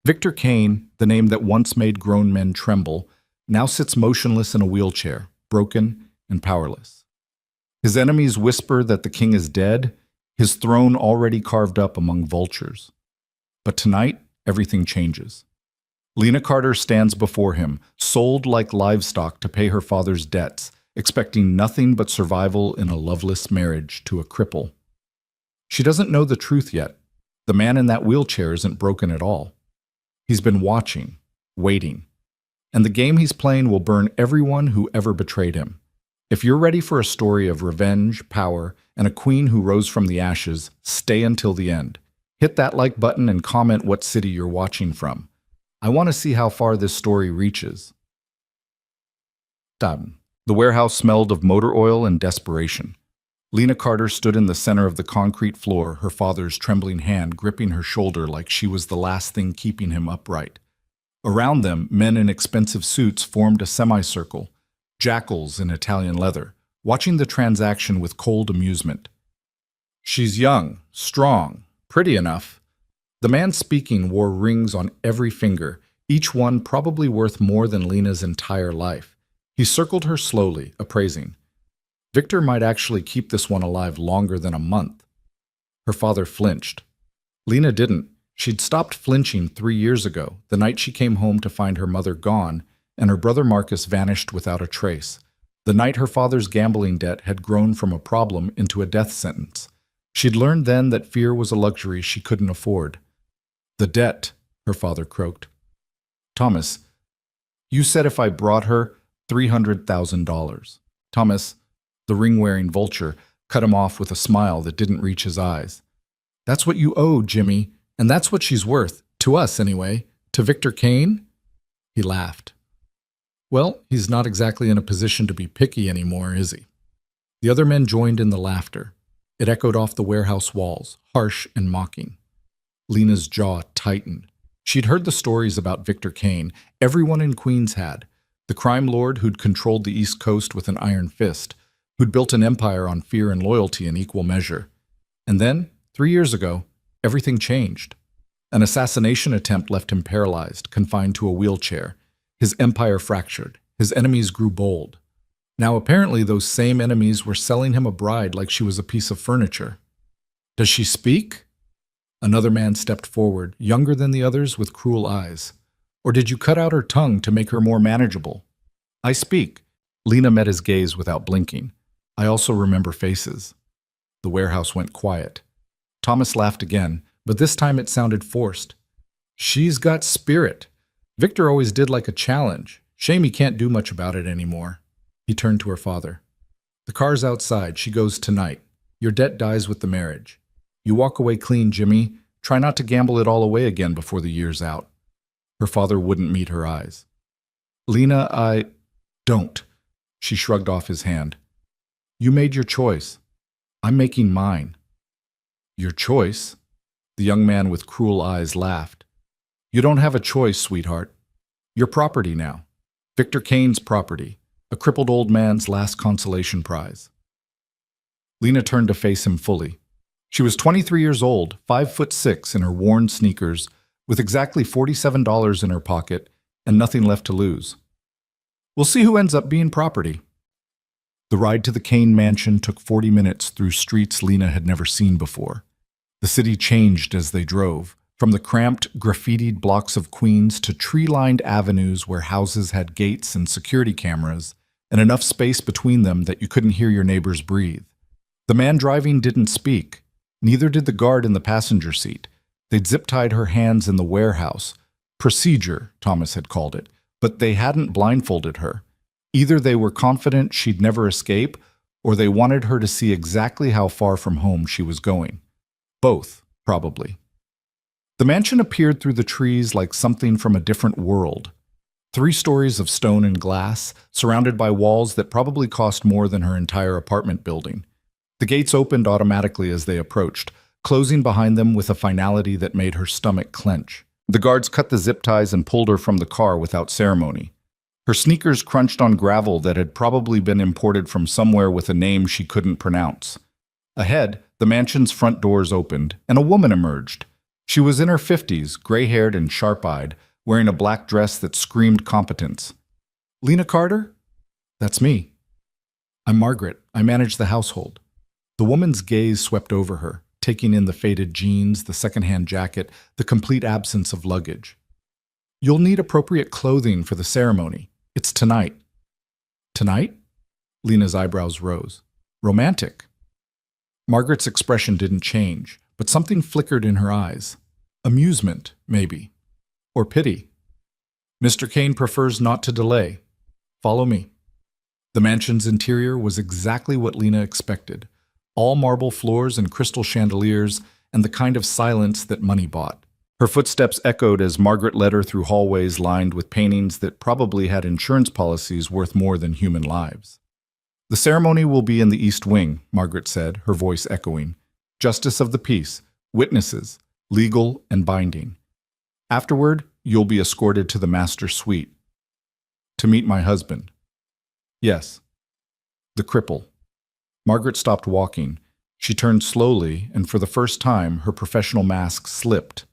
Victor Kane, the name that once made grown men tremble, now sits motionless in a wheelchair, broken and powerless. His enemies whisper that the king is dead, his throne already carved up among vultures. But tonight, everything changes. Lena Carter stands before him, sold like livestock to pay her father's debts, expecting nothing but survival in a loveless marriage to a cripple. She doesn't know the truth yet. The man in that wheelchair isn't broken at all. He's been watching, waiting. And the game he's playing will burn everyone who ever betrayed him. If you're ready for a story of revenge, power, and a queen who rose from the ashes, stay until the end. Hit that like button and comment what city you're watching from. I want to see how far this story reaches. The warehouse smelled of motor oil and desperation. Lena Carter stood in the center of the concrete floor, her father's trembling hand gripping her shoulder like she was the last thing keeping him upright. Around them, men in expensive suits formed a semicircle, jackals in Italian leather, watching the transaction with cold amusement. She's young, strong, pretty enough. The man speaking wore rings on every finger, each one probably worth more than Lena's entire life. He circled her slowly, appraising. Victor might actually keep this one alive longer than a month. Her father flinched. Lena didn't. She'd stopped flinching 3 years ago, the night she came home to find her mother gone and her brother Marcus vanished without a trace. The night her father's gambling debt had grown from a problem into a death sentence. She'd learned then that fear was a luxury she couldn't afford. The debt, her father croaked. Thomas, you said if I brought her $300,000. Thomas, the ring-wearing vulture, cut him off with a smile that didn't reach his eyes. That's what you owe, Jimmy, and that's what she's worth, to us anyway. To Victor Kane? He laughed. Well, he's not exactly in a position to be picky anymore, is he? The other men joined in the laughter. It echoed off the warehouse walls, harsh and mocking. Lena's jaw tightened. She'd heard the stories about Victor Kane. Everyone in Queens had. The crime lord who'd controlled the East Coast with an iron fist, who'd built an empire on fear and loyalty in equal measure. And then, 3 years ago, everything changed. An assassination attempt left him paralyzed, confined to a wheelchair. His empire fractured. His enemies grew bold. Now apparently those same enemies were selling him a bride like she was a piece of furniture. Does she speak? Another man stepped forward, younger than the others with cruel eyes. Or did you cut out her tongue to make her more manageable? I speak. Lena met his gaze without blinking. I also remember faces. The warehouse went quiet. Thomas laughed again, but this time it sounded forced. She's got spirit. Victor always did like a challenge. Shame he can't do much about it anymore. He turned to her father. The car's outside. She goes tonight. Your debt dies with the marriage. You walk away clean, Jimmy. Try not to gamble it all away again before the year's out. Her father wouldn't meet her eyes. Lena, I don't. She shrugged off his hand. You made your choice. I'm making mine. Your choice? The young man with cruel eyes laughed. You don't have a choice, sweetheart. You're property now. Victor Kane's property. A crippled old man's last consolation prize. Lena turned to face him fully. She was 23 years old, 5'6" in her worn sneakers, with exactly $47 in her pocket and nothing left to lose. We'll see who ends up being property. The ride to the Kane mansion took 40 minutes through streets Lena had never seen before. The city changed as they drove, from the cramped, graffitied blocks of Queens to tree-lined avenues where houses had gates and security cameras, and enough space between them that you couldn't hear your neighbors breathe. The man driving didn't speak. Neither did the guard in the passenger seat. They'd zip-tied her hands in the warehouse. Procedure, Thomas had called it, but they hadn't blindfolded her. Either they were confident she'd never escape, or they wanted her to see exactly how far from home she was going. Both, probably. The mansion appeared through the trees like something from a different world. 3 stories of stone and glass, surrounded by walls that probably cost more than her entire apartment building. The gates opened automatically as they approached, closing behind them with a finality that made her stomach clench. The guards cut the zip ties and pulled her from the car without ceremony. Her sneakers crunched on gravel that had probably been imported from somewhere with a name she couldn't pronounce. Ahead, the mansion's front doors opened, and a woman emerged. She was in her 50s, gray-haired and sharp-eyed, wearing a black dress that screamed competence. "Lena Carter?" "That's me." "I'm Margaret. I manage the household." The woman's gaze swept over her, taking in the faded jeans, the secondhand jacket, the complete absence of luggage. "You'll need appropriate clothing for the ceremony. It's tonight." "Tonight?" Lena's eyebrows rose. "Romantic." Margaret's expression didn't change, but something flickered in her eyes. Amusement, maybe. Or pity. "Mr. Kane prefers not to delay. Follow me." The mansion's interior was exactly what Lena expected. All marble floors and crystal chandeliers, and the kind of silence that money bought. Her footsteps echoed as Margaret led her through hallways lined with paintings that probably had insurance policies worth more than human lives. "The ceremony will be in the East Wing," Margaret said, her voice echoing. "Justice of the peace, witnesses, legal and binding. Afterward, you'll be escorted to the master suite. To meet my husband." "Yes." The cripple. Margaret stopped walking. She turned slowly, and for the first time, her professional mask slipped.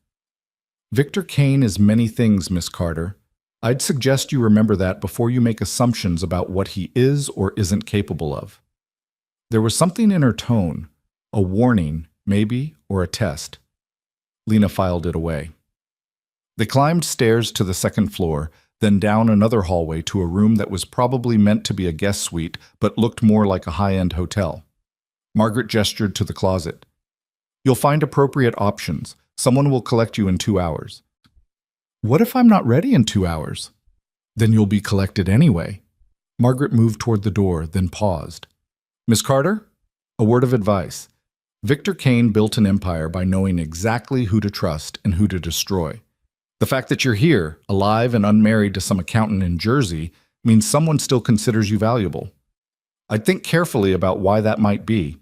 "Victor Kane is many things, Miss Carter. I'd suggest you remember that before you make assumptions about what he is or isn't capable of." There was something in her tone, a warning, maybe, or a test. Lena filed it away. They climbed stairs to the second floor, then down another hallway to a room that was probably meant to be a guest suite but looked more like a high-end hotel. Margaret gestured to the closet. "You'll find appropriate options. Someone will collect you in 2 hours." "What if I'm not ready in 2 hours?" "Then you'll be collected anyway." Margaret moved toward the door, then paused. "Miss Carter, a word of advice. Victor Kane built an empire by knowing exactly who to trust and who to destroy. The fact that you're here, alive and unmarried to some accountant in Jersey, means someone still considers you valuable. I'd think carefully about why that might be."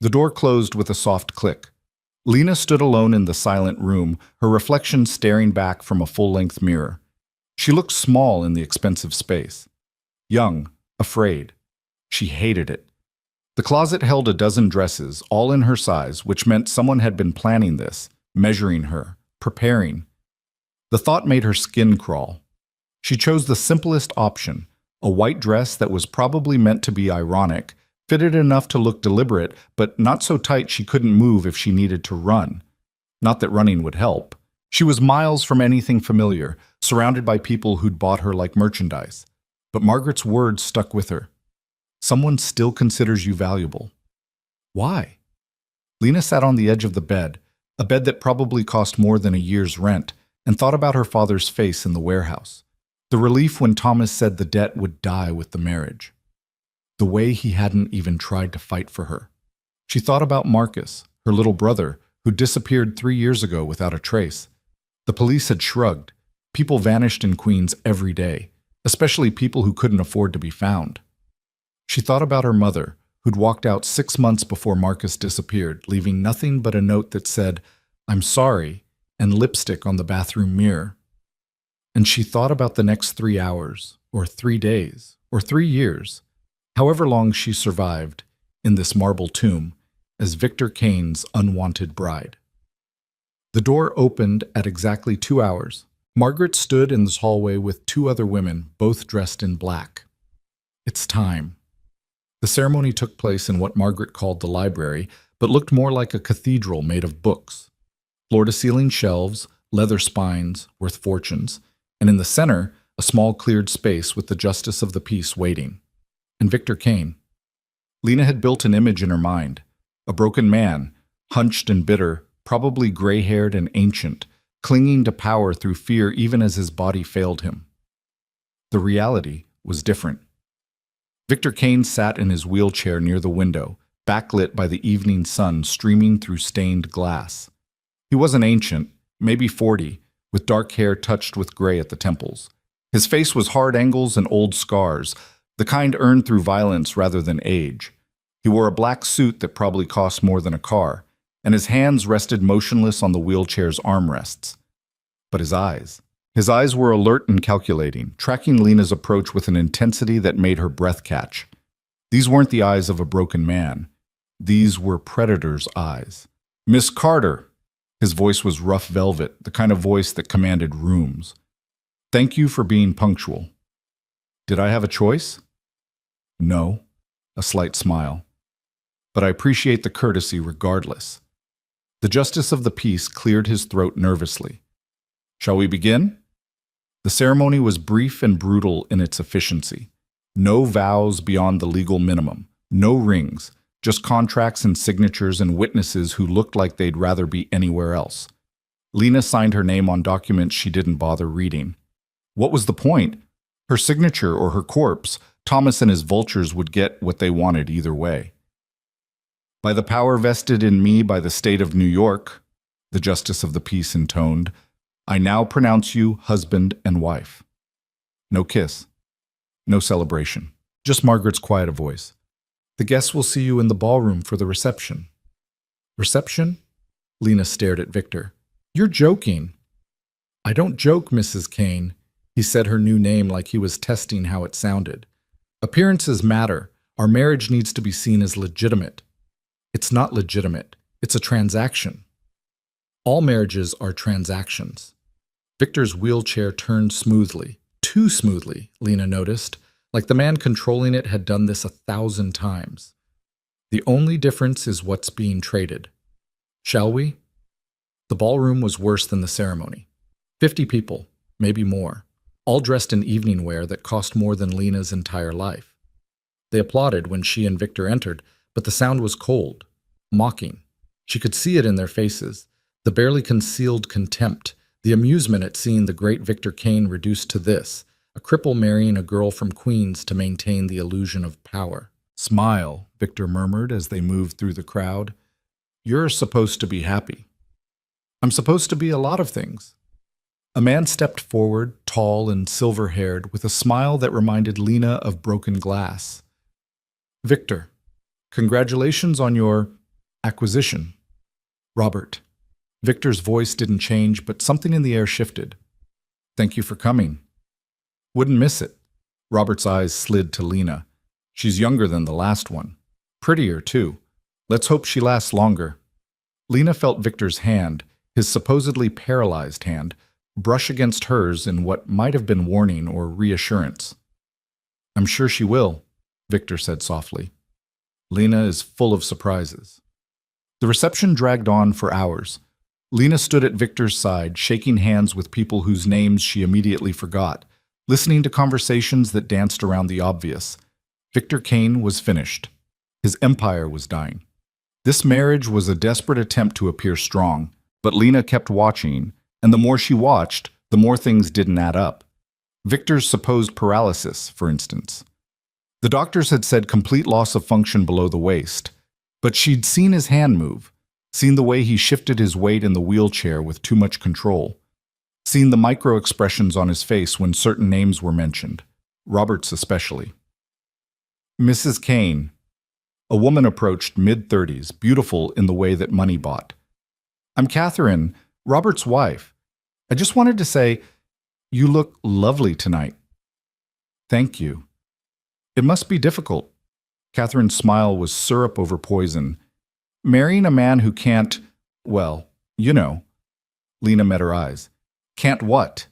The door closed with a soft click. Lena stood alone in the silent room, her reflection staring back from a full-length mirror. She looked small in the expensive space. Young, afraid. She hated it. The closet held a dozen dresses, all in her size, which meant someone had been planning this, measuring her, preparing. The thought made her skin crawl. She chose the simplest option, a white dress that was probably meant to be ironic, fitted enough to look deliberate, but not so tight she couldn't move if she needed to run. Not that running would help. She was miles from anything familiar, surrounded by people who'd bought her like merchandise. But Margaret's words stuck with her. Someone still considers you valuable. Why? Lena sat on the edge of the bed, a bed that probably cost more than a year's rent, and thought about her father's face in the warehouse. The relief when Thomas said the debt would die with the marriage. The way he hadn't even tried to fight for her. She thought about Marcus, her little brother, who disappeared 3 years ago without a trace. The police had shrugged. People vanished in Queens every day, especially people who couldn't afford to be found. She thought about her mother, who'd walked out 6 months before Marcus disappeared, leaving nothing but a note that said, "I'm sorry," and lipstick on the bathroom mirror. And she thought about the next 3 hours, or 3 days, or 3 years, however long she survived in this marble tomb as Victor Kane's unwanted bride. The door opened at exactly 2 hours. Margaret stood in this hallway with 2 other women, both dressed in black. It's time. The ceremony took place in what Margaret called the library, but looked more like a cathedral made of books. Floor-to-ceiling shelves, leather spines, worth fortunes, and in the center, a small cleared space with the justice of the peace waiting. And Victor Kane. Lena had built an image in her mind. A broken man, hunched and bitter, probably gray-haired and ancient, clinging to power through fear even as his body failed him. The reality was different. Victor Kane sat in his wheelchair near the window, backlit by the evening sun streaming through stained glass. He wasn't ancient, maybe 40, with dark hair touched with gray at the temples. His face was hard angles and old scars, the kind earned through violence rather than age. He wore a black suit that probably cost more than a car, and his hands rested motionless on the wheelchair's armrests. But his eyes were alert and calculating, tracking Lena's approach with an intensity that made her breath catch. These weren't the eyes of a broken man. These were predator's eyes. "Miss Carter!" His voice was rough velvet, the kind of voice that commanded rooms. Thank you for being punctual. Did I have a choice? No, a slight smile. But I appreciate the courtesy regardless. The justice of the peace cleared his throat nervously. Shall we begin? The ceremony was brief and brutal in its efficiency. No vows beyond the legal minimum, no rings, just contracts and signatures and witnesses who looked like they'd rather be anywhere else. Lena signed her name on documents she didn't bother reading. What was the point? Her signature or her corpse, Thomas and his vultures would get what they wanted either way. By the power vested in me by the state of New York, the justice of the peace intoned, I now pronounce you husband and wife. No kiss. No celebration. Just Margaret's quiet voice. The guests will see you in the ballroom for the reception. Reception? Lena stared at Victor. You're joking. I don't joke, Mrs. Kane. He said her new name like he was testing how it sounded. Appearances matter. Our marriage needs to be seen as legitimate. It's not legitimate. It's a transaction. All marriages are transactions. Victor's wheelchair turned smoothly. Too smoothly, Lena noticed, like the man controlling it had done this 1,000 times. The only difference is what's being traded. Shall we? The ballroom was worse than the ceremony. 50 people, maybe more, all dressed in evening wear that cost more than Lena's entire life. They applauded when she and Victor entered, but the sound was cold, mocking. She could see it in their faces, the barely concealed contempt, the amusement at seeing the great Victor Kane reduced to this, a cripple marrying a girl from Queens to maintain the illusion of power. Smile, Victor murmured as they moved through the crowd. You're supposed to be happy. I'm supposed to be a lot of things. A man stepped forward, tall and silver-haired, with a smile that reminded Lena of broken glass. Victor, congratulations on your acquisition. Robert. Victor's voice didn't change, but something in the air shifted. Thank you for coming. Wouldn't miss it. Robert's eyes slid to Lena. She's younger than the last one. Prettier, too. Let's hope she lasts longer. Lena felt Victor's hand, his supposedly paralyzed hand, brush against hers in what might have been warning or reassurance. I'm sure she will, Victor said softly. Lena is full of surprises. The reception dragged on for hours. Lena stood at Victor's side, shaking hands with people whose names she immediately forgot, listening to conversations that danced around the obvious. Victor Kane was finished. His empire was dying. This marriage was a desperate attempt to appear strong, but Lena kept watching, and the more she watched, the more things didn't add up. Victor's supposed paralysis, for instance. The doctors had said complete loss of function below the waist, but she'd seen his hand move, seen the way he shifted his weight in the wheelchair with too much control, seen the micro-expressions on his face when certain names were mentioned, Robert's especially. Mrs. Kane. A woman approached mid-30s, beautiful in the way that money bought. I'm Catherine, Robert's wife. I just wanted to say, you look lovely tonight. Thank you. It must be difficult. Catherine's smile was syrup over poison. Marrying a man who can't, well, you know. Lena met her eyes. Can't what?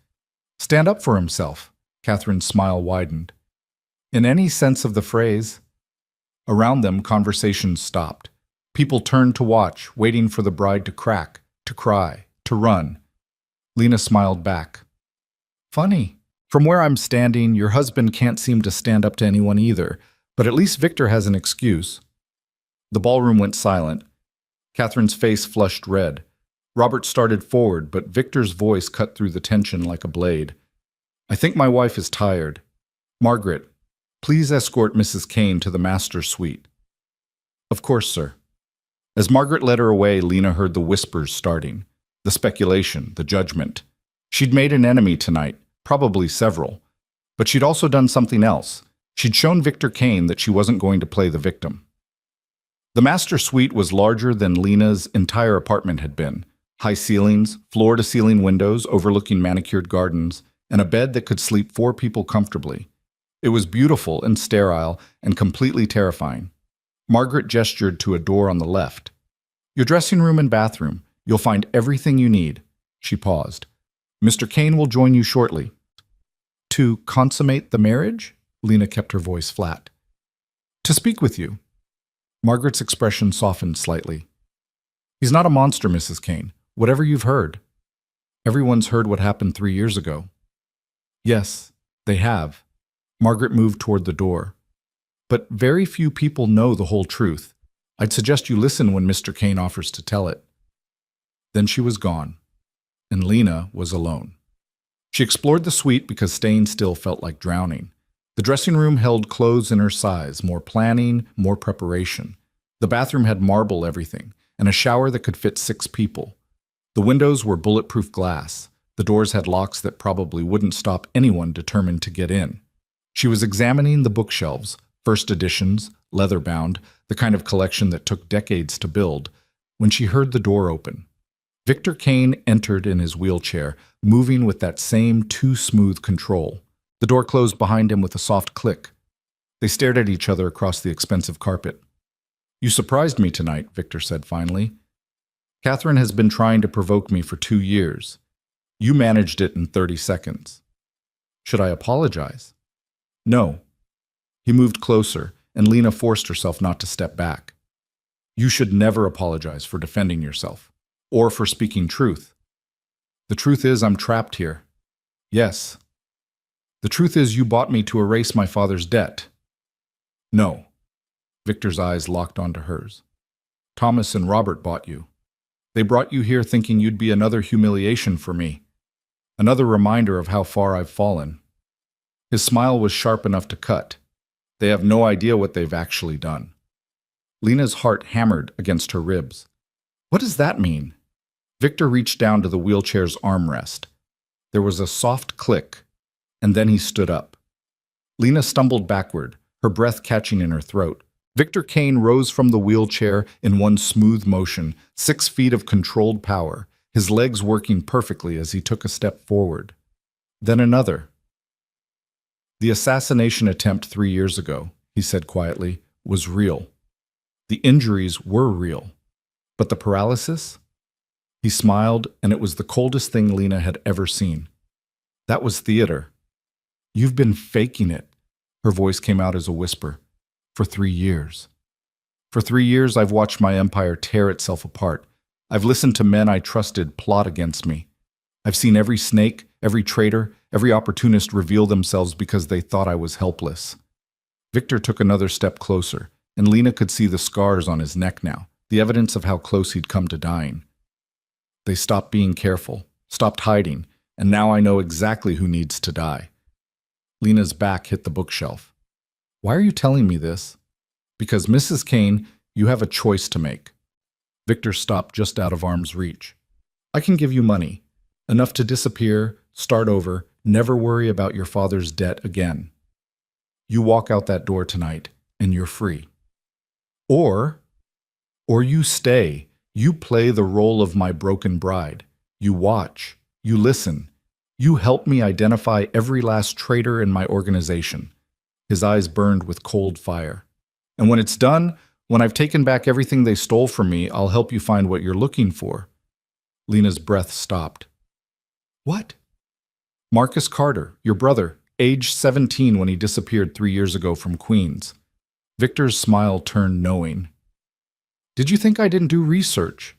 Stand up for himself. Catherine's smile widened. In any sense of the phrase. Around them, conversations stopped. People turned to watch, waiting for the bride to crack, to cry, to run. Lena smiled back. Funny. From where I'm standing, your husband can't seem to stand up to anyone either, but at least Victor has an excuse. The ballroom went silent. Catherine's face flushed red. Robert started forward, but Victor's voice cut through the tension like a blade. I think my wife is tired. Margaret, please escort Mrs. Kane to the master suite. Of course, sir. As Margaret led her away, Lena heard the whispers starting, the speculation, the judgment. She'd made an enemy tonight, probably several. But she'd also done something else. She'd shown Victor Kane that she wasn't going to play the victim. The master suite was larger than Lena's entire apartment had been. High ceilings, floor-to-ceiling windows overlooking manicured gardens, and a bed that could sleep 4 people comfortably. It was beautiful and sterile and completely terrifying. Margaret gestured to a door on the left. Your dressing room and bathroom. You'll find everything you need." She paused. "Mr. Kane will join you shortly." "To consummate the marriage?" Lena kept her voice flat. "To speak with you." Margaret's expression softened slightly. "He's not a monster, Mrs. Kane. Whatever you've heard." "Everyone's heard what happened 3 years ago." "Yes, they have." Margaret moved toward the door. "But very few people know the whole truth. I'd suggest you listen when Mr. Kane offers to tell it." Then she was gone, and Lena was alone. She explored the suite because staying still felt like drowning. The dressing room held clothes in her size, more planning, more preparation. The bathroom had marble everything, and a shower that could fit 6 people. The windows were bulletproof glass. The doors had locks that probably wouldn't stop anyone determined to get in. She was examining the bookshelves, first editions, leather-bound, the kind of collection that took decades to build, when she heard the door open. Victor Kane entered in his wheelchair, moving with that same too-smooth control. The door closed behind him with a soft click. They stared at each other across the expensive carpet. "You surprised me tonight," Victor said finally. "Catherine has been trying to provoke me for 2 years. You managed it in 30 seconds. Should I apologize?" "No." He moved closer, and Lena forced herself not to step back. "You should never apologize for defending yourself, or for speaking truth. The truth is I'm trapped here." "Yes." "The truth is you bought me to erase my father's debt." "No." Victor's eyes locked onto hers. "Thomas and Robert bought you. They brought you here thinking you'd be another humiliation for me. Another reminder of how far I've fallen." His smile was sharp enough to cut. "They have no idea what they've actually done." Lena's heart hammered against her ribs. "What does that mean?" Victor reached down to the wheelchair's armrest. There was a soft click, and then he stood up. Lena stumbled backward, her breath catching in her throat. Victor Kane rose from the wheelchair in one smooth motion, 6 feet of controlled power, his legs working perfectly as he took a step forward. Then another. "The assassination attempt 3 years ago," he said quietly, "was real. The injuries were real. But the paralysis?" He smiled, and it was the coldest thing Lena had ever seen. "That was theater. You've been faking it." Her voice came out as a whisper. "For 3 years. For 3 years I've watched my empire tear itself apart. I've listened to men I trusted plot against me. I've seen every snake, every traitor, every opportunist reveal themselves because they thought I was helpless." Victor took another step closer, and Lena could see the scars on his neck now, the evidence of how close he'd come to dying. "They stopped being careful, stopped hiding, and now I know exactly who needs to die." Lena's back hit the bookshelf. "Why are you telling me this?" "Because, Mrs. Kane, you have a choice to make." Victor stopped just out of arm's reach. "I can give you money, enough to disappear, start over, never worry about your father's debt again. You walk out that door tonight, and you're free. Or you stay. You play the role of my broken bride. You watch. You listen. You help me identify every last traitor in my organization." His eyes burned with cold fire. "And when it's done, when I've taken back everything they stole from me, I'll help you find what you're looking for." Lena's breath stopped. "What?" "Marcus Carter, your brother, age 17 when he disappeared 3 years ago from Queens." Victor's smile turned knowing. "Did you think I didn't do research?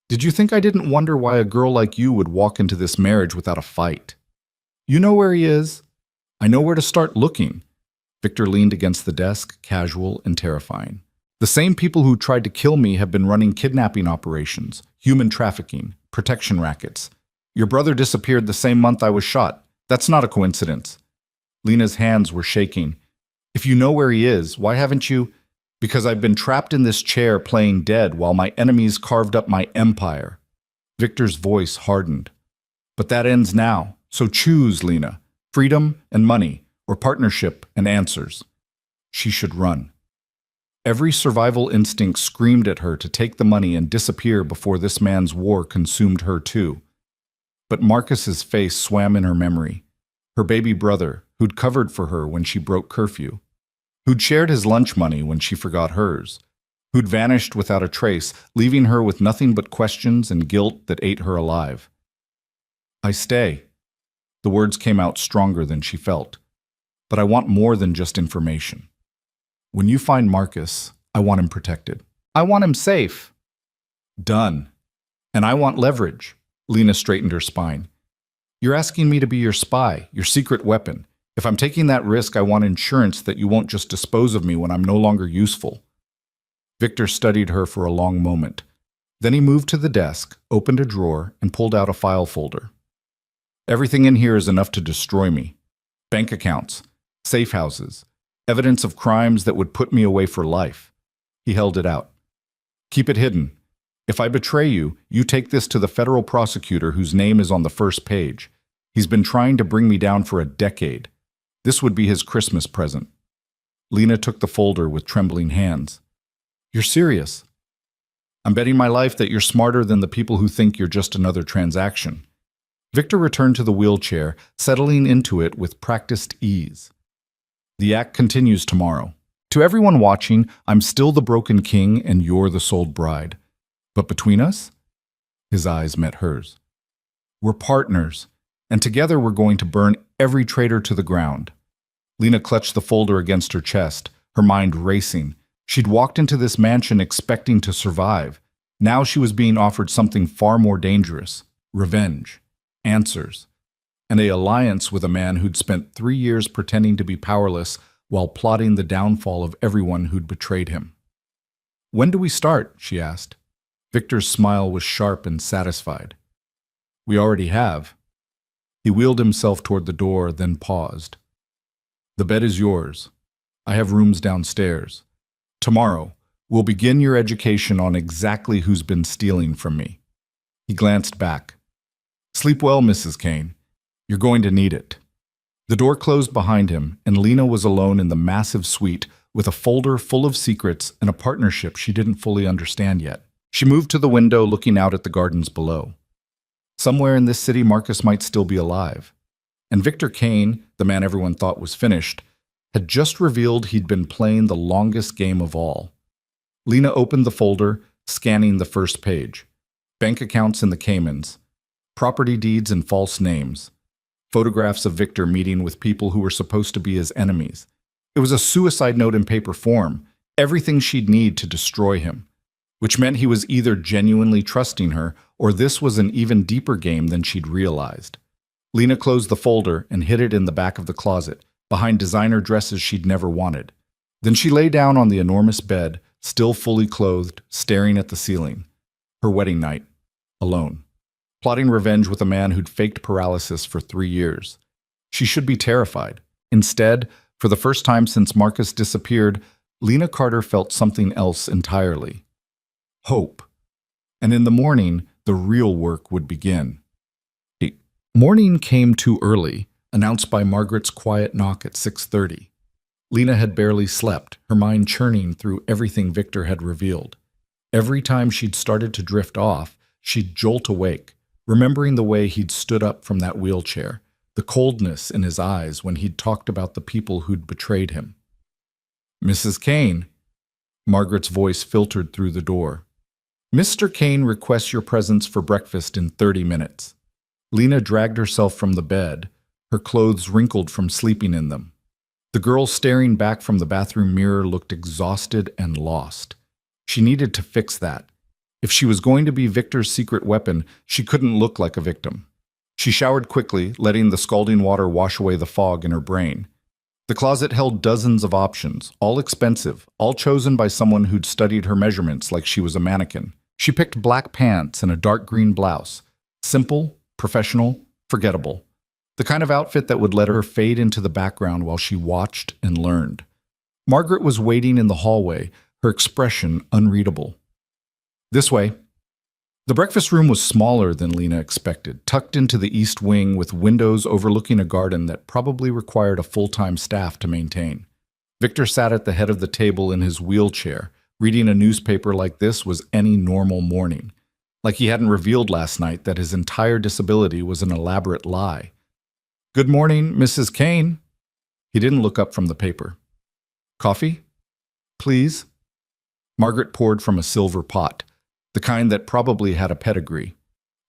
Did you think I didn't wonder why a girl like you would walk into this marriage without a fight? You know where he is. I know where to start looking." Victor leaned against the desk, casual and terrifying. "The same people who tried to kill me have been running kidnapping operations, human trafficking, protection rackets. Your brother disappeared the same month I was shot. That's not a coincidence." Lena's hands were shaking. "If you know where he is, why haven't you—" "Because I've been trapped in this chair playing dead while my enemies carved up my empire." Victor's voice hardened. "But that ends now, so choose, Lena. Freedom and money, or partnership and answers." She should run. Every survival instinct screamed at her to take the money and disappear before this man's war consumed her too. But Marcus's face swam in her memory. Her baby brother, who'd covered for her when she broke curfew. Who'd shared his lunch money when she forgot hers. who'd vanished without a trace, leaving her with nothing but questions and guilt that ate her alive. I stay. The words came out stronger than she felt. But I want more than just information. When you find Marcus, I want him protected. I want him safe. Done. And I want leverage. Lena straightened her spine. You're asking me to be your spy, your secret weapon. If I'm taking that risk, I want insurance that you won't just dispose of me when I'm no longer useful. Victor studied her for a long moment. Then he moved to the desk, opened a drawer, and pulled out a file folder. Everything in here is enough to destroy me. Bank accounts, safe houses, evidence of crimes that would put me away for life. He held it out. Keep it hidden. If I betray you, you take this to the federal prosecutor whose name is on the first page. He's been trying to bring me down for a decade. This would be his Christmas present. Lena took the folder with trembling hands. You're serious? I'm betting my life that you're smarter than the people who think you're just another transaction. Victor returned to the wheelchair, settling into it with practiced ease. The act continues tomorrow. To everyone watching, I'm still the broken king and you're the sold bride. But between us? His eyes met hers. We're partners, and together we're going to burn every traitor to the ground. Lena clutched the folder against her chest, her mind racing. She'd walked into this mansion expecting to survive. Now she was being offered something far more dangerous: revenge, answers, and an alliance with a man who'd spent 3 years pretending to be powerless while plotting the downfall of everyone who'd betrayed him. When do we start? She asked. Victor's smile was sharp and satisfied. We already have. He wheeled himself toward the door, then paused. The bed is yours. I have rooms downstairs. Tomorrow, we'll begin your education on exactly who's been stealing from me. He glanced back. Sleep well, Mrs. Kane. You're going to need it. The door closed behind him, and Lena was alone in the massive suite with a folder full of secrets and a partnership she didn't fully understand yet. She moved to the window, looking out at the gardens below. Somewhere in this city, Marcus might still be alive. And Victor Kane, the man everyone thought was finished, had just revealed he'd been playing the longest game of all. Lena opened the folder, scanning the first page. Bank accounts in the Caymans, property deeds and false names, photographs of Victor meeting with people who were supposed to be his enemies. It was a suicide note in paper form, everything she'd need to destroy him. Which meant he was either genuinely trusting her, or this was an even deeper game than she'd realized. Lena closed the folder and hid it in the back of the closet, behind designer dresses she'd never wanted. Then she lay down on the enormous bed, still fully clothed, staring at the ceiling. Her wedding night. Alone. Plotting revenge with a man who'd faked paralysis for 3 years. She should be terrified. Instead, for the first time since Marcus disappeared, Lena Carter felt something else entirely. Hope. And in the morning, the real work would begin. Morning came too early, announced by Margaret's quiet knock at 6:30. Lena had barely slept, her mind churning through everything Victor had revealed. Every time she'd started to drift off, she'd jolt awake, remembering the way he'd stood up from that wheelchair, the coldness in his eyes when he'd talked about the people who'd betrayed him. Mrs. Kane. Margaret's voice filtered through the door. Mr. Kane requests your presence for breakfast in 30 minutes. Lena dragged herself from the bed, her clothes wrinkled from sleeping in them. The girl staring back from the bathroom mirror looked exhausted and lost. She needed to fix that. If she was going to be Victor's secret weapon, she couldn't look like a victim. She showered quickly, letting the scalding water wash away the fog in her brain. The closet held dozens of options, all expensive, all chosen by someone who'd studied her measurements like she was a mannequin. She picked black pants and a dark green blouse. Simple, professional, forgettable. The kind of outfit that would let her fade into the background while she watched and learned. Margaret was waiting in the hallway, her expression unreadable. This way. The breakfast room was smaller than Lena expected, tucked into the east wing with windows overlooking a garden that probably required a full-time staff to maintain. Victor sat at the head of the table in his wheelchair. Reading a newspaper like this was any normal morning. Like he hadn't revealed last night that his entire disability was an elaborate lie. Good morning, Mrs. Kane. He didn't look up from the paper. Coffee? Please? Margaret poured from a silver pot, the kind that probably had a pedigree.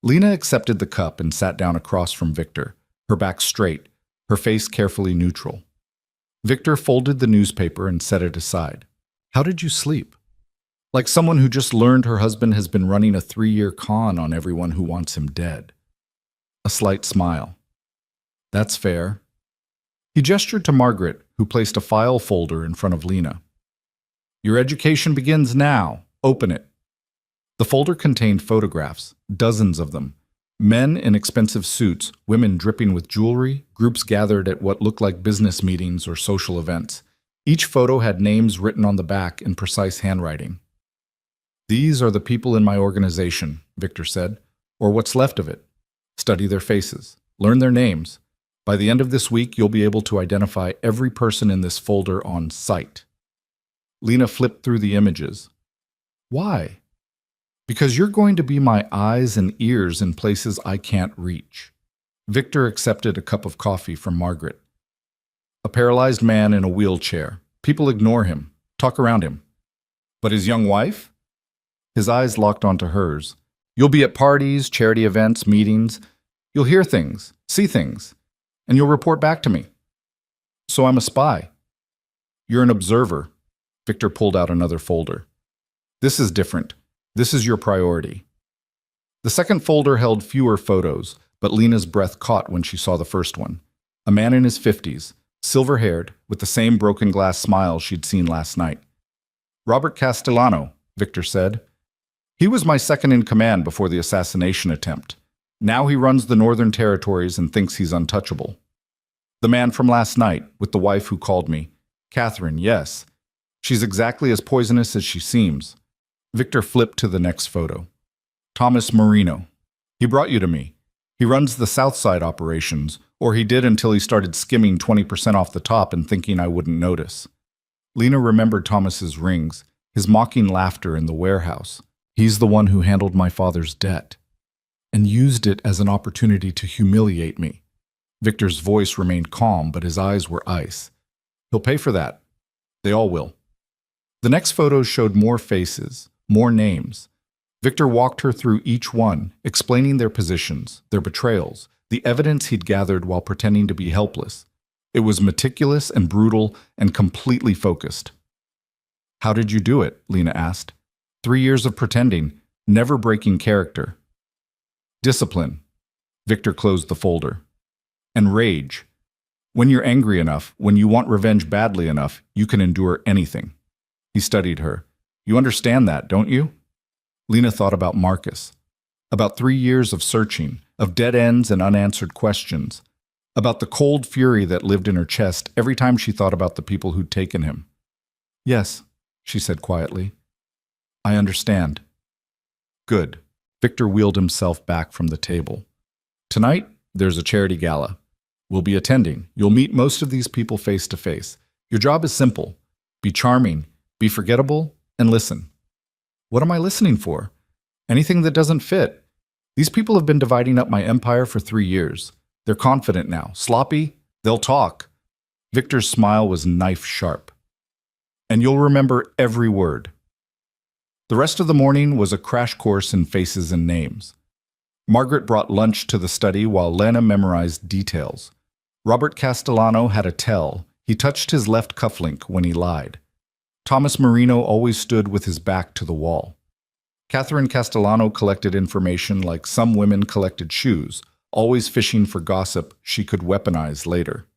Lena accepted the cup and sat down across from Victor, her back straight, her face carefully neutral. Victor folded the newspaper and set it aside. How did you sleep? Like someone who just learned her husband has been running a 3-year con on everyone who wants him dead. A slight smile. That's fair. He gestured to Margaret, who placed a file folder in front of Lena. Your education begins now. Open it. The folder contained photographs, dozens of them. Men in expensive suits, women dripping with jewelry, groups gathered at what looked like business meetings or social events. Each photo had names written on the back in precise handwriting. These are the people in my organization, Victor said, or what's left of it. Study their faces. Learn their names. By the end of this week, you'll be able to identify every person in this folder on sight. Lena flipped through the images. Why? Because you're going to be my eyes and ears in places I can't reach. Victor accepted a cup of coffee from Margaret. A paralyzed man in a wheelchair. People ignore him, talk around him. But his young wife? His eyes locked onto hers. You'll be at parties, charity events, meetings. You'll hear things, see things, and you'll report back to me. So I'm a spy. You're an observer. Victor pulled out another folder. This is different. This is your priority. The second folder held fewer photos, but Lena's breath caught when she saw the first one. A man in his 50s, silver-haired, with the same broken glass smile she'd seen last night. Robert Castellano, Victor said. He was my second in command before the assassination attempt. Now he runs the Northern Territories and thinks he's untouchable. The man from last night, with the wife who called me. Catherine, yes. She's exactly as poisonous as she seems. Victor flipped to the next photo. Thomas Marino. He brought you to me. He runs the Southside operations, or he did until he started skimming 20% off the top and thinking I wouldn't notice. Lena remembered Thomas's rings, his mocking laughter in the warehouse. He's the one who handled my father's debt and used it as an opportunity to humiliate me. Victor's voice remained calm, but his eyes were ice. He'll pay for that. They all will. The next photos showed more faces, more names. Victor walked her through each one, explaining their positions, their betrayals, the evidence he'd gathered while pretending to be helpless. It was meticulous and brutal and completely focused. How did you do it? Lena asked. 3 years of pretending, never breaking character. Discipline. Victor closed the folder. And rage. When you're angry enough, when you want revenge badly enough, you can endure anything. He studied her. You understand that, don't you? Lena thought about Marcus. About 3 years of searching, of dead ends and unanswered questions. About the cold fury that lived in her chest every time she thought about the people who'd taken him. Yes, she said quietly. I understand. Good. Victor wheeled himself back from the table. Tonight, there's a charity gala. We'll be attending. You'll meet most of these people face to face. Your job is simple. Be charming, be forgettable, and listen. What am I listening for? Anything that doesn't fit. These people have been dividing up my empire for 3 years. They're confident now. Sloppy, they'll talk. Victor's smile was knife sharp. And you'll remember every word. The rest of the morning was a crash course in faces and names. Margaret brought lunch to the study while Lena memorized details. Robert Castellano had a tell. He touched his left cufflink when he lied. Thomas Marino always stood with his back to the wall. Catherine Castellano collected information like some women collected shoes, always fishing for gossip she could weaponize later.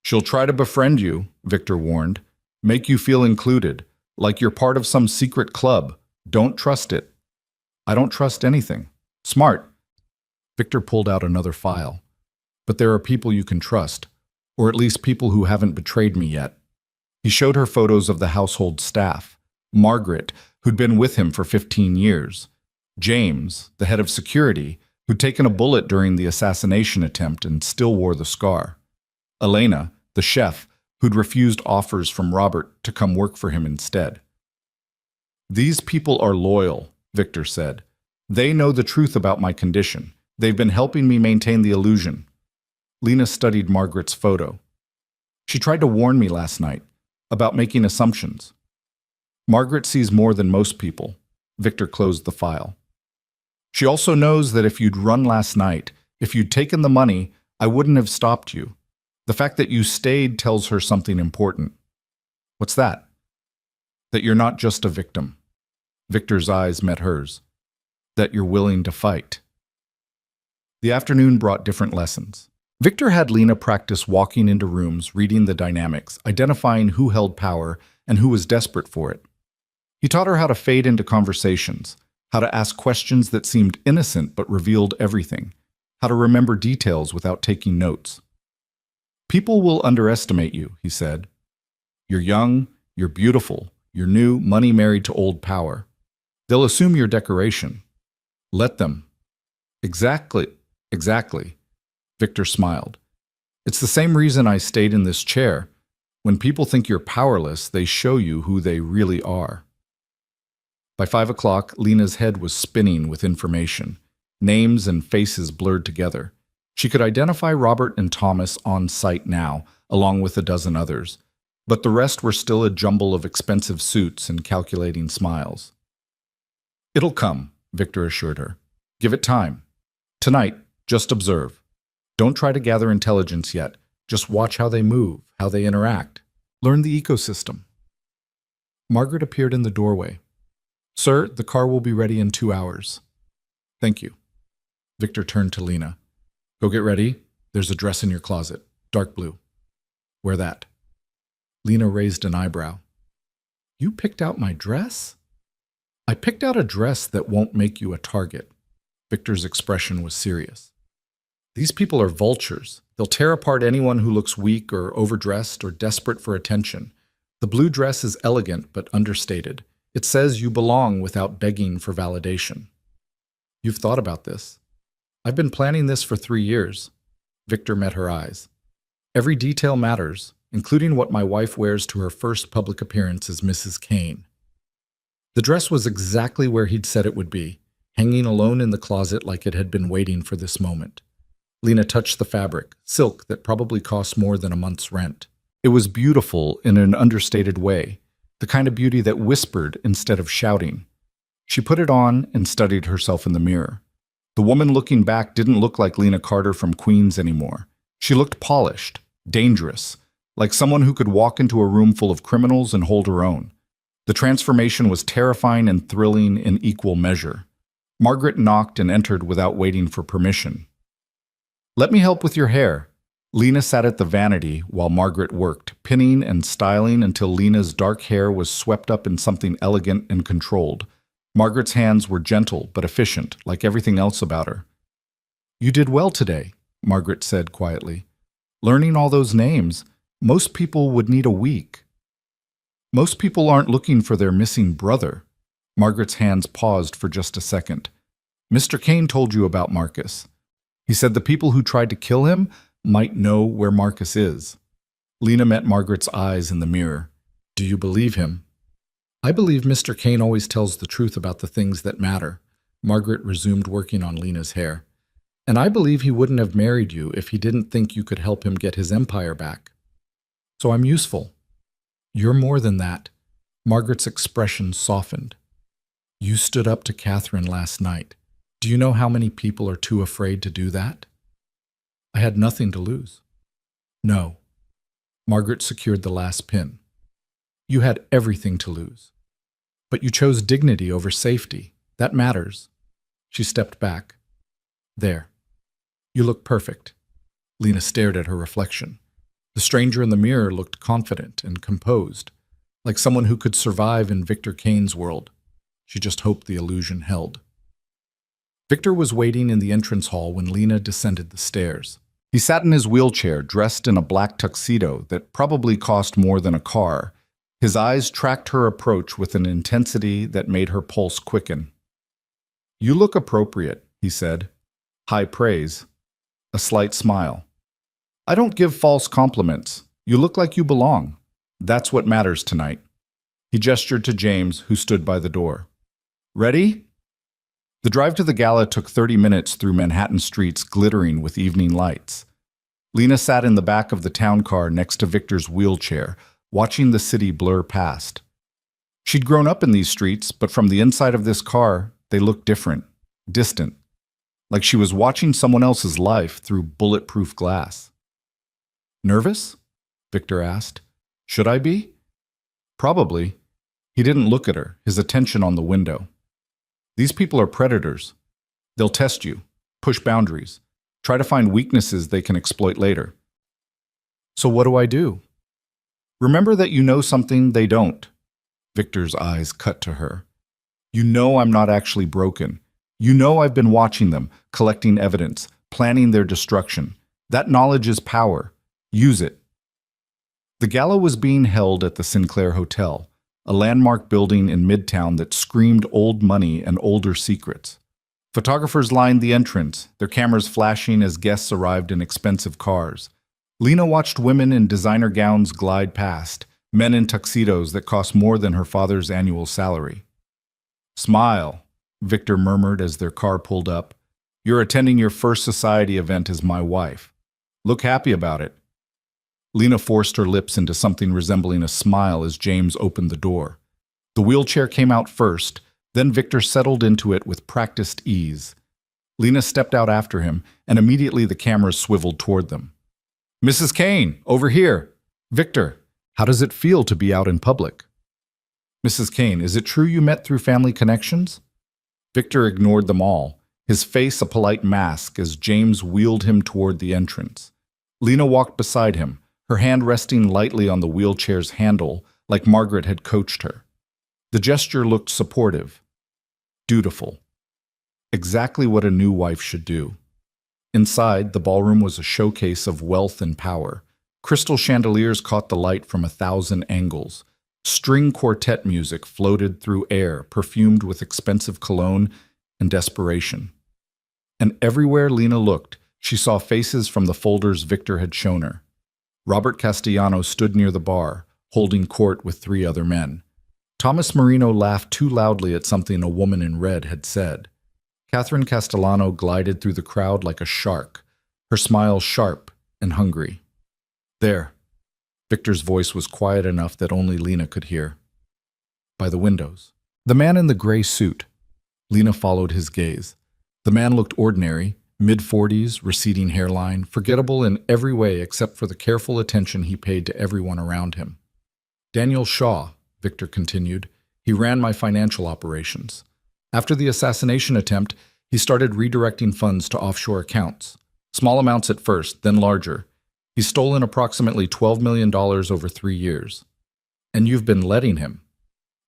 She'll try to befriend you, Victor warned. Make you feel included, like you're part of some secret club. Don't trust it. I don't trust anything. Smart. Victor pulled out another file. But there are people you can trust, or at least people who haven't betrayed me yet. He showed her photos of the household staff. Margaret, who'd been with him for 15 years. James, the head of security, who'd taken a bullet during the assassination attempt and still wore the scar. Elena, the chef, who'd refused offers from Robert to come work for him instead. These people are loyal, Victor said. They know the truth about my condition. They've been helping me maintain the illusion. Lena studied Margaret's photo. She tried to warn me last night about making assumptions. Margaret sees more than most people. Victor closed the file. She also knows that if you'd run last night, if you'd taken the money, I wouldn't have stopped you. The fact that you stayed tells her something important. What's that? That you're not just a victim. Victor's eyes met hers. That you're willing to fight. The afternoon brought different lessons. Victor had Lena practice walking into rooms, reading the dynamics, identifying who held power and who was desperate for it. He taught her how to fade into conversations, how to ask questions that seemed innocent but revealed everything, how to remember details without taking notes. People will underestimate you, he said. You're young, you're beautiful, you're new, money married to old power. They'll assume you're decoration. Let them. Exactly. Victor smiled. It's the same reason I stayed in this chair. When people think you're powerless, they show you who they really are. By 5 o'clock, Lena's head was spinning with information. Names and faces blurred together. She could identify Robert and Thomas on site now, along with a dozen others. But the rest were still a jumble of expensive suits and calculating smiles. It'll come, Victor assured her. Give it time. Tonight, just observe. Don't try to gather intelligence yet. Just watch how they move, how they interact. Learn the ecosystem. Margaret appeared in the doorway. Sir, the car will be ready in 2 hours. Thank you. Victor turned to Lena. Go get ready. There's a dress in your closet. Dark blue. Wear that. Lena raised an eyebrow. You picked out my dress? I picked out a dress that won't make you a target. Victor's expression was serious. These people are vultures. They'll tear apart anyone who looks weak or overdressed or desperate for attention. The blue dress is elegant but understated. It says you belong without begging for validation. You've thought about this. I've been planning this for 3 years. Victor met her eyes. Every detail matters, including what my wife wears to her first public appearance as Mrs. Kane. The dress was exactly where he'd said it would be, hanging alone in the closet like it had been waiting for this moment. Lena touched the fabric, silk that probably cost more than a month's rent. It was beautiful in an understated way, the kind of beauty that whispered instead of shouting. She put it on and studied herself in the mirror. The woman looking back didn't look like Lena Carter from Queens anymore. She looked polished, dangerous, like someone who could walk into a room full of criminals and hold her own. The transformation was terrifying and thrilling in equal measure. Margaret knocked and entered without waiting for permission. Let me help with your hair. Lena sat at the vanity while Margaret worked, pinning and styling until Lena's dark hair was swept up in something elegant and controlled. Margaret's hands were gentle but efficient, like everything else about her. You did well today, Margaret said quietly. Learning all those names, most people would need a week. Most people aren't looking for their missing brother. Margaret's hands paused for just a second. Mr. Kane told you about Marcus. He said the people who tried to kill him might know where Marcus is. Lena met Margaret's eyes in the mirror. Do you believe him? I believe Mr. Kane always tells the truth about the things that matter. Margaret resumed working on Lena's hair. And I believe he wouldn't have married you if he didn't think you could help him get his empire back. So I'm useful. You're more than that. Margaret's expression softened. You stood up to Catherine last night. Do you know how many people are too afraid to do that? I had nothing to lose. No. Margaret secured the last pin. You had everything to lose. But you chose dignity over safety. That matters. She stepped back. There. You look perfect. Lena stared at her reflection. The stranger in the mirror looked confident and composed, like someone who could survive in Victor Kane's world. She just hoped the illusion held. Victor was waiting in the entrance hall when Lena descended the stairs. He sat in his wheelchair, dressed in a black tuxedo that probably cost more than a car. His eyes tracked her approach with an intensity that made her pulse quicken. You look appropriate, he said. High praise. A slight smile. I don't give false compliments. You look like you belong. That's what matters tonight. He gestured to James, who stood by the door. Ready? The drive to the gala took 30 minutes through Manhattan streets glittering with evening lights. Lena sat in the back of the town car next to Victor's wheelchair, watching the city blur past. She'd grown up in these streets, but from the inside of this car, they looked different, distant, like she was watching someone else's life through bulletproof glass. Nervous? Victor asked. Should I be? Probably. He didn't look at her, his attention on the window. These people are predators. They'll test you, push boundaries, try to find weaknesses they can exploit later. So what do I do? Remember that you know something they don't. Victor's eyes cut to her. You know I'm not actually broken. You know I've been watching them, collecting evidence, planning their destruction. That knowledge is power. Use it. The gala was being held at the Sinclair Hotel, a landmark building in Midtown that screamed old money and older secrets. Photographers lined the entrance, their cameras flashing as guests arrived in expensive cars. Lena watched women in designer gowns glide past, men in tuxedos that cost more than her father's annual salary. Smile, Victor murmured as their car pulled up. You're attending your first society event as my wife. Look happy about it. Lena forced her lips into something resembling a smile as James opened the door. The wheelchair came out first, then Victor settled into it with practiced ease. Lena stepped out after him, and immediately the cameras swiveled toward them. Mrs. Kane, over here. Victor, how does it feel to be out in public? Mrs. Kane, is it true you met through family connections? Victor ignored them all, his face a polite mask as James wheeled him toward the entrance. Lena walked beside him, her hand resting lightly on the wheelchair's handle like Margaret had coached her. The gesture looked supportive, dutiful. Exactly what a new wife should do. Inside, the ballroom was a showcase of wealth and power. Crystal chandeliers caught the light from 1,000 angles. String quartet music floated through air, perfumed with expensive cologne and desperation. And everywhere Lena looked, she saw faces from the folders Victor had shown her. Robert Castellano stood near the bar, holding court with 3 other men. Thomas Marino laughed too loudly at something a woman in red had said. Catherine Castellano glided through the crowd like a shark, her smile sharp and hungry. There. Victor's voice was quiet enough that only Lena could hear. By the windows. The man in the gray suit. Lena followed his gaze. The man looked ordinary, mid-40s, receding hairline, forgettable in every way except for the careful attention he paid to everyone around him. Daniel Shaw, Victor continued. He ran my financial operations. After the assassination attempt, he started redirecting funds to offshore accounts. Small amounts at first, then larger. He's stolen approximately $12 million over 3 years. And you've been letting him.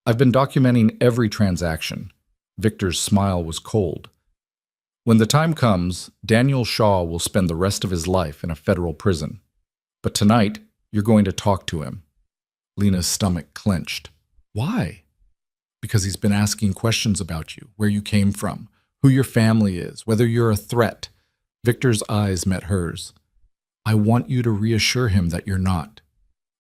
I've been documenting every transaction. Victor's smile was cold. When the time comes, Daniel Shaw will spend the rest of his life in a federal prison. But tonight, you're going to talk to him. Lena's stomach clenched. Why? Because he's been asking questions about you, where you came from, who your family is, whether you're a threat. Victor's eyes met hers. I want you to reassure him that you're not.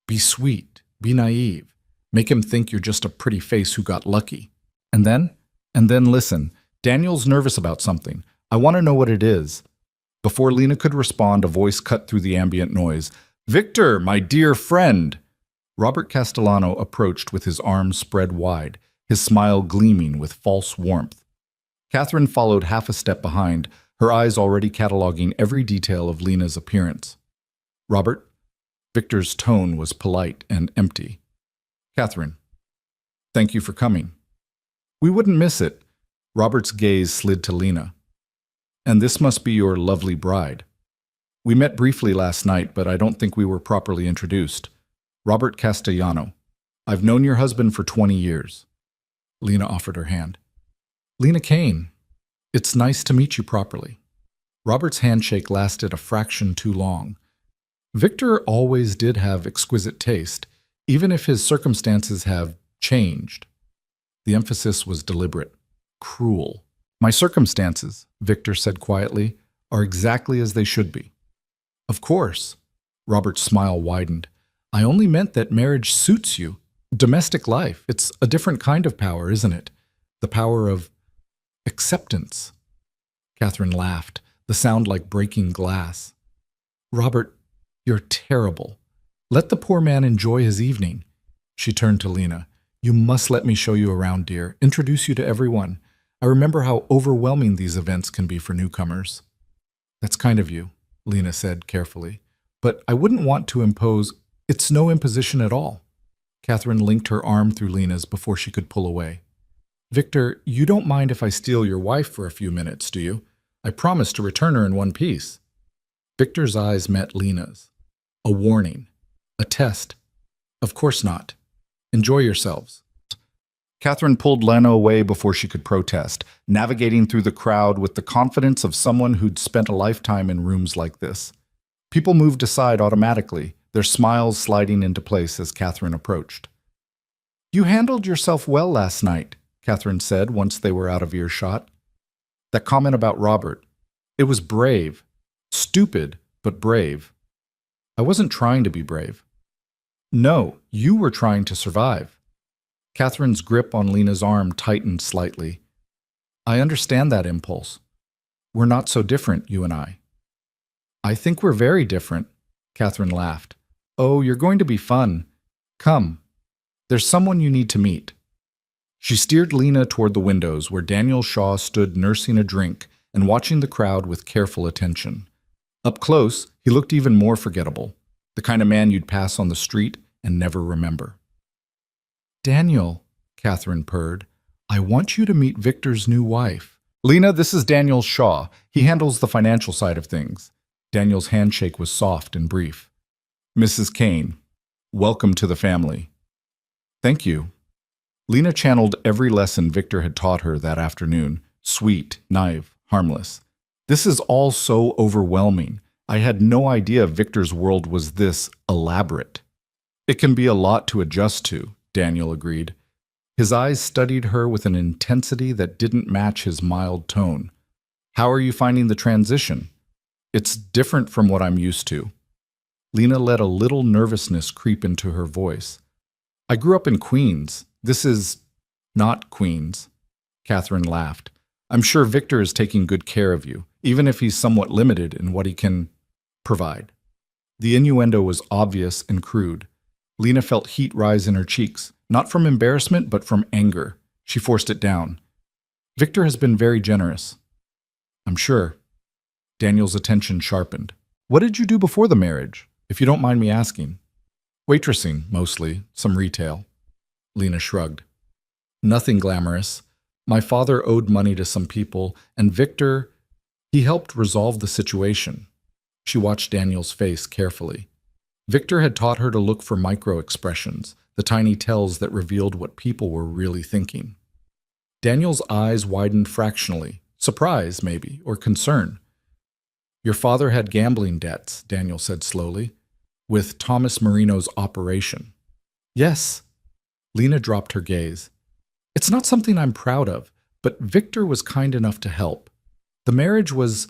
Be sweet, be naive, make him think you're just a pretty face who got lucky. And then listen, Daniel's nervous about something. I want to know what it is. Before Lena could respond, a voice cut through the ambient noise. Victor, my dear friend! Robert Castellano approached with his arms spread wide, his smile gleaming with false warmth. Catherine followed half a step behind, her eyes already cataloging every detail of Lena's appearance. Robert? Victor's tone was polite and empty. Catherine, thank you for coming. We wouldn't miss it. Robert's gaze slid to Lena. And this must be your lovely bride. We met briefly last night, but I don't think we were properly introduced. Robert Castellano. I've known your husband for 20 years. Lena offered her hand. Lena Kane. It's nice to meet you properly. Robert's handshake lasted a fraction too long. Victor always did have exquisite taste, even if his circumstances have changed. The emphasis was deliberate, cruel. My circumstances, Victor said quietly, are exactly as they should be. Of course. Robert's smile widened. I only meant that marriage suits you. Domestic life, it's a different kind of power, isn't it? The power of acceptance. Catherine laughed, the sound like breaking glass. Robert, you're terrible. Let the poor man enjoy his evening. She turned to Lena. You must let me show you around, dear. Introduce you to everyone. I remember how overwhelming these events can be for newcomers. That's kind of you, Lena said carefully. But I wouldn't want to impose. It's no imposition at all. Catherine linked her arm through Lena's before she could pull away. Victor, you don't mind if I steal your wife for a few minutes, do you? I promise to return her in one piece. Victor's eyes met Lena's. A warning. A test. Of course not. Enjoy yourselves. Catherine pulled Lena away before she could protest, navigating through the crowd with the confidence of someone who'd spent a lifetime in rooms like this. People moved aside automatically, their smiles sliding into place as Catherine approached. You handled yourself well last night, Catherine said once they were out of earshot. That comment about Robert. It was brave. Stupid, but brave. I wasn't trying to be brave. No, you were trying to survive. Catherine's grip on Lena's arm tightened slightly. I understand that impulse. We're not so different, you and I. I think we're very different, Catherine laughed. Oh, you're going to be fun. Come. There's someone you need to meet. She steered Lena toward the windows where Daniel Shaw stood nursing a drink and watching the crowd with careful attention. Up close, he looked even more forgettable, the kind of man you'd pass on the street and never remember. Daniel, Catherine purred, I want you to meet Victor's new wife. Lena, this is Daniel Shaw. He handles the financial side of things. Daniel's handshake was soft and brief. Mrs. Kane, welcome to the family. Thank you. Lena channeled every lesson Victor had taught her that afternoon. Sweet, naive, harmless. This is all so overwhelming. I had no idea Victor's world was this elaborate. It can be a lot to adjust to, Daniel agreed. His eyes studied her with an intensity that didn't match his mild tone. How are you finding the transition? It's different from what I'm used to. Lena let a little nervousness creep into her voice. I grew up in Queens. This is not Queens. Catherine laughed. I'm sure Victor is taking good care of you, even if he's somewhat limited in what he can provide. The innuendo was obvious and crude. Lena felt heat rise in her cheeks, not from embarrassment, but from anger. She forced it down. Victor has been very generous. I'm sure. Daniel's attention sharpened. What did you do before the marriage, if you don't mind me asking? Waitressing, mostly, some retail. Lena shrugged. Nothing glamorous. My father owed money to some people, and Victor, he helped resolve the situation. She watched Daniel's face carefully. Victor had taught her to look for micro-expressions, the tiny tells that revealed what people were really thinking. Daniel's eyes widened fractionally, surprise maybe, or concern. Your father had gambling debts, Daniel said slowly, with Thomas Marino's operation. Yes. Lena dropped her gaze. It's not something I'm proud of, but Victor was kind enough to help. The marriage was,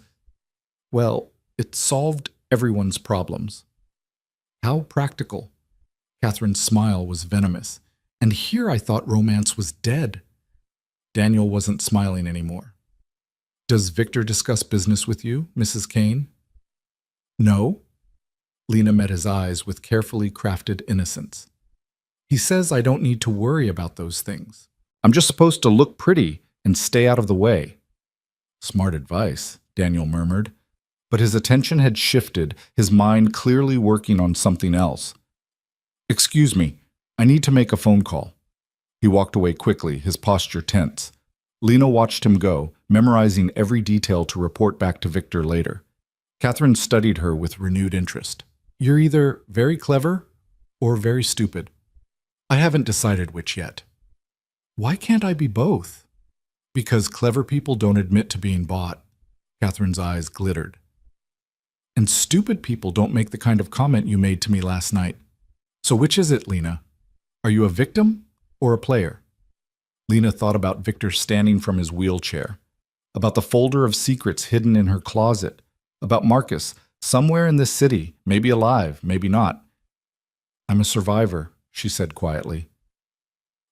well, it solved everyone's problems. How practical. Catherine's smile was venomous. And here I thought romance was dead. Daniel wasn't smiling anymore. Does Victor discuss business with you, Mrs. Kane? No. Lena met his eyes with carefully crafted innocence. He says I don't need to worry about those things. I'm just supposed to look pretty and stay out of the way. Smart advice, Daniel murmured. But his attention had shifted, his mind clearly working on something else. Excuse me, I need to make a phone call. He walked away quickly, his posture tense. Lena watched him go, memorizing every detail to report back to Victor later. Catherine studied her with renewed interest. You're either very clever or very stupid. I haven't decided which yet. Why can't I be both? Because clever people don't admit to being bought. Catherine's eyes glittered. And stupid people don't make the kind of comment you made to me last night. So which is it, Lena? Are you a victim or a player? Lena thought about Victor standing from his wheelchair, about the folder of secrets hidden in her closet, about Marcus, somewhere in this city, maybe alive, maybe not. I'm a survivor, she said quietly.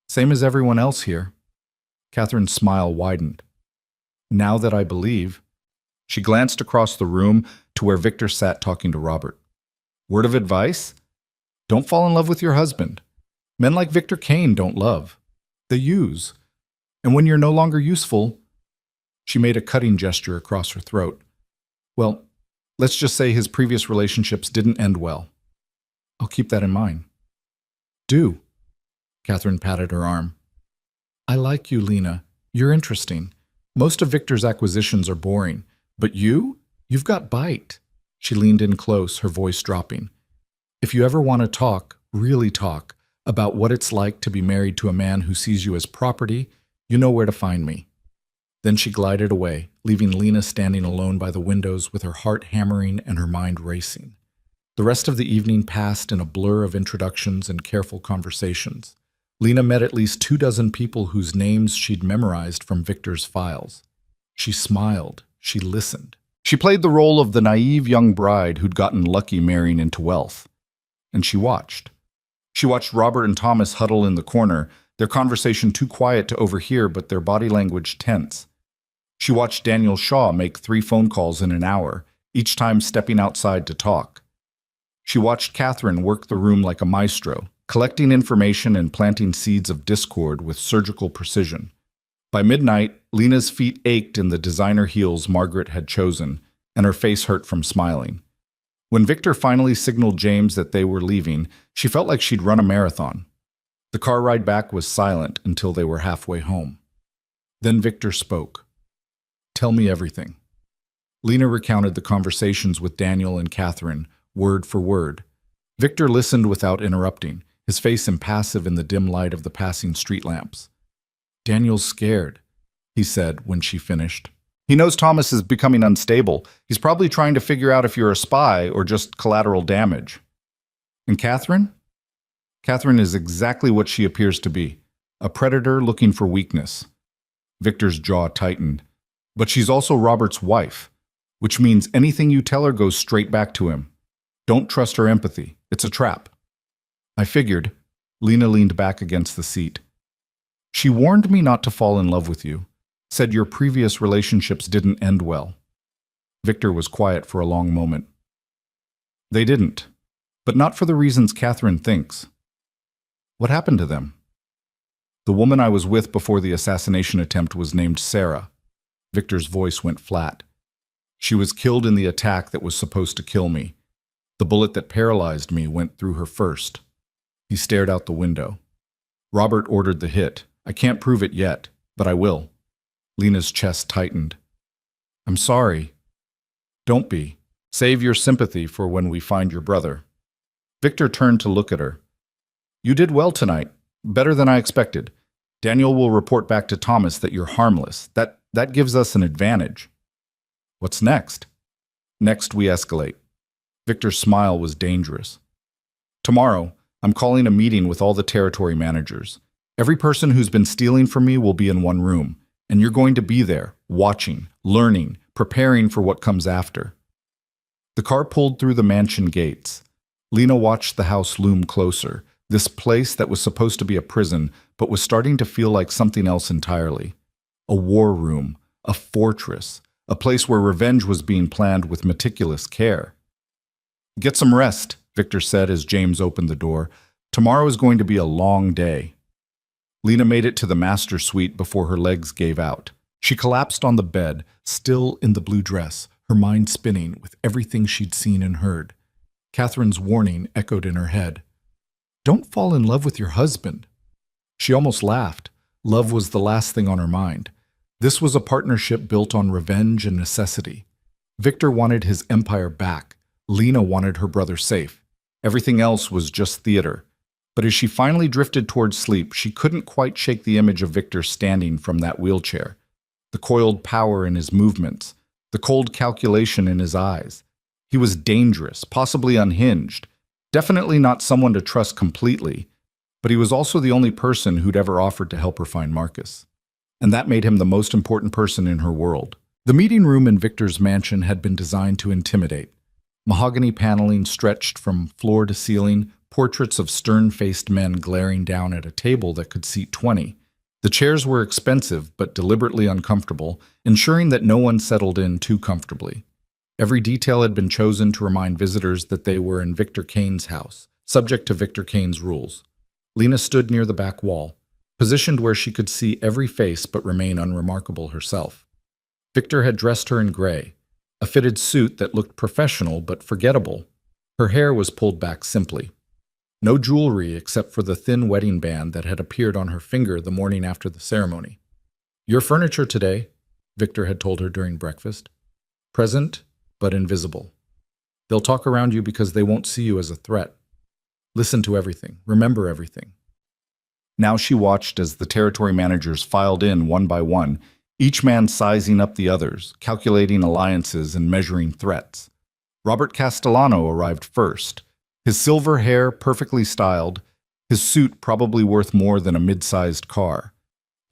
Same as everyone else here. Catherine's smile widened. Now that I believe. She glanced across the room to where Victor sat talking to Robert. Word of advice? Don't fall in love with your husband. Men like Victor Kane don't love. They use. And when you're no longer useful, she made a cutting gesture across her throat. Well, let's just say his previous relationships didn't end well. I'll keep that in mind. Do. Catherine patted her arm. I like you, Lena. You're interesting. Most of Victor's acquisitions are boring. But you've got bite. She leaned in close, her voice dropping. If you ever want to talk, really talk, about what it's like to be married to a man who sees you as property, you know where to find me. Then she glided away, leaving Lena standing alone by the windows with her heart hammering and her mind racing. The rest of the evening passed in a blur of introductions and careful conversations. Lena met at least 24 people whose names she'd memorized from Victor's files. She smiled. She listened. She played the role of the naive young bride who'd gotten lucky marrying into wealth. And she watched. She watched Robert and Thomas huddle in the corner, their conversation too quiet to overhear but their body language tense. She watched Daniel Shaw make 3 phone calls in an hour, each time stepping outside to talk. She watched Catherine work the room like a maestro, collecting information and planting seeds of discord with surgical precision. By midnight, Lena's feet ached in the designer heels Margaret had chosen, and her face hurt from smiling. When Victor finally signaled James that they were leaving, she felt like she'd run a marathon. The car ride back was silent until they were halfway home. Then Victor spoke. Tell me everything. Lena recounted the conversations with Daniel and Catherine, word for word. Victor listened without interrupting, his face impassive in the dim light of the passing street lamps. Daniel's scared, he said when she finished. He knows Thomas is becoming unstable. He's probably trying to figure out if you're a spy or just collateral damage. And Catherine? Catherine is exactly what she appears to be, a predator looking for weakness. Victor's jaw tightened. But she's also Robert's wife, which means anything you tell her goes straight back to him. Don't trust her empathy. It's a trap. I figured. Lena leaned back against the seat. She warned me not to fall in love with you. Said your previous relationships didn't end well. Victor was quiet for a long moment. They didn't, but not for the reasons Catherine thinks. What happened to them? The woman I was with before the assassination attempt was named Sarah. Victor's voice went flat. She was killed in the attack that was supposed to kill me. The bullet that paralyzed me went through her first. He stared out the window. Robert ordered the hit. I can't prove it yet, but I will. Lena's chest tightened. I'm sorry. Don't be. Save your sympathy for when we find your brother. Victor turned to look at her. You did well tonight. Better than I expected. Daniel will report back to Thomas that you're harmless. That gives us an advantage. What's next? Next, we escalate. Victor's smile was dangerous. Tomorrow, I'm calling a meeting with all the territory managers. Every person who's been stealing from me will be in one room. And you're going to be there, watching, learning, preparing for what comes after. The car pulled through the mansion gates. Lena watched the house loom closer, this place that was supposed to be a prison, but was starting to feel like something else entirely. A war room, a fortress, a place where revenge was being planned with meticulous care. Get some rest, Victor said as James opened the door. Tomorrow is going to be a long day. Lena made it to the master suite before her legs gave out. She collapsed on the bed, still in the blue dress, her mind spinning with everything she'd seen and heard. Catherine's warning echoed in her head. Don't fall in love with your husband. She almost laughed. Love was the last thing on her mind. This was a partnership built on revenge and necessity. Victor wanted his empire back. Lena wanted her brother safe. Everything else was just theater. But as she finally drifted towards sleep, she couldn't quite shake the image of Victor standing from that wheelchair. The coiled power in his movements, the cold calculation in his eyes. He was dangerous, possibly unhinged, definitely not someone to trust completely, but he was also the only person who'd ever offered to help her find Marcus. And that made him the most important person in her world. The meeting room in Victor's mansion had been designed to intimidate. Mahogany paneling stretched from floor to ceiling, portraits of stern-faced men glaring down at a table that could seat 20. The chairs were expensive but deliberately uncomfortable, ensuring that no one settled in too comfortably. Every detail had been chosen to remind visitors that they were in Victor Kane's house, subject to Victor Kane's rules. Lena stood near the back wall, positioned where she could see every face but remain unremarkable herself. Victor had dressed her in gray, a fitted suit that looked professional but forgettable. Her hair was pulled back simply. No jewelry except for the thin wedding band that had appeared on her finger the morning after the ceremony. "Your furniture today," Victor had told her during breakfast. "Present, but invisible. They'll talk around you because they won't see you as a threat. Listen to everything. Remember everything." Now she watched as the territory managers filed in one by one, each man sizing up the others, calculating alliances and measuring threats. Robert Castellano arrived first, his silver hair perfectly styled, his suit probably worth more than a mid-sized car.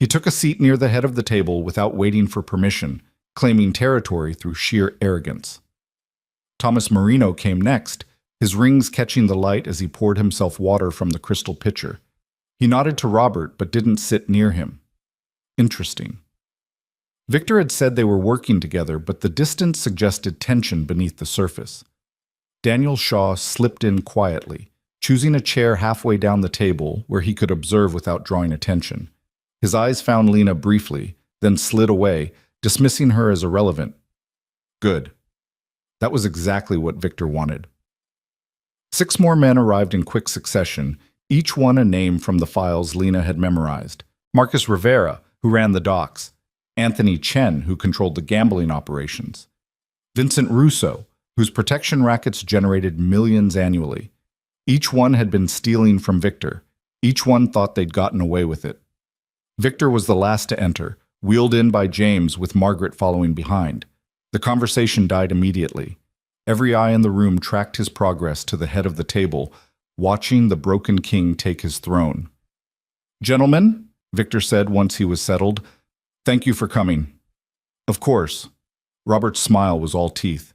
He took a seat near the head of the table without waiting for permission, claiming territory through sheer arrogance. Thomas Marino came next, his rings catching the light as he poured himself water from the crystal pitcher. He nodded to Robert but didn't sit near him. Interesting. Victor had said they were working together, but the distance suggested tension beneath the surface. Daniel Shaw slipped in quietly, choosing a chair halfway down the table where he could observe without drawing attention. His eyes found Lena briefly, then slid away, dismissing her as irrelevant. Good. That was exactly what Victor wanted. 6 more men arrived in quick succession, each one a name from the files Lena had memorized. Marcus Rivera, who ran the docks. Anthony Chen, who controlled the gambling operations. Vincent Russo, whose protection rackets generated millions annually. Each one had been stealing from Victor. Each one thought they'd gotten away with it. Victor was the last to enter, wheeled in by James with Margaret following behind. The conversation died immediately. Every eye in the room tracked his progress to the head of the table, watching the broken king take his throne. "Gentlemen," Victor said once he was settled, "thank you for coming." "Of course." Robert's smile was all teeth.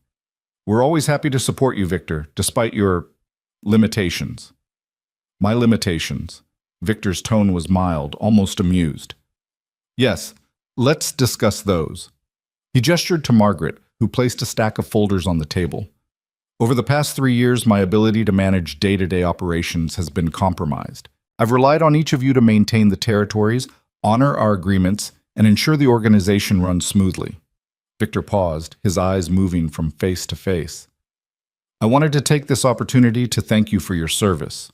"We're always happy to support you, Victor, despite your limitations." "My limitations." Victor's tone was mild, almost amused. "Yes, let's discuss those." He gestured to Margaret, who placed a stack of folders on the table. "Over the past 3 years, my ability to manage day-to-day operations has been compromised. I've relied on each of you to maintain the territories, honor our agreements, and ensure the organization runs smoothly." Victor paused, his eyes moving from face to face. "I wanted to take this opportunity to thank you for your service."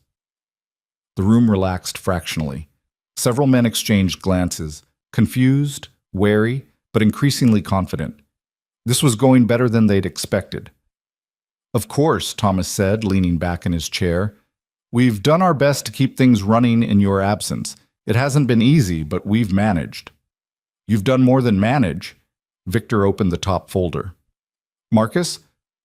The room relaxed fractionally. Several men exchanged glances, confused, wary, but increasingly confident. This was going better than they'd expected. "Of course," Thomas said, leaning back in his chair. "We've done our best to keep things running in your absence. It hasn't been easy, but we've managed." "You've done more than manage." Victor opened the top folder. "Marcus,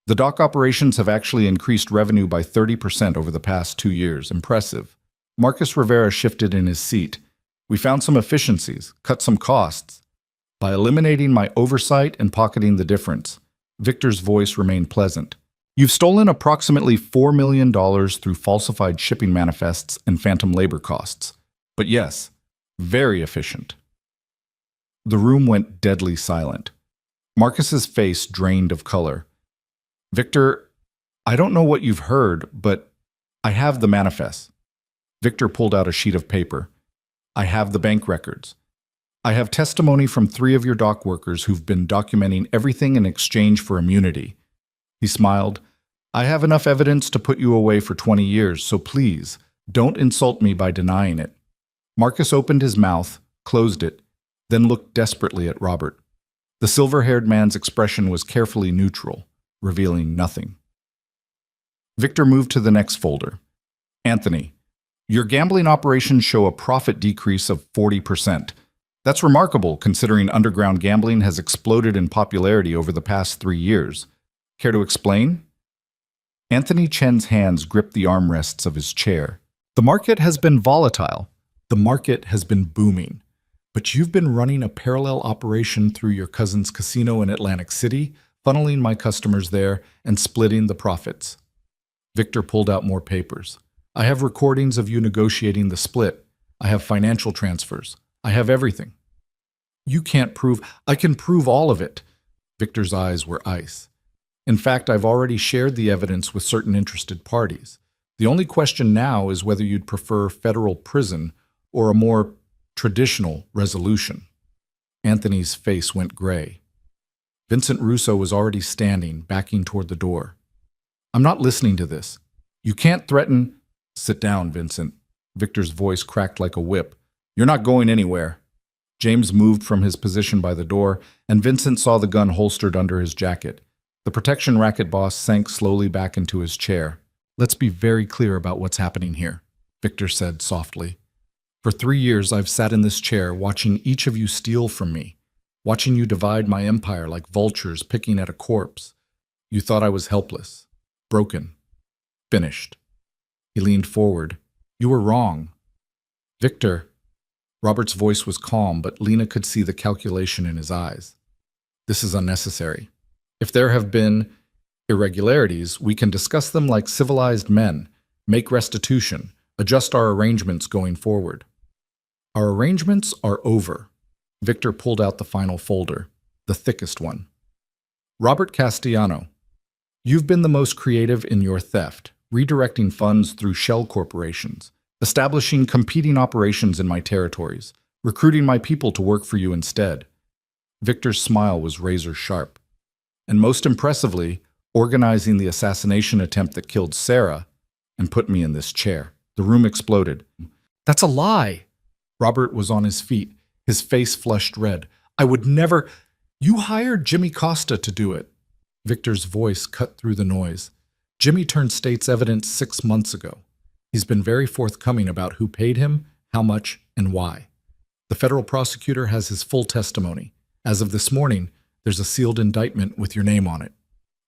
the dock operations have actually increased revenue by 30% over the past 2 years. Impressive." Marcus Rivera shifted in his seat. "We found some efficiencies, cut some costs. By eliminating my oversight and pocketing the difference." Victor's voice remained pleasant. "You've stolen approximately $4 million through falsified shipping manifests and phantom labor costs. But yes, very efficient." The room went deadly silent. Marcus's face drained of color. "Victor, I don't know what you've heard, but I have the manifests." Victor pulled out a sheet of paper. "I have the bank records. I have testimony from 3 of your dock workers who've been documenting everything in exchange for immunity." He smiled. "I have enough evidence to put you away for 20 years, so please, don't insult me by denying it." Marcus opened his mouth, closed it, then looked desperately at Robert. The silver-haired man's expression was carefully neutral, revealing nothing. Victor moved to the next folder. "Anthony, your gambling operations show a profit decrease of 40%. That's remarkable considering underground gambling has exploded in popularity over the past 3 years. Care to explain?" Anthony Chen's hands gripped the armrests of his chair. "The market has been volatile. The market has been booming. But you've been running a parallel operation through your cousin's casino in Atlantic City, funneling my customers there, and splitting the profits." Victor pulled out more papers. "I have recordings of you negotiating the split. I have financial transfers. I have everything." "You can't prove—" "I can prove all of it." Victor's eyes were ice. "In fact, I've already shared the evidence with certain interested parties. The only question now is whether you'd prefer federal prison or a more traditional resolution. Anthony's face went gray. Vincent Russo was already standing, backing toward the door. I'm not listening to this. You can't threaten— Sit down, Vincent. Victor's voice cracked like a whip. You're not going anywhere. James moved from his position by the door, and Vincent saw the gun holstered under his jacket. The protection racket boss sank slowly back into his chair. Let's be very clear about what's happening here, Victor said softly. For 3 years, I've sat in this chair watching each of you steal from me, watching you divide my empire like vultures picking at a corpse. You thought I was helpless, broken, finished. He leaned forward. You were wrong. Victor— Robert's voice was calm, but Lena could see the calculation in his eyes. This is unnecessary. If there have been irregularities, we can discuss them like civilized men, make restitution, adjust our arrangements going forward. Our arrangements are over. Victor pulled out the final folder, the thickest one. Robert Castellano, you've been the most creative in your theft, redirecting funds through shell corporations, establishing competing operations in my territories, recruiting my people to work for you instead. Victor's smile was razor sharp. And most impressively, organizing the assassination attempt that killed Sarah and put me in this chair. The room exploded. That's a lie. Robert was on his feet, his face flushed red. I would never— You hired Jimmy Costa to do it. Victor's voice cut through the noise. Jimmy turned state's evidence 6 months ago. He's been very forthcoming about who paid him, how much, and why. The federal prosecutor has his full testimony. As of this morning, there's a sealed indictment with your name on it.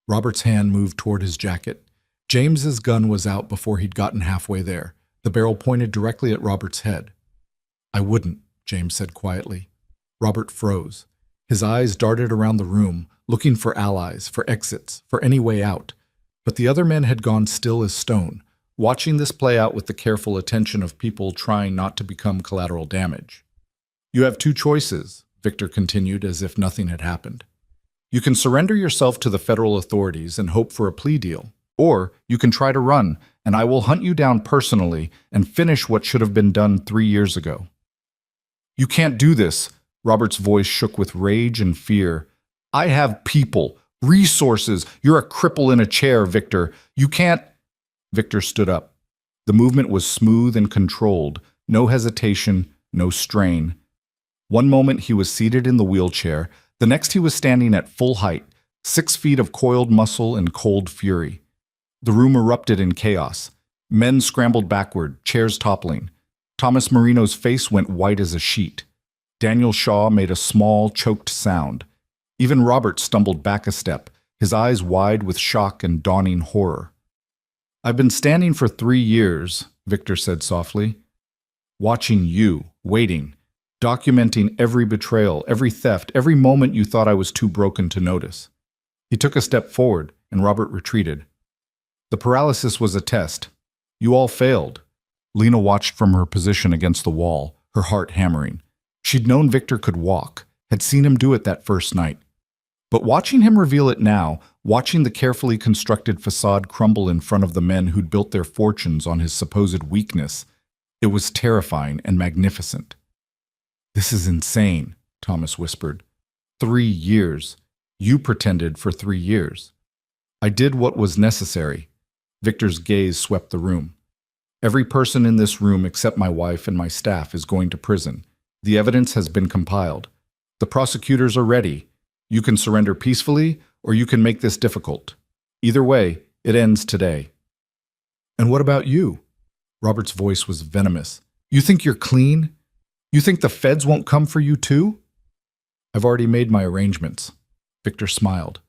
Robert's hand moved toward his jacket. James's gun was out before he'd gotten halfway there. The barrel pointed directly at Robert's head. I wouldn't, James said quietly. Robert froze. His eyes darted around the room, looking for allies, for exits, for any way out. But the other men had gone still as stone, watching this play out with the careful attention of people trying not to become collateral damage. You have 2 choices, Victor continued as if nothing had happened. You can surrender yourself to the federal authorities and hope for a plea deal, or you can try to run, and I will hunt you down personally and finish what should have been done 3 years ago. You can't do this, Robert's voice shook with rage and fear. I have people, resources. You're a cripple in a chair, Victor. You can't— Victor stood up. The movement was smooth and controlled, no hesitation, no strain. One moment he was seated in the wheelchair, the next he was standing at full height, 6 feet of coiled muscle and cold fury. The room erupted in chaos. Men scrambled backward, chairs toppling. Thomas Marino's face went white as a sheet. Daniel Shaw made a small, choked sound. Even Robert stumbled back a step, his eyes wide with shock and dawning horror. I've been standing for 3 years, Victor said softly, watching you, waiting, documenting every betrayal, every theft, every moment you thought I was too broken to notice. He took a step forward, and Robert retreated. The paralysis was a test. You all failed. Lena watched from her position against the wall, her heart hammering. She'd known Victor could walk, had seen him do it that first night. But watching him reveal it now, watching the carefully constructed facade crumble in front of the men who'd built their fortunes on his supposed weakness, it was terrifying and magnificent. This is insane, Thomas whispered. 3 years. You pretended for 3 years. I did what was necessary. Victor's gaze swept the room. Every person in this room except my wife and my staff is going to prison. The evidence has been compiled. The prosecutors are ready. You can surrender peacefully, or you can make this difficult. Either way, it ends today. And what about you? Robert's voice was venomous. You think you're clean? You think the feds won't come for you too? I've already made my arrangements. Victor smiled.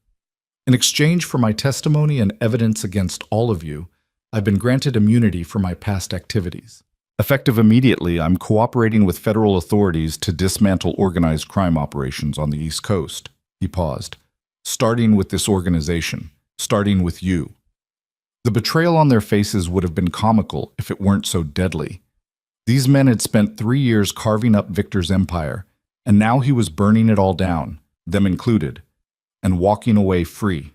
In exchange for my testimony and evidence against all of you, I've been granted immunity for my past activities. Effective immediately, I'm cooperating with federal authorities to dismantle organized crime operations on the East Coast. He paused. Starting with this organization. Starting with you. The betrayal on their faces would have been comical if it weren't so deadly. These men had spent 3 years carving up Victor's empire, and now he was burning it all down, them included, and walking away free.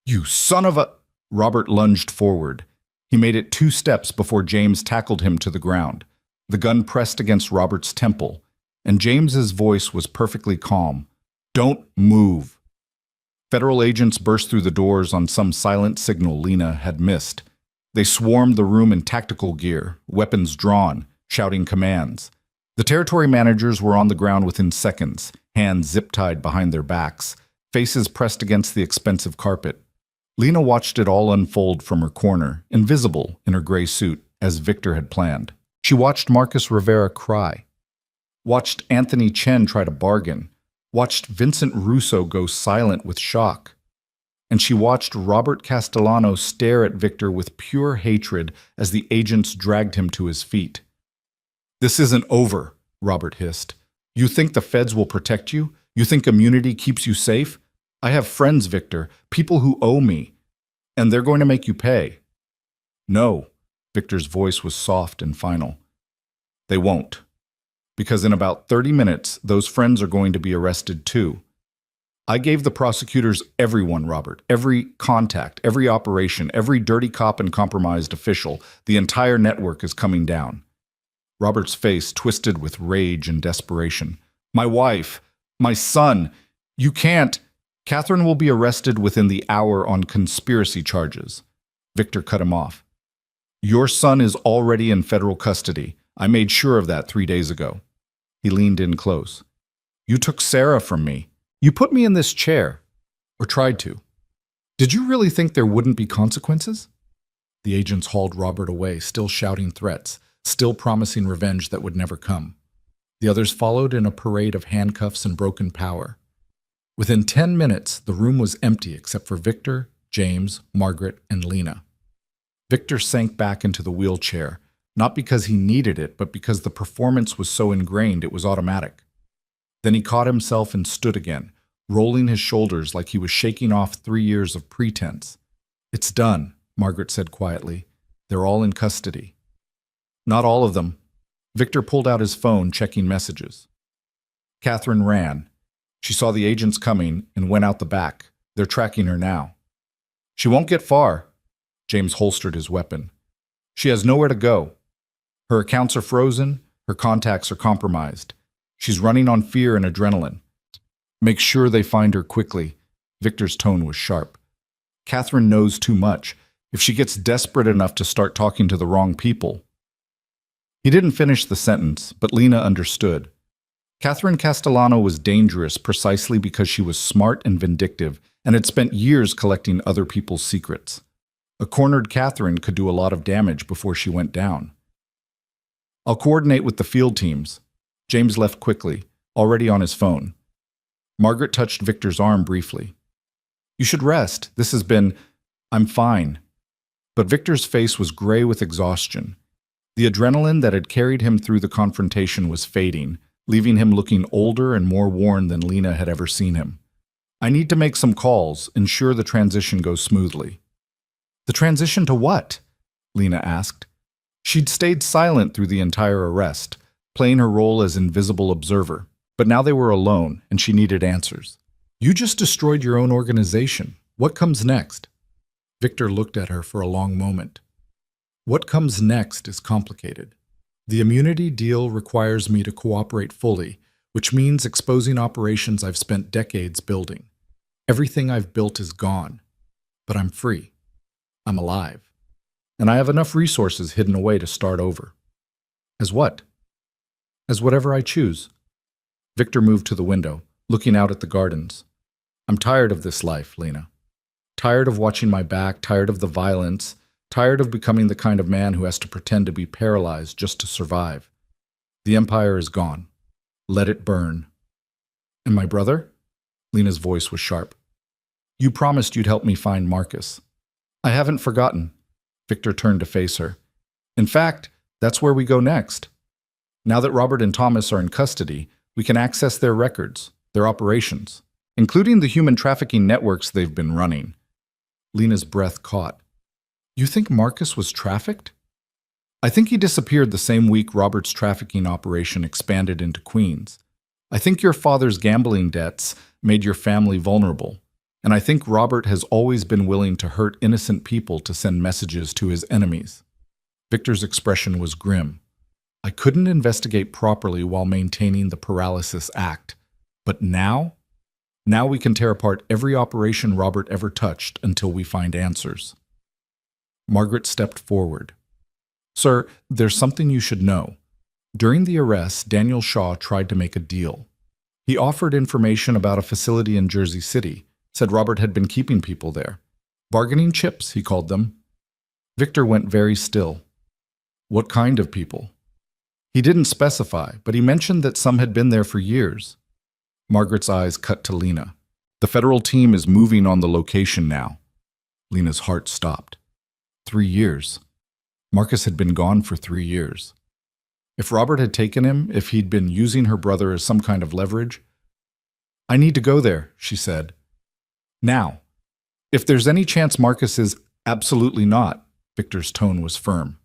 You son of a— Robert lunged forward. He made it 2 steps before James tackled him to the ground. The gun pressed against Robert's temple, and James's voice was perfectly calm. "Don't move." Federal agents burst through the doors on some silent signal Lena had missed. They swarmed the room in tactical gear, weapons drawn, shouting commands. The territory managers were on the ground within seconds, hands zip-tied behind their backs, faces pressed against the expensive carpet. Lena watched it all unfold from her corner, invisible in her gray suit, as Victor had planned. She watched Marcus Rivera cry, watched Anthony Chen try to bargain, watched Vincent Russo go silent with shock. And she watched Robert Castellano stare at Victor with pure hatred as the agents dragged him to his feet. "This isn't over," Robert hissed. "You think the feds will protect you? You think immunity keeps you safe? I have friends, Victor, people who owe me, and they're going to make you pay." "No," Victor's voice was soft and final. "They won't. Because in about 30 minutes, those friends are going to be arrested too. I gave the prosecutors everyone, Robert, every contact, every operation, every dirty cop and compromised official. The entire network is coming down." Robert's face twisted with rage and desperation. "My wife, my son, you can't." "Catherine will be arrested within the hour on conspiracy charges." Victor cut him off. "Your son is already in federal custody. I made sure of that 3 days ago." He leaned in close. "You took Sarah from me. You put me in this chair. Or tried to. Did you really think there wouldn't be consequences?" The agents hauled Robert away, still shouting threats, still promising revenge that would never come. The others followed in a parade of handcuffs and broken power. Within 10 minutes, the room was empty except for Victor, James, Margaret, and Lena. Victor sank back into the wheelchair, not because he needed it, but because the performance was so ingrained it was automatic. Then he caught himself and stood again, rolling his shoulders like he was shaking off 3 years of pretense. "It's done," Margaret said quietly. "They're all in custody." "Not all of them." Victor pulled out his phone, checking messages. Catherine ran. She saw the agents coming and went out the back. "They're tracking her now." "She won't get far." James holstered his weapon. "She has nowhere to go. Her accounts are frozen. Her contacts are compromised. She's running on fear and adrenaline. Make sure they find her quickly." Victor's tone was sharp. "Catherine knows too much. If she gets desperate enough to start talking to the wrong people." He didn't finish the sentence, but Lena understood. Catherine Castellano was dangerous precisely because she was smart and vindictive and had spent years collecting other people's secrets. A cornered Catherine could do a lot of damage before she went down. "I'll coordinate with the field teams." James left quickly, already on his phone. Margaret touched Victor's arm briefly. "You should rest. This has been—" "I'm fine." But Victor's face was gray with exhaustion. The adrenaline that had carried him through the confrontation was fading, leaving him looking older and more worn than Lena had ever seen him. "I need to make some calls, ensure the transition goes smoothly." "The transition to what?" Lena asked. She'd stayed silent through the entire arrest, playing her role as invisible observer. But now they were alone, and she needed answers. "You just destroyed your own organization. What comes next?" Victor looked at her for a long moment. "What comes next is complicated. The immunity deal requires me to cooperate fully, which means exposing operations I've spent decades building. Everything I've built is gone. But I'm free. I'm alive. And I have enough resources hidden away to start over." "As what?" "As whatever I choose." Victor moved to the window, looking out at the gardens. "I'm tired of this life, Lena. Tired of watching my back, tired of the violence, tired of becoming the kind of man who has to pretend to be paralyzed just to survive. The empire is gone. Let it burn." "And my brother?" Lena's voice was sharp. "You promised you'd help me find Marcus." "I haven't forgotten." Victor turned to face her. "In fact, that's where we go next. Now that Robert and Thomas are in custody, we can access their records, their operations, including the human trafficking networks they've been running." Lena's breath caught. "You think Marcus was trafficked?" "I think he disappeared the same week Robert's trafficking operation expanded into Queens. I think your father's gambling debts made your family vulnerable. And I think Robert has always been willing to hurt innocent people to send messages to his enemies. Victor's expression was grim. I couldn't investigate properly while maintaining the Paralysis Act. But now? Now we can tear apart every operation Robert ever touched until we find answers. Margaret stepped forward. Sir, there's something you should know. During the arrest, Daniel Shaw tried to make a deal. He offered information about a facility in Jersey City, said Robert had been keeping people there. Bargaining chips, he called them. Victor went very still. What kind of people? He didn't specify, but he mentioned that some had been there for years. Margaret's eyes cut to Lena. The federal team is moving on the location now. Lena's heart stopped. 3 years. Marcus had been gone for 3 years. If Robert had taken him, if he'd been using her brother as some kind of leverage. I need to go there, she said. Now. If there's any chance Marcus is absolutely not, Victor's tone was firm.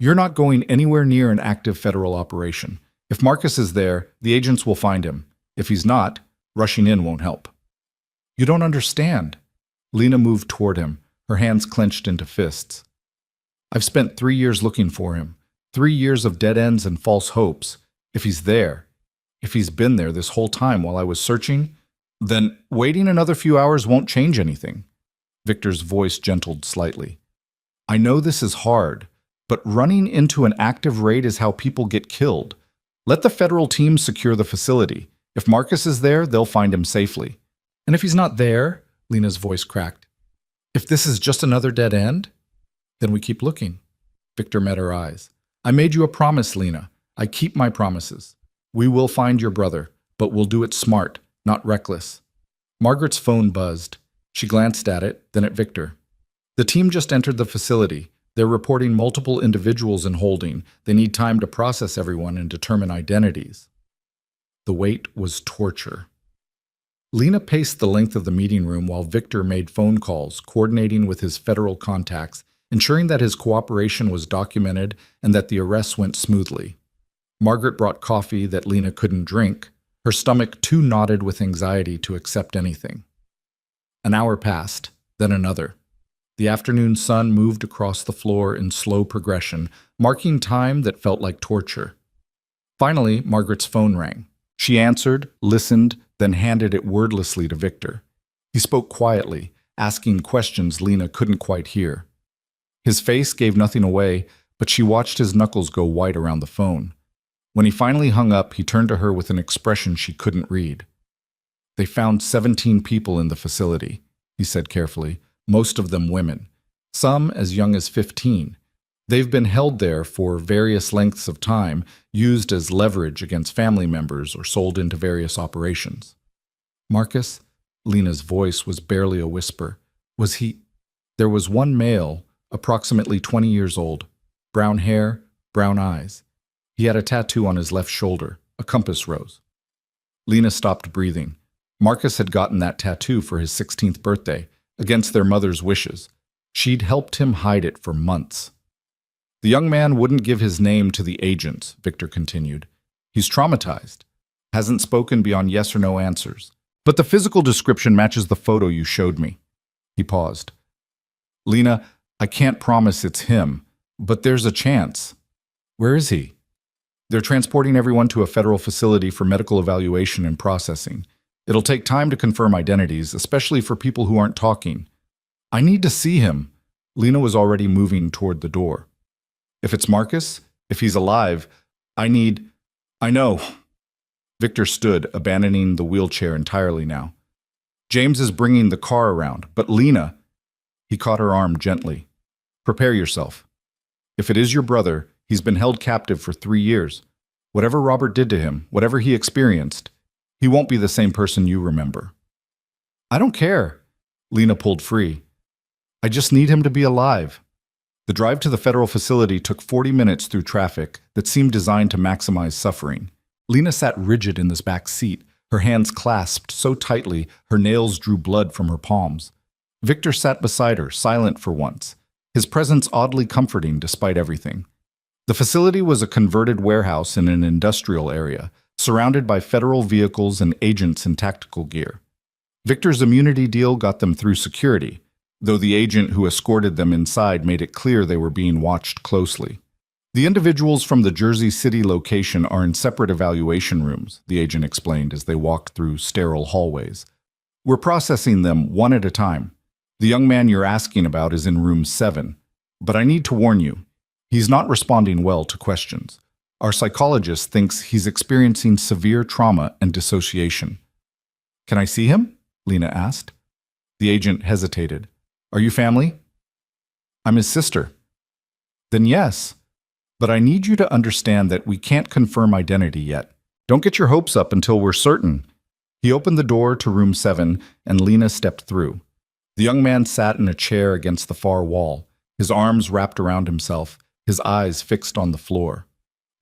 You're not going anywhere near an active federal operation. If Marcus is there, the agents will find him. If he's not, rushing in won't help. You don't understand. Lena moved toward him, her hands clenched into fists. I've spent 3 years looking for him. 3 years of dead ends and false hopes. If he's there, if he's been there this whole time while I was searching, then waiting another few hours won't change anything. Victor's voice gentled slightly. I know this is hard, but running into an active raid is how people get killed. Let the federal team secure the facility. If Marcus is there, they'll find him safely. And if he's not there, Lena's voice cracked. If this is just another dead end, then we keep looking. Victor met her eyes. I made you a promise, Lena. I keep my promises. We will find your brother, but we'll do it smart, not reckless. Margaret's phone buzzed. She glanced at it, then at Victor. The team just entered the facility. They're reporting multiple individuals in holding. They need time to process everyone and determine identities. The wait was torture. Lena paced the length of the meeting room while Victor made phone calls, coordinating with his federal contacts, ensuring that his cooperation was documented and that the arrests went smoothly. Margaret brought coffee that Lena couldn't drink, her stomach too knotted with anxiety to accept anything. An hour passed, then another. The afternoon sun moved across the floor in slow progression, marking time that felt like torture. Finally, Margaret's phone rang. She answered, listened, then handed it wordlessly to Victor. He spoke quietly, asking questions Lena couldn't quite hear. His face gave nothing away, but she watched his knuckles go white around the phone. When he finally hung up, he turned to her with an expression she couldn't read. They found 17 people in the facility, he said carefully. Most of them women, some as young as 15. They've been held there for various lengths of time, used as leverage against family members or sold into various operations. Marcus? Lena's voice was barely a whisper. Was he? There was one male, approximately 20 years old, brown hair, brown eyes. He had a tattoo on his left shoulder, a compass rose. Lena stopped breathing. Marcus had gotten that tattoo for his 16th birthday, against their mother's wishes. She'd helped him hide it for months. The young man wouldn't give his name to the agents, Victor continued. He's traumatized. Hasn't spoken beyond yes or no answers. But the physical description matches the photo you showed me. He paused. Lena, I can't promise it's him, but there's a chance. Where is he? They're transporting everyone to a federal facility for medical evaluation and processing. It'll take time to confirm identities, especially for people who aren't talking. I need to see him. Lena was already moving toward the door. If it's Marcus, if he's alive, I know. Victor stood, abandoning the wheelchair entirely now. James is bringing the car around, but Lena... He caught her arm gently. Prepare yourself. If it is your brother, he's been held captive for 3 years. Whatever Robert did to him, whatever he experienced, he won't be the same person you remember. I don't care. Lena pulled free. I just need him to be alive. The drive to the federal facility took 40 minutes through traffic that seemed designed to maximize suffering. Lena sat rigid in this back seat, her hands clasped so tightly her nails drew blood from her palms. Victor sat beside her, silent for once, his presence oddly comforting despite everything. The facility was a converted warehouse in an industrial area, surrounded by federal vehicles and agents in tactical gear. Victor's immunity deal got them through security, though the agent who escorted them inside made it clear they were being watched closely. The individuals from the Jersey City location are in separate evaluation rooms, the agent explained as they walked through sterile hallways. We're processing them one at a time. The young man you're asking about is in room 7, but I need to warn you, he's not responding well to questions. Our psychologist thinks he's experiencing severe trauma and dissociation. Can I see him? Lena asked. The agent hesitated. Are you family? I'm his sister. Then yes. But I need you to understand that we can't confirm identity yet. Don't get your hopes up until we're certain. He opened the door to room 7 and Lena stepped through. The young man sat in a chair against the far wall, his arms wrapped around himself, his eyes fixed on the floor.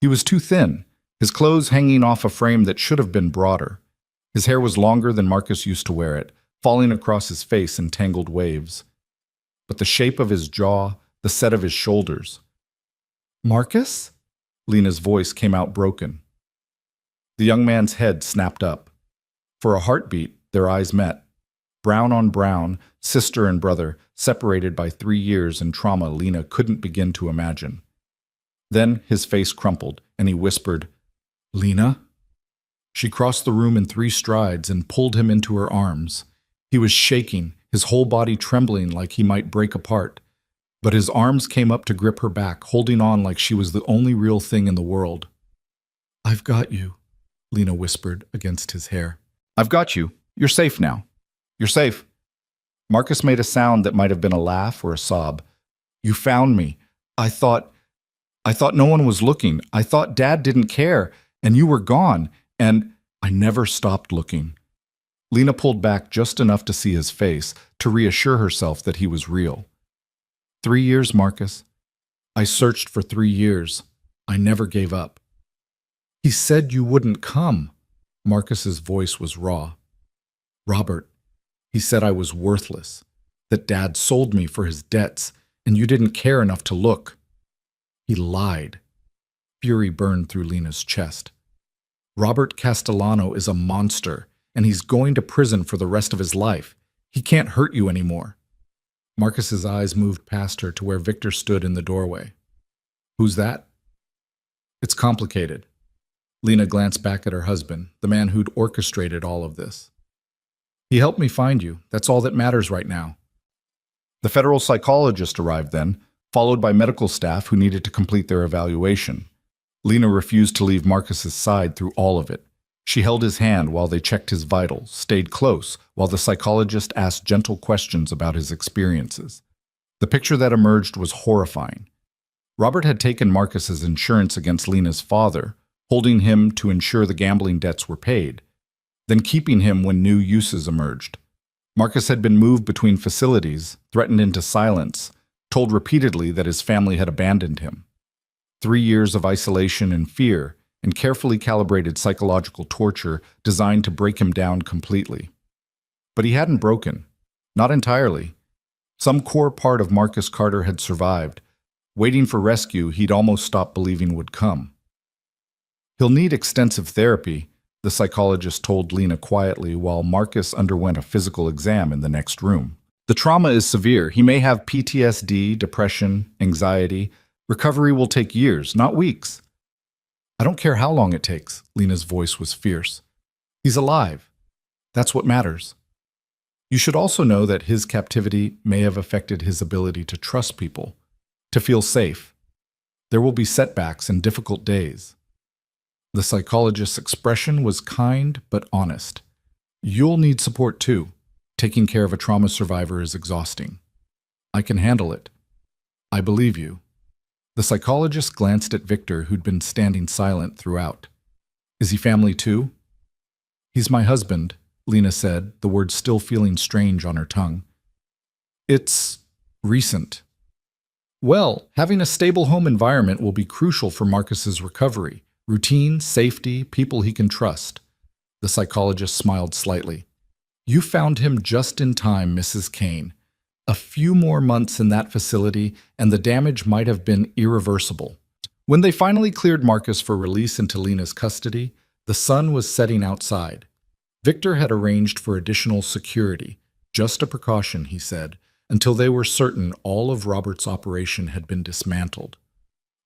He was too thin, his clothes hanging off a frame that should have been broader. His hair was longer than Marcus used to wear it, falling across his face in tangled waves. But the shape of his jaw, the set of his shoulders. Marcus? Lena's voice came out broken. The young man's head snapped up. For a heartbeat, their eyes met. Brown on brown, sister and brother, separated by 3 years and trauma Lena couldn't begin to imagine. Then his face crumpled, and he whispered, Lena? She crossed the room in 3 strides and pulled him into her arms. He was shaking, his whole body trembling like he might break apart. But his arms came up to grip her back, holding on like she was the only real thing in the world. I've got you, Lena whispered against his hair. I've got you. You're safe now. You're safe. Marcus made a sound that might have been a laugh or a sob. You found me. I thought no one was looking. I thought Dad didn't care, and you were gone, and I never stopped looking. Lena pulled back just enough to see his face, to reassure herself that he was real. 3 years, Marcus. I searched for 3 years. I never gave up. He said you wouldn't come. Marcus's voice was raw. Robert, he said I was worthless, that Dad sold me for his debts, and you didn't care enough to look. He lied. Fury burned through Lena's chest. Robert Castellano is a monster, and he's going to prison for the rest of his life. He can't hurt you anymore. Marcus's eyes moved past her to where Victor stood in the doorway. Who's that? It's complicated. Lena glanced back at her husband, the man who'd orchestrated all of this. He helped me find you. That's all that matters right now. The federal psychologist arrived then, followed by medical staff who needed to complete their evaluation. Lena refused to leave Marcus's side through all of it. She held his hand while they checked his vitals, stayed close while the psychologist asked gentle questions about his experiences. The picture that emerged was horrifying. Robert had taken Marcus's insurance against Lena's father, holding him to ensure the gambling debts were paid, then keeping him when new uses emerged. Marcus had been moved between facilities, threatened into silence, told repeatedly that his family had abandoned him. 3 years of isolation and fear, and carefully calibrated psychological torture designed to break him down completely. But he hadn't broken. Not entirely. Some core part of Marcus Carter had survived, waiting for rescue he'd almost stopped believing would come. He'll need extensive therapy, the psychologist told Lena quietly while Marcus underwent a physical exam in the next room. The trauma is severe. He may have PTSD, depression, anxiety. Recovery will take years, not weeks. I don't care how long it takes, Lena's voice was fierce. He's alive. That's what matters. You should also know that his captivity may have affected his ability to trust people, to feel safe. There will be setbacks and difficult days. The psychologist's expression was kind but honest. You'll need support too. Taking care of a trauma survivor is exhausting. I can handle it. I believe you. The psychologist glanced at Victor, who'd been standing silent throughout. Is he family too? He's my husband, Lena said, the word still feeling strange on her tongue. It's recent. Well, having a stable home environment will be crucial for Marcus's recovery. Routine, safety, people he can trust. The psychologist smiled slightly. You found him just in time, Mrs. Kane. A few more months in that facility, and the damage might have been irreversible. When they finally cleared Marcus for release into Lena's custody, the sun was setting outside. Victor had arranged for additional security, just a precaution, he said, until they were certain all of Robert's operation had been dismantled.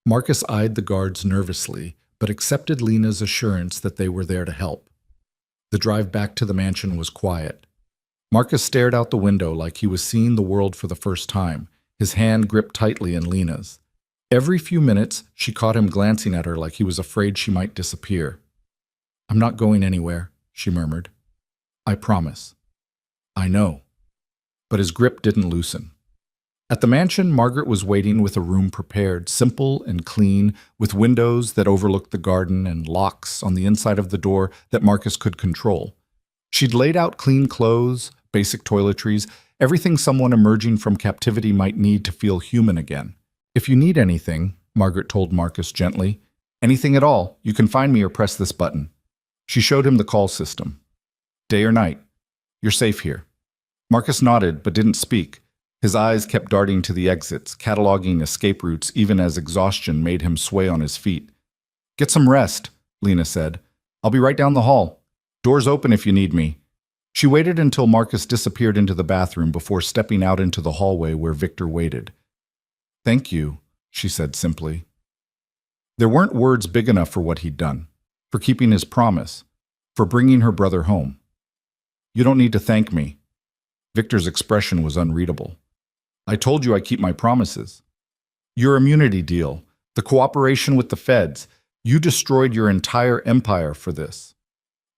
Marcus eyed the guards nervously, but accepted Lena's assurance that they were there to help. The drive back to the mansion was quiet. Marcus stared out the window like he was seeing the world for the first time, his hand gripped tightly in Lena's. Every few minutes, she caught him glancing at her like he was afraid she might disappear. "I'm not going anywhere," she murmured. "I promise." "I know." But his grip didn't loosen. At the mansion, Margaret was waiting with a room prepared, simple and clean, with windows that overlooked the garden and locks on the inside of the door that Marcus could control. She'd laid out clean clothes, basic toiletries, everything someone emerging from captivity might need to feel human again. "If you need anything," Margaret told Marcus gently, "anything at all, you can find me or press this button." She showed him the call system. "Day or night, you're safe here." Marcus nodded but didn't speak. His eyes kept darting to the exits, cataloging escape routes even as exhaustion made him sway on his feet. "Get some rest," Lena said. "I'll be right down the hall. Door's open if you need me." She waited until Marcus disappeared into the bathroom before stepping out into the hallway where Victor waited. "Thank you," she said simply. There weren't words big enough for what he'd done, for keeping his promise, for bringing her brother home. "You don't need to thank me." Victor's expression was unreadable. "I told you I keep my promises. Your immunity deal, the cooperation with the feds, you destroyed your entire empire for this."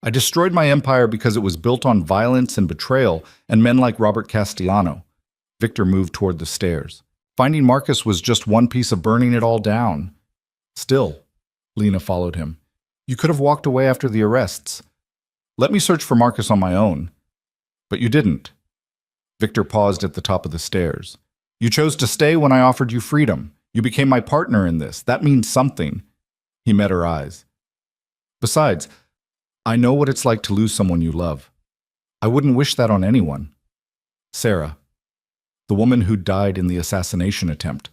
"I destroyed my empire because it was built on violence and betrayal and men like Robert Castellano." Victor moved toward the stairs. Finding Marcus was just one piece of burning it all down. "Still," Lena followed him, "you could have walked away after the arrests. Let me search for Marcus on my own." "But you didn't." Victor paused at the top of the stairs. "You chose to stay when I offered you freedom. You became my partner in this. That means something." He met her eyes. "Besides, I know what it's like to lose someone you love. I wouldn't wish that on anyone." Sarah, the woman who died in the assassination attempt.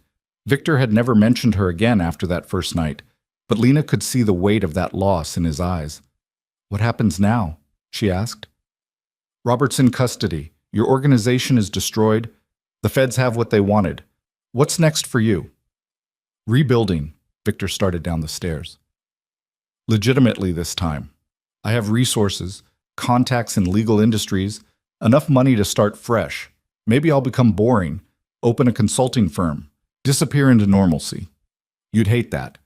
Victor had never mentioned her again after that first night, but Lena could see the weight of that loss in his eyes. "What happens now?" she asked. "Robert's in custody. Your organization is destroyed. The feds have what they wanted. What's next for you?" "Rebuilding," Victor started down the stairs. "Legitimately this time. I have resources, contacts in legal industries, enough money to start fresh. Maybe I'll become boring, open a consulting firm, disappear into normalcy. You'd hate that."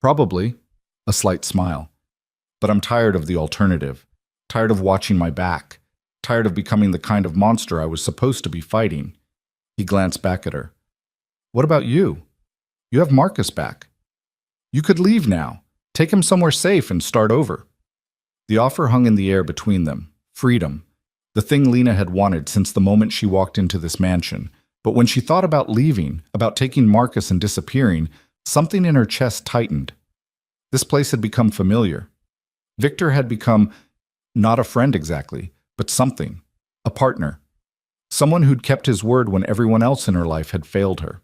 "Probably," a slight smile. "But I'm tired of the alternative, tired of watching my back, tired of becoming the kind of monster I was supposed to be fighting." He glanced back at her. "What about you? You have Marcus back. You could leave now, take him somewhere safe and start over." The offer hung in the air between them. Freedom. The thing Lena had wanted since the moment she walked into this mansion. But when she thought about leaving, about taking Marcus and disappearing, something in her chest tightened. This place had become familiar. Victor had become not a friend exactly, but something. A partner. Someone who'd kept his word when everyone else in her life had failed her.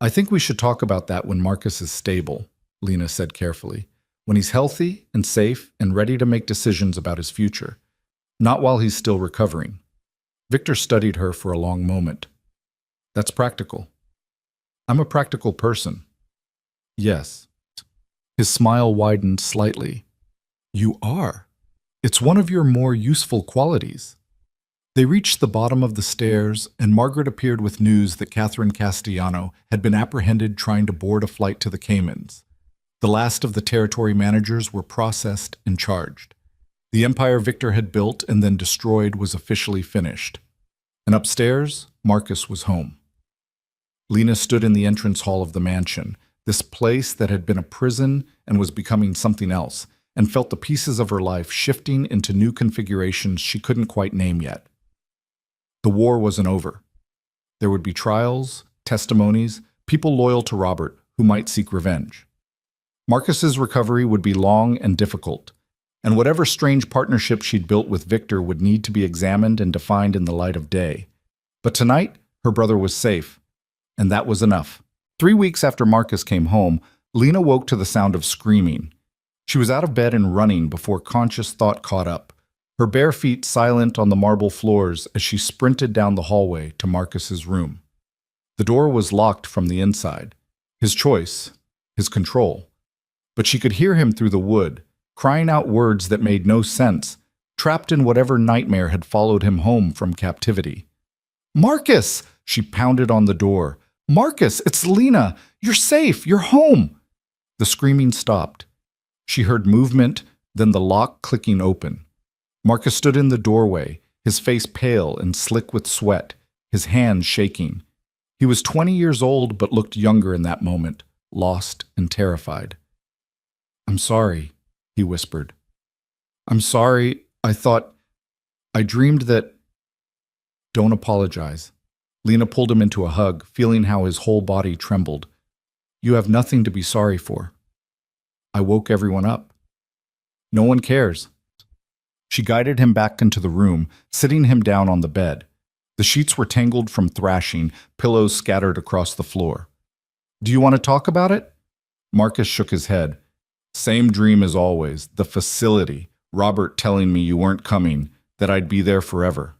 "I think we should talk about that when Marcus is stable," Lena said carefully. "When he's healthy and safe and ready to make decisions about his future. Not while he's still recovering." Victor studied her for a long moment. "That's practical." "I'm a practical person." "Yes." His smile widened slightly. "You are. It's one of your more useful qualities." They reached the bottom of the stairs, and Margaret appeared with news that Catherine Castellano had been apprehended trying to board a flight to the Caymans. The last of the territory managers were processed and charged. The empire Victor had built and then destroyed was officially finished. And upstairs, Marcus was home. Lena stood in the entrance hall of the mansion, this place that had been a prison and was becoming something else, and felt the pieces of her life shifting into new configurations she couldn't quite name yet. The war wasn't over. There would be trials, testimonies, people loyal to Robert who might seek revenge. Marcus's recovery would be long and difficult, and whatever strange partnership she'd built with Victor would need to be examined and defined in the light of day. But tonight, her brother was safe, and that was enough. 3 weeks after Marcus came home, Lena woke to the sound of screaming. She was out of bed and running before conscious thought caught up. her bare feet silent on the marble floors as she sprinted down the hallway to Marcus's room. The door was locked from the inside. His choice, his control. But she could hear him through the wood, crying out words that made no sense, trapped in whatever nightmare had followed him home from captivity. "Marcus!" She pounded on the door. "Marcus, it's Lena! You're safe! You're home!" The screaming stopped. She heard movement, then the lock clicking open. Marcus stood in the doorway, his face pale and slick with sweat, his hands shaking. He was 20 years old but looked younger in that moment, lost and terrified. "I'm sorry," he whispered. "I'm sorry. I dreamed that—" "Don't apologize." Lena pulled him into a hug, feeling how his whole body trembled. "You have nothing to be sorry for. I woke everyone up. No one cares." She guided him back into the room, sitting him down on the bed. The sheets were tangled from thrashing, pillows scattered across the floor. "Do you want to talk about it?" Marcus shook his head. "Same dream as always, the facility. Robert telling me you weren't coming, that I'd be there forever."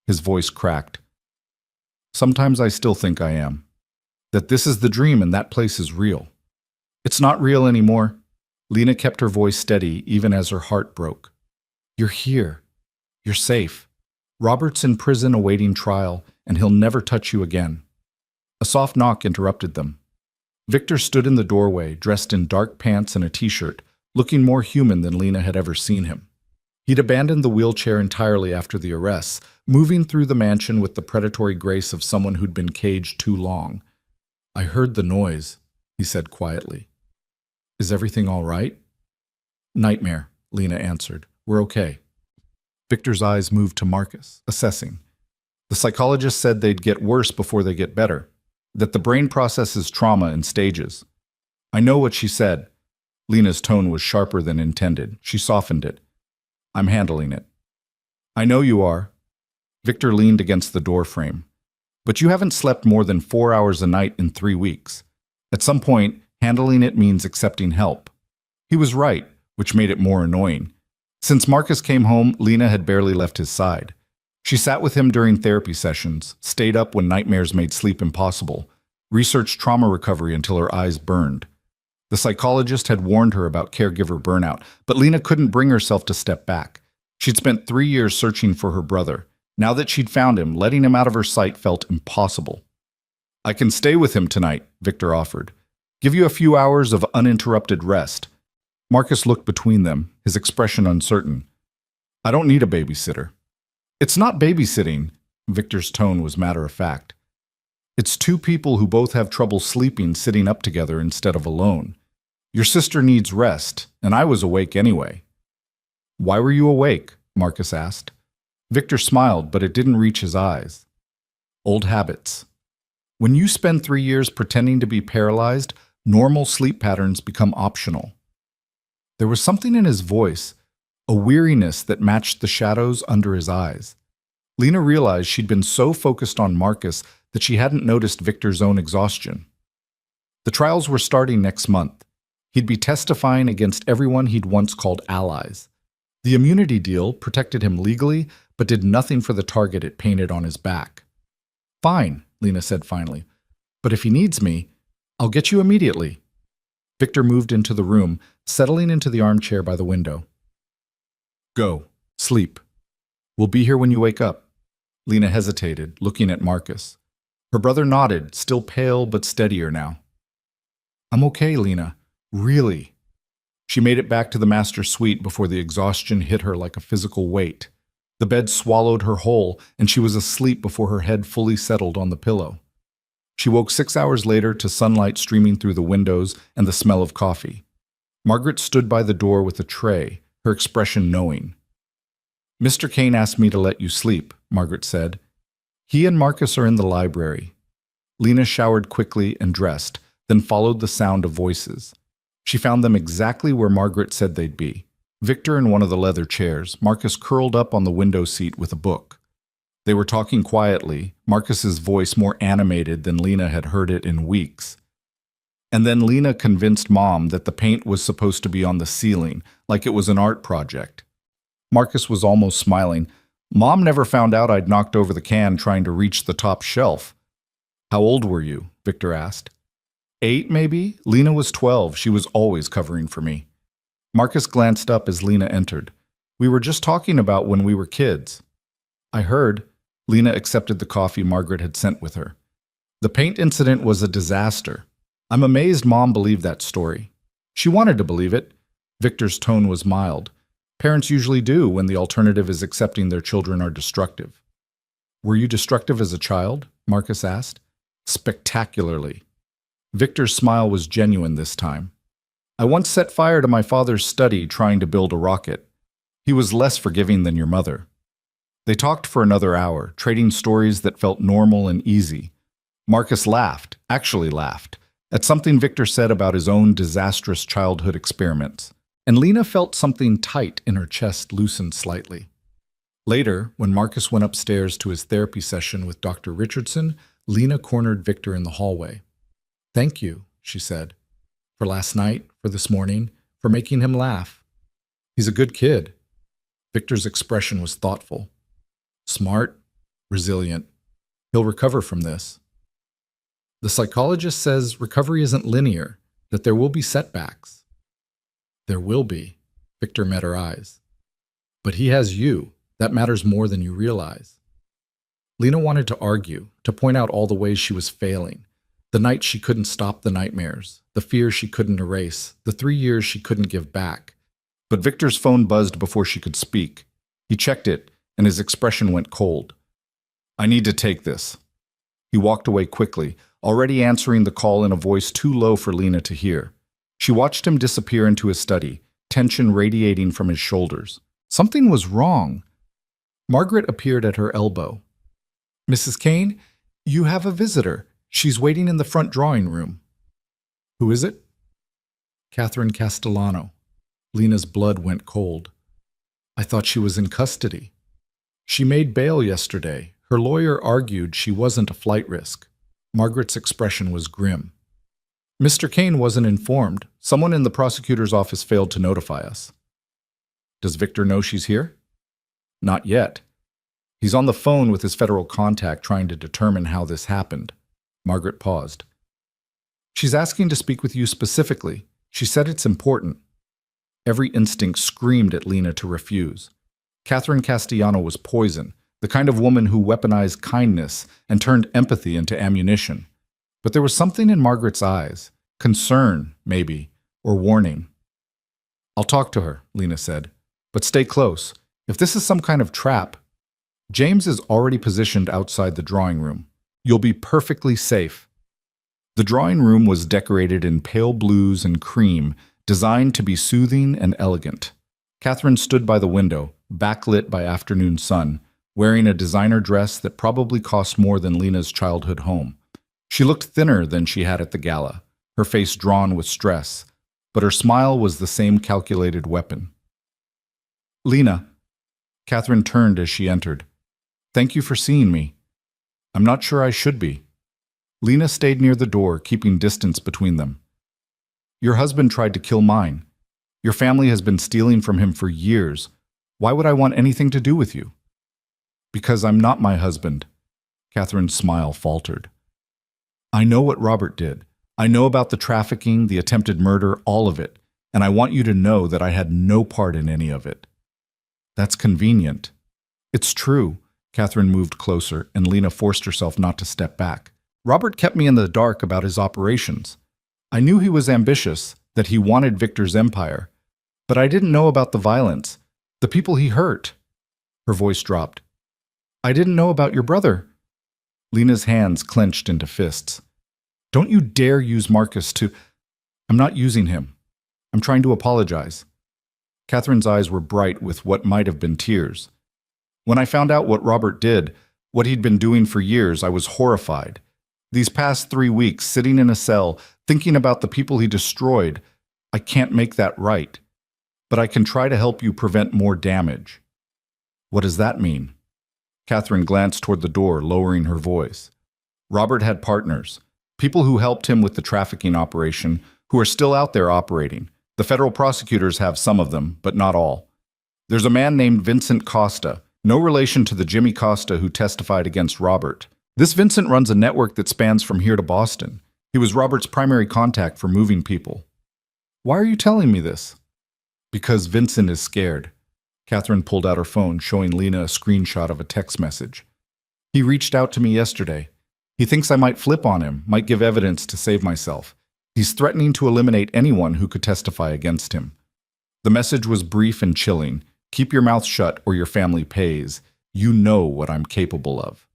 His voice cracked. "Sometimes I still think I am. That this is the dream and that place is real." "It's not real anymore." Lena kept her voice steady even as her heart broke. "You're here. You're safe. Robert's in prison awaiting trial, and he'll never touch you again." A soft knock interrupted them. Victor stood in the doorway, dressed in dark pants and a t-shirt, looking more human than Lena had ever seen him. He'd abandoned the wheelchair entirely after the arrests, moving through the mansion with the predatory grace of someone who'd been caged too long. "I heard the noise," he said quietly. "Is everything all right?" "Nightmare," Lena answered. "We're okay." Victor's eyes moved to Marcus, assessing. "The psychologist said they'd get worse before they get better, that the brain processes trauma in stages." "I know what she said." Lena's tone was sharper than intended. She softened it. "I'm handling it." "I know you are." Victor leaned against the door frame. "But you haven't slept more than 4 hours a night in 3 weeks. At some point, handling it means accepting help." He was right, which made it more annoying. Since Marcus came home, Lena had barely left his side. She sat with him during therapy sessions, stayed up when nightmares made sleep impossible, researched trauma recovery until her eyes burned. The psychologist had warned her about caregiver burnout, but Lena couldn't bring herself to step back. She'd spent 3 years searching for her brother. Now that she'd found him, letting him out of her sight felt impossible. "I can stay with him tonight," Victor offered. "Give you a few hours of uninterrupted rest." Marcus looked between them, his expression uncertain. "I don't need a babysitter." "It's not babysitting," Victor's tone was matter-of-fact. "It's two people who both have trouble sleeping sitting up together instead of alone. Your sister needs rest, and I was awake anyway." "Why were you awake?" Marcus asked. Victor smiled, but it didn't reach his eyes. "Old habits. When you spend 3 years pretending to be paralyzed, normal sleep patterns become optional." There was something in his voice, a weariness that matched the shadows under his eyes. Lena realized she'd been so focused on Marcus that she hadn't noticed Victor's own exhaustion. The trials were starting next month. He'd be testifying against everyone he'd once called allies. The immunity deal protected him legally, but did nothing for the target it painted on his back. "Fine," Lena said finally. "But if he needs me, I'll get you immediately." Victor moved into the room, settling into the armchair by the window. "Go. Sleep. We'll be here when you wake up." Lena hesitated, looking at Marcus. Her brother nodded, still pale but steadier now. "I'm okay, Lena. Really." She made it back to the master suite before the exhaustion hit her like a physical weight. The bed swallowed her whole, and she was asleep before her head fully settled on the pillow. She woke 6 hours later to sunlight streaming through the windows and the smell of coffee. Margaret stood by the door with a tray, her expression knowing. "Mr. Kane asked me to let you sleep," Margaret said. "He and Marcus are in the library." Lena showered quickly and dressed, then followed the sound of voices. She found them exactly where Margaret said they'd be. Victor in one of the leather chairs, Marcus curled up on the window seat with a book. They were talking quietly, Marcus's voice more animated than Lena had heard it in weeks. And then Lena convinced Mom that the paint was supposed to be on the ceiling, like it was an art project. Marcus was almost smiling. Mom never found out I'd knocked over the can trying to reach the top shelf. How old were you? Victor asked. 8, maybe? Lena was 12. She was always covering for me. Marcus glanced up as Lena entered. We were just talking about when we were kids. I heard. Lena accepted the coffee Margaret had sent with her. The paint incident was a disaster. I'm amazed Mom believed that story. She wanted to believe it. Victor's tone was mild. Parents usually do when the alternative is accepting their children are destructive. Were you destructive as a child? Marcus asked. Spectacularly. Victor's smile was genuine this time. I once set fire to my father's study trying to build a rocket. He was less forgiving than your mother. They talked for another hour, trading stories that felt normal and easy. Marcus laughed, actually laughed, at something Victor said about his own disastrous childhood experiments, and Lena felt something tight in her chest loosen slightly. Later, when Marcus went upstairs to his therapy session with Dr. Richardson, Lena cornered Victor in the hallway. Thank you, she said, for last night, for this morning, for making him laugh. He's a good kid. Victor's expression was thoughtful. Smart, resilient. He'll recover from this. The psychologist says recovery isn't linear, that there will be setbacks. There will be. Victor met her eyes. But he has you. That matters more than you realize. Lena wanted to argue, to point out all the ways she was failing. The nights she couldn't stop the nightmares, the fears she couldn't erase, the 3 years she couldn't give back. But Victor's phone buzzed before she could speak. He checked it, and his expression went cold. I need to take this. He walked away quickly, already answering the call in a voice too low for Lena to hear. She watched him disappear into his study, tension radiating from his shoulders. Something was wrong. Margaret appeared at her elbow. Mrs. Kane, you have a visitor. She's waiting in the front drawing room. Who is it? Catherine Castellano. Lena's blood went cold. I thought she was in custody. She made bail yesterday. Her lawyer argued she wasn't a flight risk. Margaret's expression was grim. Mr. Kane wasn't informed. Someone in the prosecutor's office failed to notify us. Does Victor know she's here? Not yet. He's on the phone with his federal contact trying to determine how this happened. Margaret paused. She's asking to speak with you specifically. She said it's important. Every instinct screamed at Lena to refuse. Catherine Castellano was poison, the kind of woman who weaponized kindness and turned empathy into ammunition. But there was something in Margaret's eyes, concern, maybe, or warning. I'll talk to her, Lena said, but stay close. If this is some kind of trap, James is already positioned outside the drawing room. You'll be perfectly safe. The drawing room was decorated in pale blues and cream, designed to be soothing and elegant. Catherine stood by the window, backlit by afternoon sun, wearing a designer dress that probably cost more than Lena's childhood home. She looked thinner than she had at the gala, her face drawn with stress, but her smile was the same calculated weapon. Lena. Catherine turned as she entered. Thank you for seeing me. I'm not sure I should be. Lena stayed near the door, keeping distance between them. Your husband tried to kill mine. Your family has been stealing from him for years. Why would I want anything to do with you? Because I'm not my husband. Catherine's smile faltered. I know what Robert did. I know about the trafficking, the attempted murder, all of it, and I want you to know that I had no part in any of it. That's convenient. It's true. Catherine moved closer, and Lena forced herself not to step back. Robert kept me in the dark about his operations. I knew he was ambitious, that he wanted Victor's empire, but I didn't know about the violence, the people he hurt. Her voice dropped. I didn't know about your brother. Lena's hands clenched into fists. Don't you dare use Marcus to... I'm not using him. I'm trying to apologize. Catherine's eyes were bright with what might have been tears. When I found out what Robert did, what he'd been doing for years, I was horrified. These past 3 weeks, sitting in a cell, thinking about the people he destroyed, I can't make that right. But I can try to help you prevent more damage. What does that mean? Catherine glanced toward the door, lowering her voice. Robert had partners, people who helped him with the trafficking operation, who are still out there operating. The federal prosecutors have some of them, but not all. There's a man named Vincent Costa, no relation to the Jimmy Costa who testified against Robert. This Vincent runs a network that spans from here to Boston. He was Robert's primary contact for moving people. Why are you telling me this? Because Vincent is scared. Catherine pulled out her phone, showing Lena a screenshot of a text message. He reached out to me yesterday. He thinks I might flip on him, might give evidence to save myself. He's threatening to eliminate anyone who could testify against him. The message was brief and chilling. Keep your mouth shut or your family pays. You know what I'm capable of.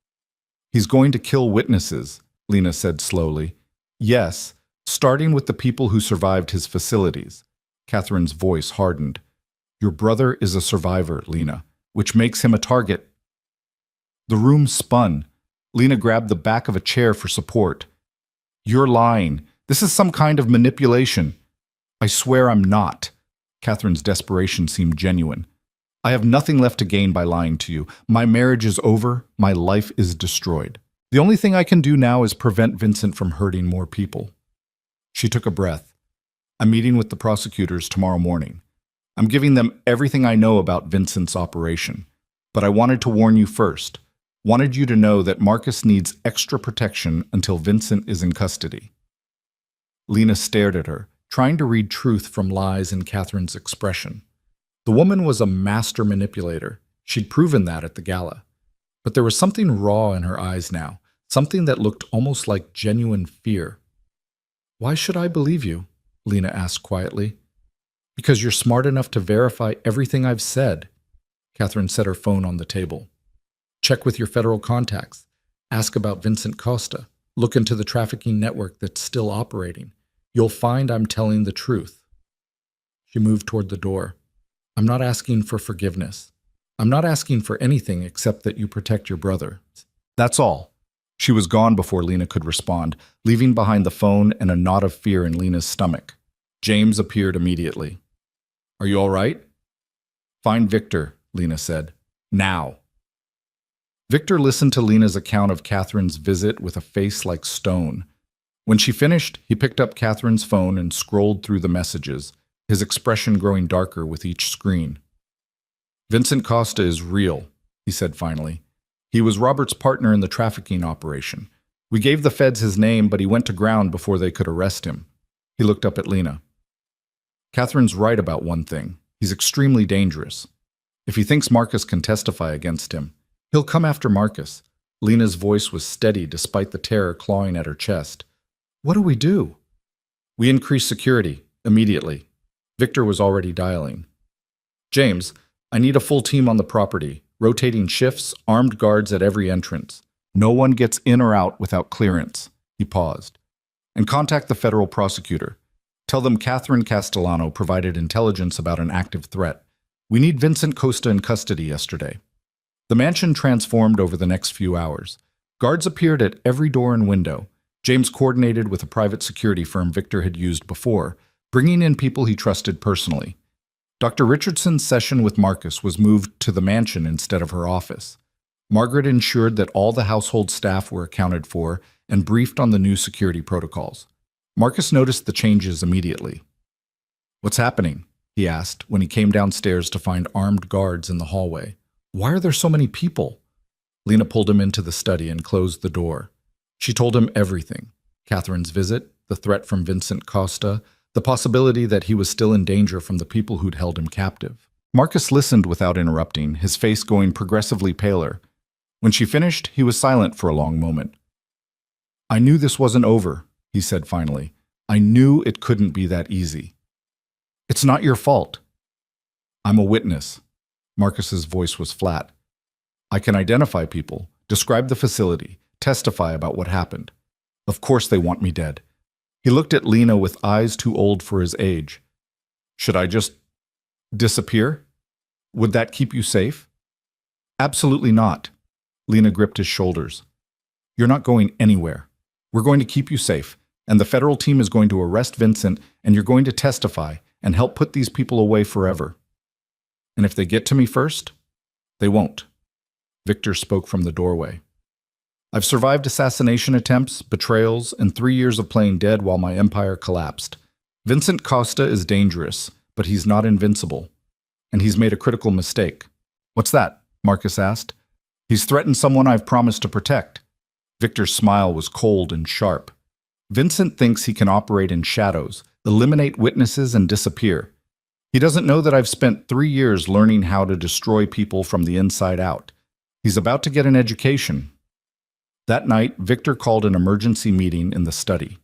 He's going to kill witnesses, Lena said slowly. Yes, starting with the people who survived his facilities. Catherine's voice hardened. Your brother is a survivor, Lena, which makes him a target. The room spun. Lena grabbed the back of a chair for support. You're lying. This is some kind of manipulation. I swear I'm not. Catherine's desperation seemed genuine. I have nothing left to gain by lying to you. My marriage is over. My life is destroyed. The only thing I can do now is prevent Vincent from hurting more people. She took a breath. I'm meeting with the prosecutors tomorrow morning. I'm giving them everything I know about Vincent's operation. But I wanted to warn you first. Wanted you to know that Marcus needs extra protection until Vincent is in custody. Lena stared at her, trying to read truth from lies in Catherine's expression. The woman was a master manipulator. She'd proven that at the gala. But there was something raw in her eyes now, something that looked almost like genuine fear. Why should I believe you? Lena asked quietly. Because you're smart enough to verify everything I've said. Catherine set her phone on the table. Check with your federal contacts. Ask about Vincent Costa. Look into the trafficking network that's still operating. You'll find I'm telling the truth. She moved toward the door. I'm not asking for forgiveness. I'm not asking for anything except that you protect your brother. That's all. She was gone before Lena could respond, leaving behind the phone and a knot of fear in Lena's stomach. James appeared immediately. Are you all right? Find Victor, Lena said. Now. Victor listened to Lena's account of Catherine's visit with a face like stone. When she finished, he picked up Catherine's phone and scrolled through the messages, his expression growing darker with each screen. Vincent Costa is real, he said finally. He was Robert's partner in the trafficking operation. We gave the feds his name, but he went to ground before they could arrest him. He looked up at Lena. Catherine's right about one thing. He's extremely dangerous. If he thinks Marcus can testify against him, he'll come after Marcus. Lena's voice was steady despite the terror clawing at her chest. What do we do? We increase security, immediately. Victor was already dialing. James, I need a full team on the property, rotating shifts, armed guards at every entrance. No one gets in or out without clearance. He paused. And contact the federal prosecutor. Tell them Catherine Castellano provided intelligence about an active threat. We need Vincent Costa in custody yesterday. The mansion transformed over the next few hours. Guards appeared at every door and window. James coordinated with a private security firm Victor had used before, bringing in people he trusted personally. Dr. Richardson's session with Marcus was moved to the mansion instead of her office. Margaret ensured that all the household staff were accounted for and briefed on the new security protocols. Marcus noticed the changes immediately. What's happening? He asked when he came downstairs to find armed guards in the hallway. Why are there so many people? Lena pulled him into the study and closed the door. She told him everything. Catherine's visit, the threat from Vincent Costa, the possibility that he was still in danger from the people who'd held him captive. Marcus listened without interrupting, his face going progressively paler. When she finished, he was silent for a long moment. I knew this wasn't over, he said finally. I knew it couldn't be that easy. It's not your fault. I'm a witness. Marcus's voice was flat. I can identify people, describe the facility, testify about what happened. Of course they want me dead. He looked at Lena with eyes too old for his age. Should I just disappear? Would that keep you safe? Absolutely not. Lena gripped his shoulders. You're not going anywhere. We're going to keep you safe, and the federal team is going to arrest Vincent, and you're going to testify and help put these people away forever. And if they get to me first, they won't. Victor spoke from the doorway. I've survived assassination attempts, betrayals, and 3 years of playing dead while my empire collapsed. Vincent Costa is dangerous, but he's not invincible. and he's made a critical mistake. What's that? Marcus asked. He's threatened someone I've promised to protect. Victor's smile was cold and sharp. Vincent thinks he can operate in shadows, eliminate witnesses, and disappear. He doesn't know that I've spent 3 years learning how to destroy people from the inside out. He's about to get an education. That night, Victor called an emergency meeting in the study.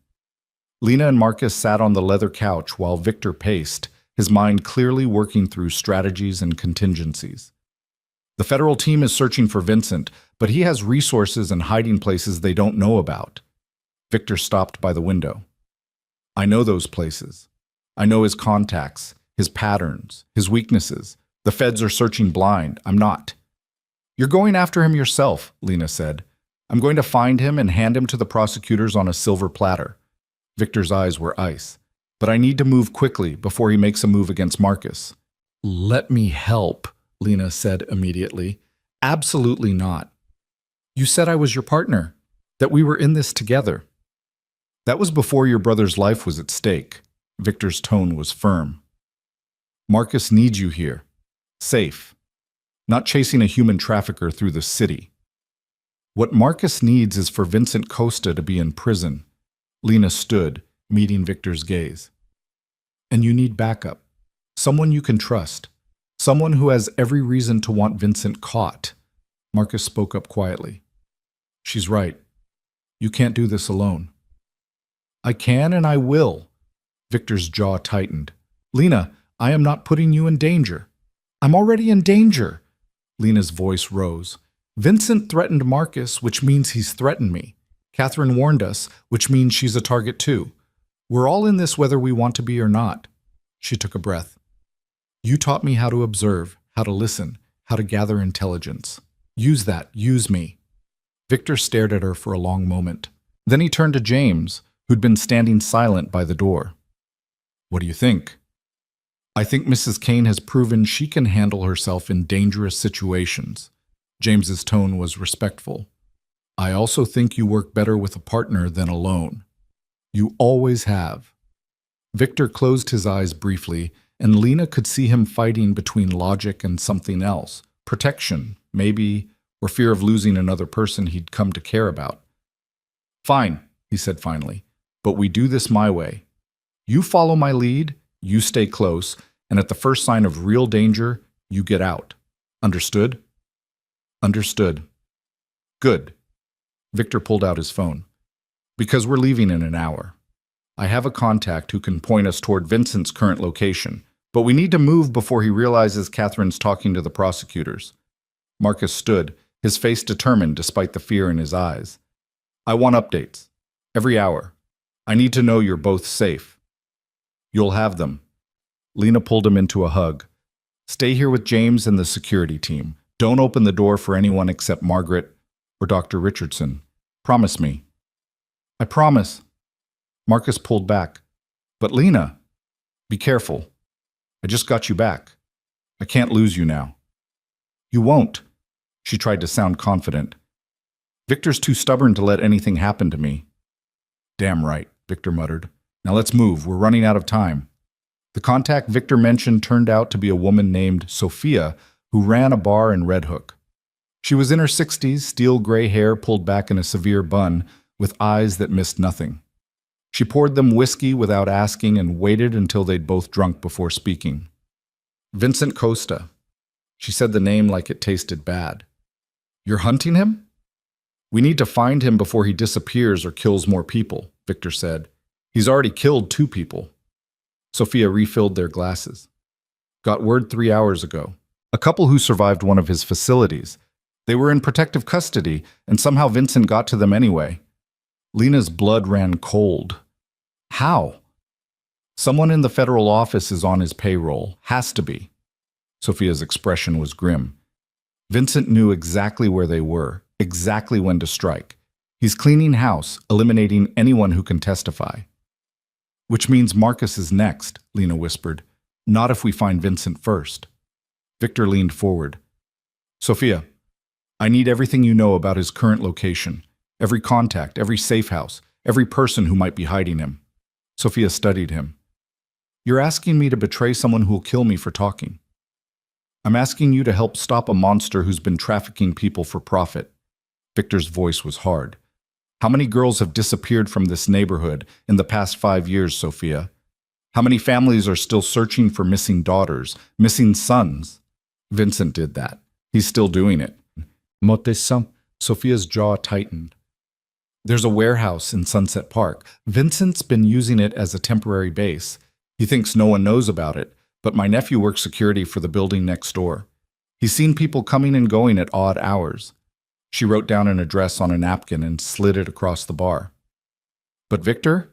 Lena and Marcus sat on the leather couch while Victor paced, his mind clearly working through strategies and contingencies. The federal team is searching for Vincent, but he has resources and hiding places they don't know about. Victor stopped by the window. I know those places. I know his contacts, his patterns, his weaknesses. The feds are searching blind. I'm not. You're going after him yourself, Lena said. I'm going to find him and hand him to the prosecutors on a silver platter. Victor's eyes were ice. But I need to move quickly before he makes a move against Marcus. Let me help, Lena said immediately. Absolutely not. You said I was your partner, that we were in this together. That was before your brother's life was at stake. Victor's tone was firm. Marcus needs you here. Safe. Not chasing a human trafficker through the city. What Marcus needs is for Vincent Costa to be in prison. Lena stood, meeting Victor's gaze. And you need backup. Someone you can trust. Someone who has every reason to want Vincent caught. Marcus spoke up quietly. She's right. You can't do this alone. I can and I will. Victor's jaw tightened. Lena, I am not putting you in danger. I'm already in danger. Lena's voice rose. Vincent threatened Marcus, which means he's threatened me. Catherine warned us, which means she's a target too. We're all in this whether we want to be or not. She took a breath. You taught me how to observe, how to listen, how to gather intelligence. Use that, use me. Victor stared at her for a long moment. Then he turned to James, who'd been standing silent by the door. What do you think? I think Mrs. Kane has proven she can handle herself in dangerous situations. James's tone was respectful. I also think you work better with a partner than alone. You always have. Victor closed his eyes briefly, and Lena could see him fighting between logic and something else. Protection, maybe, or fear of losing another person he'd come to care about. Fine, he said finally, but we do this my way. You follow my lead, you stay close, and at the first sign of real danger, you get out. Understood? Understood. Good. Victor pulled out his phone. Because we're leaving in an hour. I have a contact who can point us toward Vincent's current location, but we need to move before he realizes Catherine's talking to the prosecutors. Marcus stood, his face determined despite the fear in his eyes. I want updates. Every hour. I need to know you're both safe. You'll have them. Lena pulled him into a hug. Stay here with James and the security team. Don't open the door for anyone except Margaret or Dr. Richardson. Promise me. I promise. Marcus pulled back. But Lena, be careful. I just got you back. I can't lose you now. You won't. She tried to sound confident. Victor's too stubborn to let anything happen to me. Damn right, Victor muttered. Now let's move. We're running out of time. The contact Victor mentioned turned out to be a woman named Sophia who ran a bar in Red Hook. She was in her 60s, steel gray hair pulled back in a severe bun, with eyes that missed nothing. She poured them whiskey without asking and waited until they'd both drunk before speaking. Vincent Costa. She said the name like it tasted bad. You're hunting him? We need to find him before he disappears or kills more people, Victor said. He's already killed 2 people. Sophia refilled their glasses. Got word 3 hours ago. A couple who survived one of his facilities. They were in protective custody, and somehow Vincent got to them anyway. Lena's blood ran cold. How? Someone in the federal office is on his payroll. Has to be. Sophia's expression was grim. Vincent knew exactly where they were, exactly when to strike. He's cleaning house, eliminating anyone who can testify. Which means Marcus is next, Lena whispered. Not if we find Vincent first. Victor leaned forward. Sophia, I need everything you know about his current location. Every contact, every safe house, every person who might be hiding him. Sophia studied him. You're asking me to betray someone who will kill me for talking. I'm asking you to help stop a monster who's been trafficking people for profit. Victor's voice was hard. How many girls have disappeared from this neighborhood in the past 5 years, Sophia? How many families are still searching for missing daughters, missing sons? Vincent did that. He's still doing it. Mote-san, Sophia's jaw tightened. There's a warehouse in Sunset Park. Vincent's been using it as a temporary base. He thinks no one knows about it, but my nephew works security for the building next door. He's seen people coming and going at odd hours. She wrote down an address on a napkin and slid it across the bar. But Victor?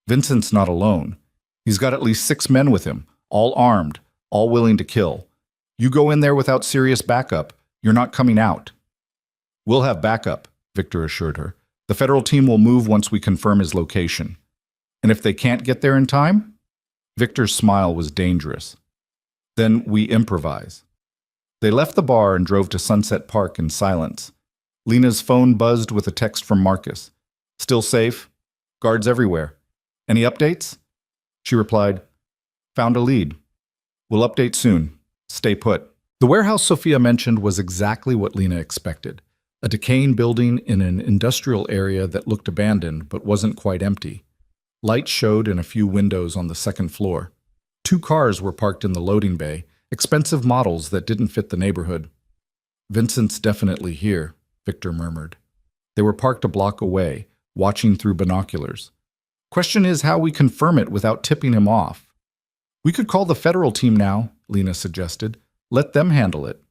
Vincent's not alone. He's got at least 6 men with him, all armed, all willing to kill. You go in there without serious backup, you're not coming out. We'll have backup, Victor assured her. The federal team will move once we confirm his location. And if they can't get there in time? Victor's smile was dangerous. Then we improvise. They left the bar and drove to Sunset Park in silence. Lena's phone buzzed with a text from Marcus. Still safe? Guards everywhere. Any updates? She replied, Found a lead. We'll update soon. Stay put. The warehouse Sophia mentioned was exactly what Lena expected. A decaying building in an industrial area that looked abandoned but wasn't quite empty. Lights showed in a few windows on the second floor. 2 cars were parked in the loading bay, expensive models that didn't fit the neighborhood. Vincent's definitely here, Victor murmured. They were parked a block away, watching through binoculars. Question is how we confirm it without tipping him off. We could call the federal team now, Lena suggested. Let them handle it.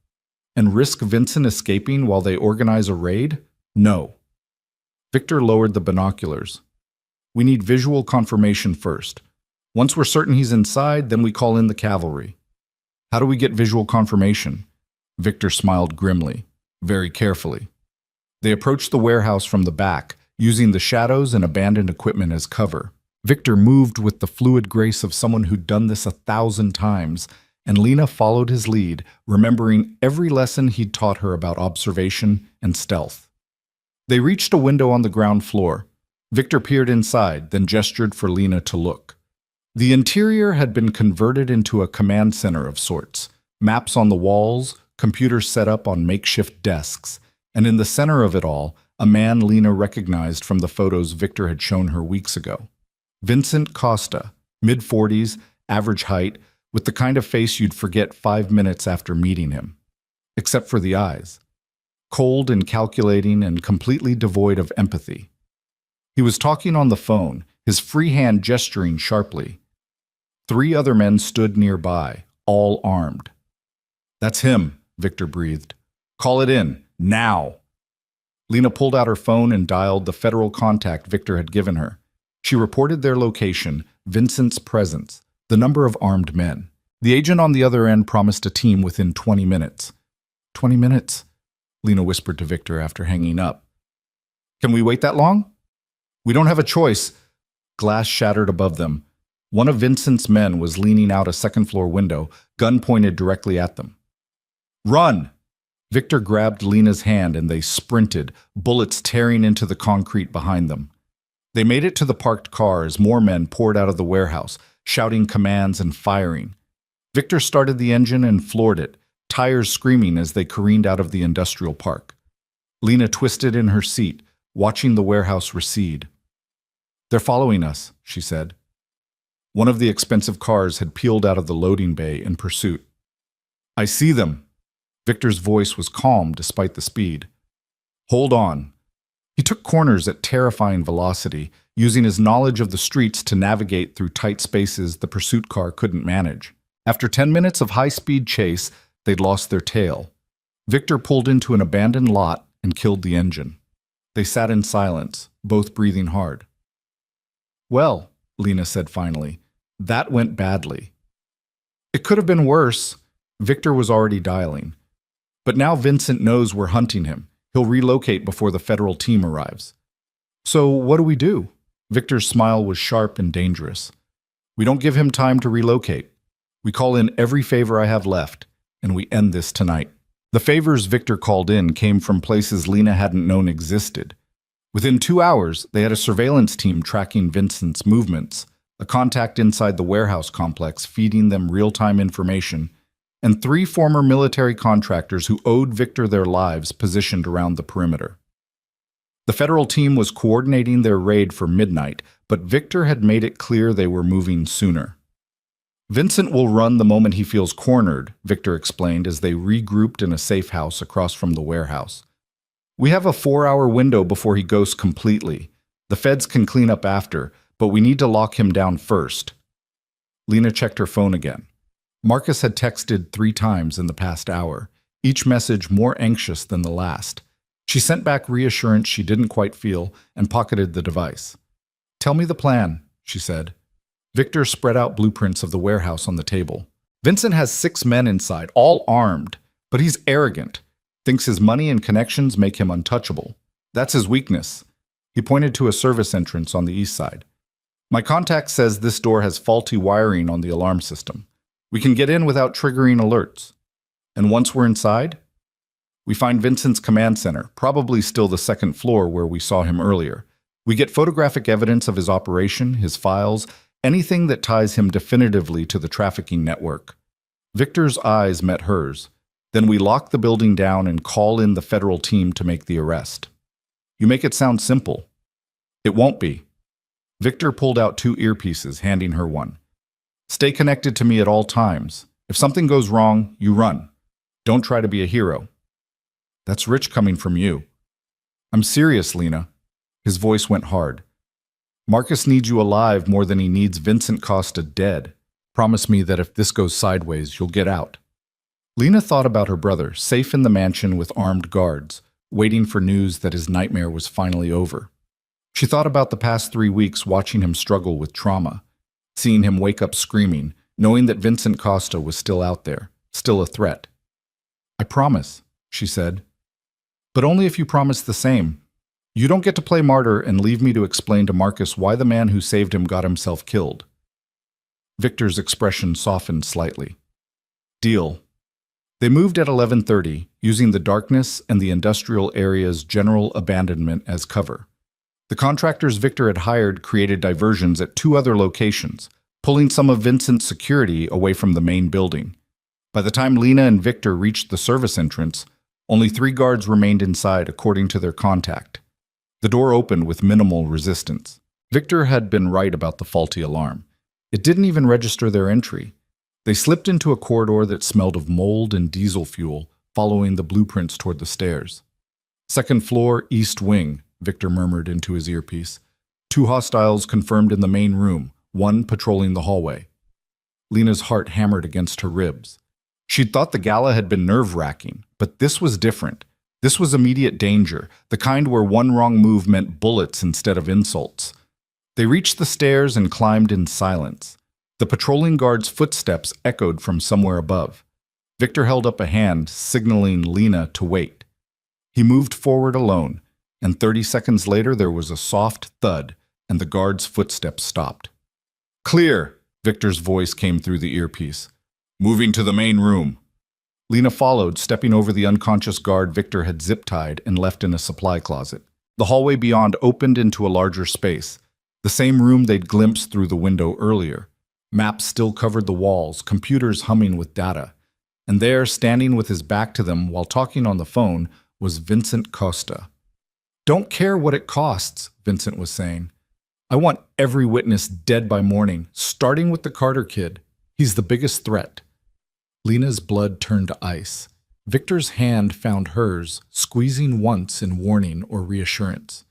And risk Vincent escaping while they organize a raid? No. Victor lowered the binoculars. We need visual confirmation first. Once we're certain he's inside, then we call in the cavalry. How do we get visual confirmation? Victor smiled grimly, very carefully. They approached the warehouse from the back, using the shadows and abandoned equipment as cover. Victor moved with the fluid grace of someone who'd done this 1,000 times, and Lena followed his lead, remembering every lesson he'd taught her about observation and stealth. They reached a window on the ground floor. Victor peered inside, then gestured for Lena to look. The interior had been converted into a command center of sorts. Maps on the walls, computers set up on makeshift desks, and in the center of it all, a man Lena recognized from the photos Victor had shown her weeks ago. Vincent Costa, mid-40s, average height, with the kind of face you'd forget 5 minutes after meeting him. Except for the eyes. Cold and calculating and completely devoid of empathy. He was talking on the phone, his free hand gesturing sharply. 3 other men stood nearby, all armed. That's him, Victor breathed. Call it in, now. Lena pulled out her phone and dialed the federal contact Victor had given her. She reported their location, Vincent's presence, the number of armed men. The agent on the other end promised a team within 20 minutes. 20 minutes, Lena whispered to Victor after hanging up. Can we wait that long? We don't have a choice. Glass shattered above them. One of Vincent's men was leaning out a second-floor window, gun pointed directly at them. Run! Victor grabbed Lena's hand and they sprinted, bullets tearing into the concrete behind them. They made it to the parked car as more men poured out of the warehouse, shouting commands and firing. Victor started the engine and floored it, tires screaming as they careened out of the industrial park. Lena twisted in her seat, watching the warehouse recede. They're following us, she said. One of the expensive cars had peeled out of the loading bay in pursuit. I see them. Victor's voice was calm despite the speed. Hold on. He took corners at terrifying velocity, using his knowledge of the streets to navigate through tight spaces the pursuit car couldn't manage. After 10 minutes of high-speed chase, they'd lost their tail. Victor pulled into an abandoned lot and killed the engine. They sat in silence, both breathing hard. Well, Lena said finally, that went badly. It could have been worse. Victor was already dialing. But now Vincent knows we're hunting him. He'll relocate before the federal team arrives. So what do we do? Victor's smile was sharp and dangerous. We don't give him time to relocate. We call in every favor I have left, and we end this tonight. The favors Victor called in came from places Lena hadn't known existed. Within 2 hours, they had a surveillance team tracking Vincent's movements, a contact inside the warehouse complex feeding them real-time information, and 3 former military contractors who owed Victor their lives positioned around the perimeter. The federal team was coordinating their raid for midnight, but Victor had made it clear they were moving sooner. Vincent will run the moment he feels cornered, Victor explained as they regrouped in a safe house across from the warehouse. We have a 4-hour window before he ghosts completely. The feds can clean up after, but we need to lock him down first. Lena checked her phone again. Marcus had texted 3 times in the past hour, each message more anxious than the last. She sent back reassurance she didn't quite feel and pocketed the device. "Tell me the plan," she said. Victor spread out blueprints of the warehouse on the table. "Vincent has 6 men inside, all armed, but he's arrogant. Thinks his money and connections make him untouchable. That's his weakness." He pointed to a service entrance on the east side. "My contact says this door has faulty wiring on the alarm system. We can get in without triggering alerts. And once we're inside, we find Vincent's command center, probably still the 2nd floor where we saw him earlier. We get photographic evidence of his operation, his files, anything that ties him definitively to the trafficking network." Victor's eyes met hers. "Then we lock the building down and call in the federal team to make the arrest." "You make it sound simple." "It won't be." Victor pulled out 2 earpieces, handing her one. "Stay connected to me at all times. If something goes wrong, you run. Don't try to be a hero." "That's rich coming from you." "I'm serious, Lena." His voice went hard. "Marcus needs you alive more than he needs Vincent Costa dead. Promise me that if this goes sideways, you'll get out." Lena thought about her brother, safe in the mansion with armed guards, waiting for news that his nightmare was finally over. She thought about the past 3 weeks watching him struggle with trauma, seeing him wake up screaming, knowing that Vincent Costa was still out there, still a threat. "I promise," she said. "But only if you promise the same. You don't get to play martyr and leave me to explain to Marcus why the man who saved him got himself killed." Victor's expression softened slightly. "Deal." They moved at 11:30, using the darkness and the industrial area's general abandonment as cover. The contractors Victor had hired created diversions at 2 other locations, pulling some of Vincent's security away from the main building. By the time Lena and Victor reached the service entrance, only 3 guards remained inside according to their contact. The door opened with minimal resistance. Victor had been right about the faulty alarm. It didn't even register their entry. They slipped into a corridor that smelled of mold and diesel fuel, following the blueprints toward the stairs. "2nd floor, east wing," Victor murmured into his earpiece. 2 hostiles confirmed in the main room, 1 patrolling the hallway. Lena's heart hammered against her ribs. She'd thought the gala had been nerve-wracking, but this was different. This was immediate danger, the kind where one wrong move meant bullets instead of insults. They reached the stairs and climbed in silence. The patrolling guard's footsteps echoed from somewhere above. Victor held up a hand, signaling Lena to wait. He moved forward alone, and 30 seconds later there was a soft thud, and the guard's footsteps stopped. "Clear," Victor's voice came through the earpiece. "Moving to the main room." Lena followed, stepping over the unconscious guard Victor had zip-tied and left in a supply closet. The hallway beyond opened into a larger space, the same room they'd glimpsed through the window earlier. Maps still covered the walls, computers humming with data. And there, standing with his back to them while talking on the phone, was Vincent Costa. "Don't care what it costs," Vincent was saying. "I want every witness dead by morning, starting with the Carter kid. He's the biggest threat." Lena's blood turned to ice. Victor's hand found hers, squeezing once in warning or reassurance.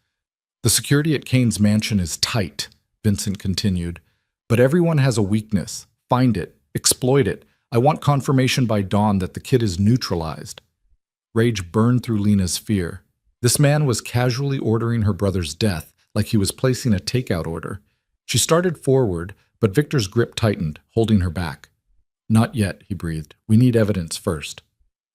"The security at Kane's mansion is tight," Vincent continued. "But everyone has a weakness. Find it. Exploit it. I want confirmation by dawn that the kid is neutralized." Rage burned through Lena's fear. This man was casually ordering her brother's death, like he was placing a takeout order. She started forward, but Victor's grip tightened, holding her back. "Not yet," he breathed. "We need evidence first."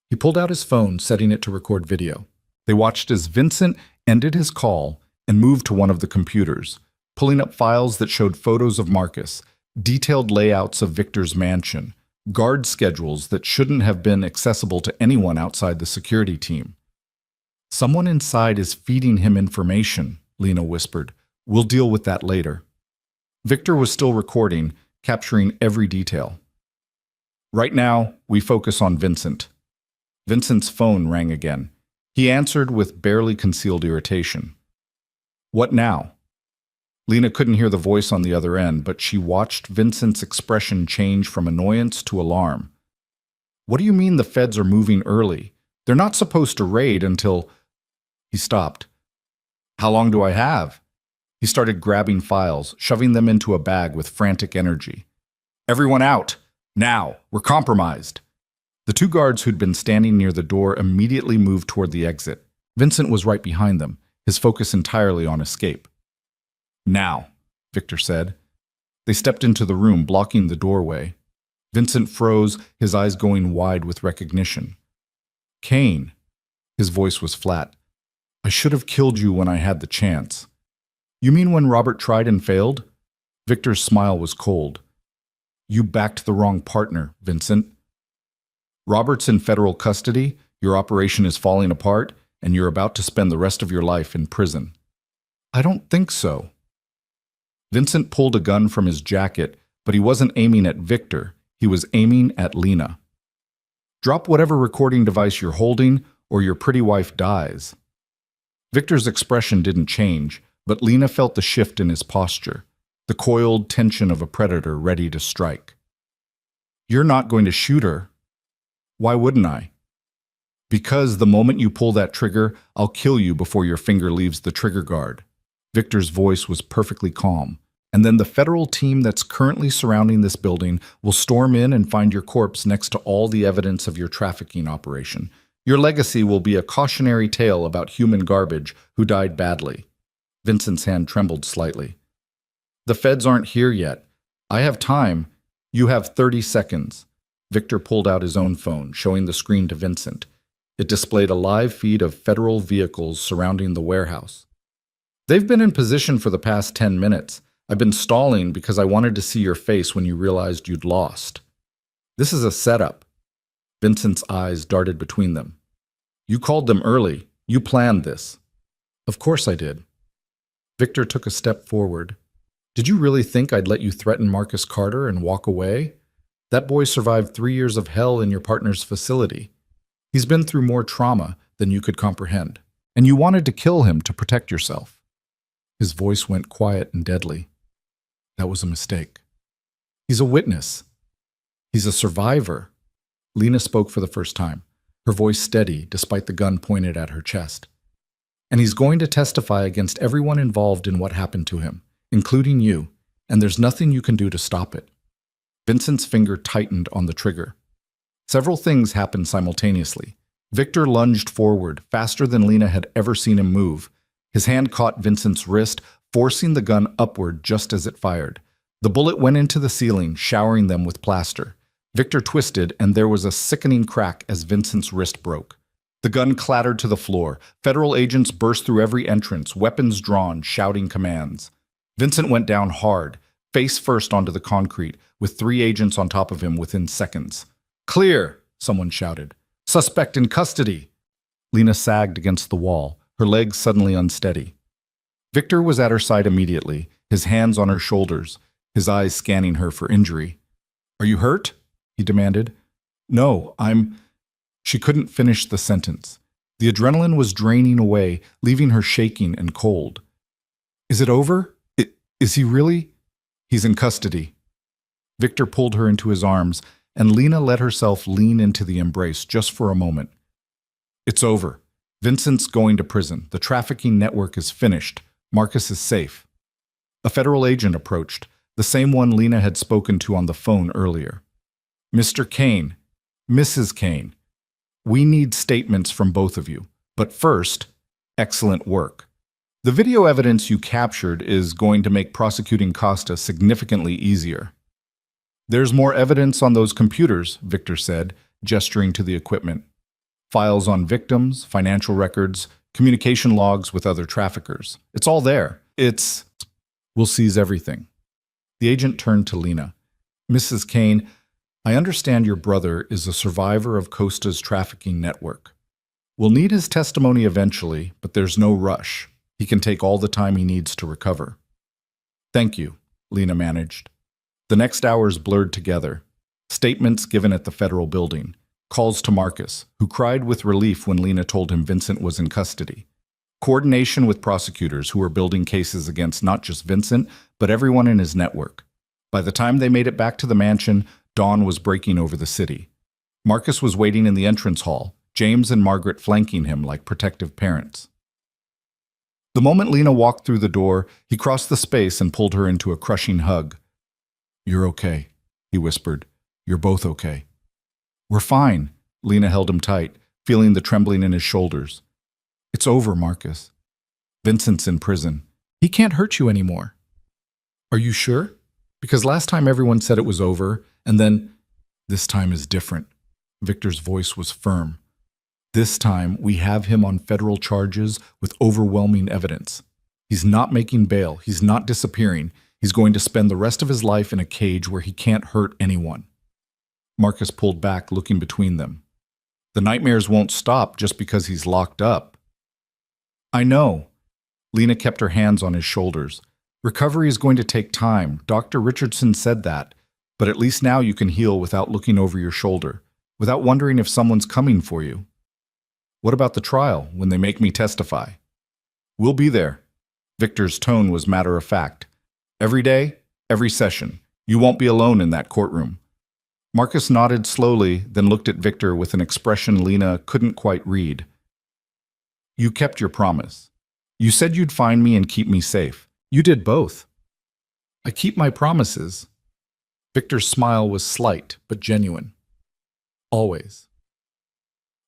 He pulled out his phone, setting it to record video. They watched as Vincent ended his call and moved to one of the computers, pulling up files that showed photos of Marcus, detailed layouts of Victor's mansion, guard schedules that shouldn't have been accessible to anyone outside the security team. "Someone inside is feeding him information," Lena whispered. "We'll deal with that later." Victor was still recording, capturing every detail. Right now, we focus on Vincent. Vincent's phone rang again. He answered with barely concealed irritation. What now? Lena couldn't hear the voice on the other end, but she watched Vincent's expression change from annoyance to alarm. What do you mean the feds are moving early? They're not supposed to raid until... He stopped. How long do I have? He started grabbing files, shoving them into a bag with frantic energy. Everyone out! Now! We're compromised! The two guards who'd been standing near the door immediately moved toward the exit. Vincent was right behind them, his focus entirely on escape. Now, Victor said. They stepped into the room, blocking the doorway. Vincent froze, his eyes going wide with recognition. Kane. His voice was flat. I should have killed you when I had the chance. You mean when Robert tried and failed? Victor's smile was cold. You backed the wrong partner, Vincent. Robert's in federal custody, your operation is falling apart, and you're about to spend the rest of your life in prison. I don't think so. Vincent pulled a gun from his jacket, but he wasn't aiming at Victor. He was aiming at Lena. Drop whatever recording device you're holding, or your pretty wife dies. Victor's expression didn't change, but Lena felt the shift in his posture, the coiled tension of a predator ready to strike. You're not going to shoot her. Why wouldn't I? Because the moment you pull that trigger, I'll kill you before your finger leaves the trigger guard. Victor's voice was perfectly calm. And then the federal team that's currently surrounding this building will storm in and find your corpse next to all the evidence of your trafficking operation. Your legacy will be a cautionary tale about human garbage who died badly. Vincent's hand trembled slightly. The feds aren't here yet. I have time. You have 30 seconds. Victor pulled out his own phone, showing the screen to Vincent. It displayed a live feed of federal vehicles surrounding the warehouse. They've been in position for the past 10 minutes. I've been stalling because I wanted to see your face when you realized you'd lost. This is a setup. Vincent's eyes darted between them. You called them early. You planned this. Of course I did. Victor took a step forward. Did you really think I'd let you threaten Marcus Carter and walk away? That boy survived 3 years of hell in your partner's facility. He's been through more trauma than you could comprehend. And you wanted to kill him to protect yourself. His voice went quiet and deadly. That was a mistake. He's a witness. He's a survivor. Lena spoke for the first time, her voice steady despite the gun pointed at her chest. And he's going to testify against everyone involved in what happened to him, including you, and there's nothing you can do to stop it. Vincent's finger tightened on the trigger. Several things happened simultaneously. Victor lunged forward, faster than Lena had ever seen him move. His hand caught Vincent's wrist, forcing the gun upward just as it fired. The bullet went into the ceiling, showering them with plaster. Victor twisted, and there was a sickening crack as Vincent's wrist broke. The gun clattered to the floor. Federal agents burst through every entrance, weapons drawn, shouting commands. Vincent went down hard, face first onto the concrete, with 3 agents on top of him within seconds. Clear, someone shouted. Suspect in custody. Lena sagged against the wall, her legs suddenly unsteady. Victor was at her side immediately, his hands on her shoulders, his eyes scanning her for injury. Are you hurt? He demanded. No, I'm... She couldn't finish the sentence. The adrenaline was draining away, leaving her shaking and cold. Is it over? Is he really? He's in custody. Victor pulled her into his arms, and Lena let herself lean into the embrace just for a moment. It's over. Vincent's going to prison. The trafficking network is finished. Marcus is safe. A federal agent approached, the same one Lena had spoken to on the phone earlier. Mr. Kane, Mrs. Kane, we need statements from both of you. But first, excellent work. The video evidence you captured is going to make prosecuting Costa significantly easier. There's more evidence on those computers, Victor said, gesturing to the equipment. Files on victims, financial records, communication logs with other traffickers. It's all there. We'll seize everything. The agent turned to Lena. Mrs. Kane, I understand your brother is a survivor of Costa's trafficking network. We'll need his testimony eventually, but there's no rush. He can take all the time he needs to recover. Thank you, Lena managed. The next hours blurred together. statements given at the federal building, calls to Marcus, who cried with relief when Lena told him Vincent was in custody, coordination with prosecutors who were building cases against not just Vincent, but everyone in his network. By the time they made it back to the mansion, dawn was breaking over the city. Marcus was waiting in the entrance hall, James and Margaret flanking him like protective parents. The moment Lena walked through the door, he crossed the space and pulled her into a crushing hug. "You're okay," he whispered. "You're both okay." "We're fine." Lena held him tight, feeling the trembling in his shoulders. "It's over, Marcus. Vincent's in prison. He can't hurt you anymore." "Are you sure? Because last time everyone said it was over, and then—" "This time is different." Victor's voice was firm. "This time, we have him on federal charges with overwhelming evidence. He's not making bail. He's not disappearing. He's going to spend the rest of his life in a cage where he can't hurt anyone." Marcus pulled back, looking between them. "The nightmares won't stop just because he's locked up." "I know." Lena kept her hands on his shoulders. "Recovery is going to take time. Dr. Richardson said that. But at least now you can heal without looking over your shoulder, without wondering if someone's coming for you." "What about the trial, when they make me testify?" "We'll be there." Victor's tone was matter of fact. "Every day, every session. You won't be alone in that courtroom." Marcus nodded slowly, then looked at Victor with an expression Lena couldn't quite read. "You kept your promise. You said you'd find me and keep me safe. You did both." "I keep my promises." Victor's smile was slight, but genuine. "Always."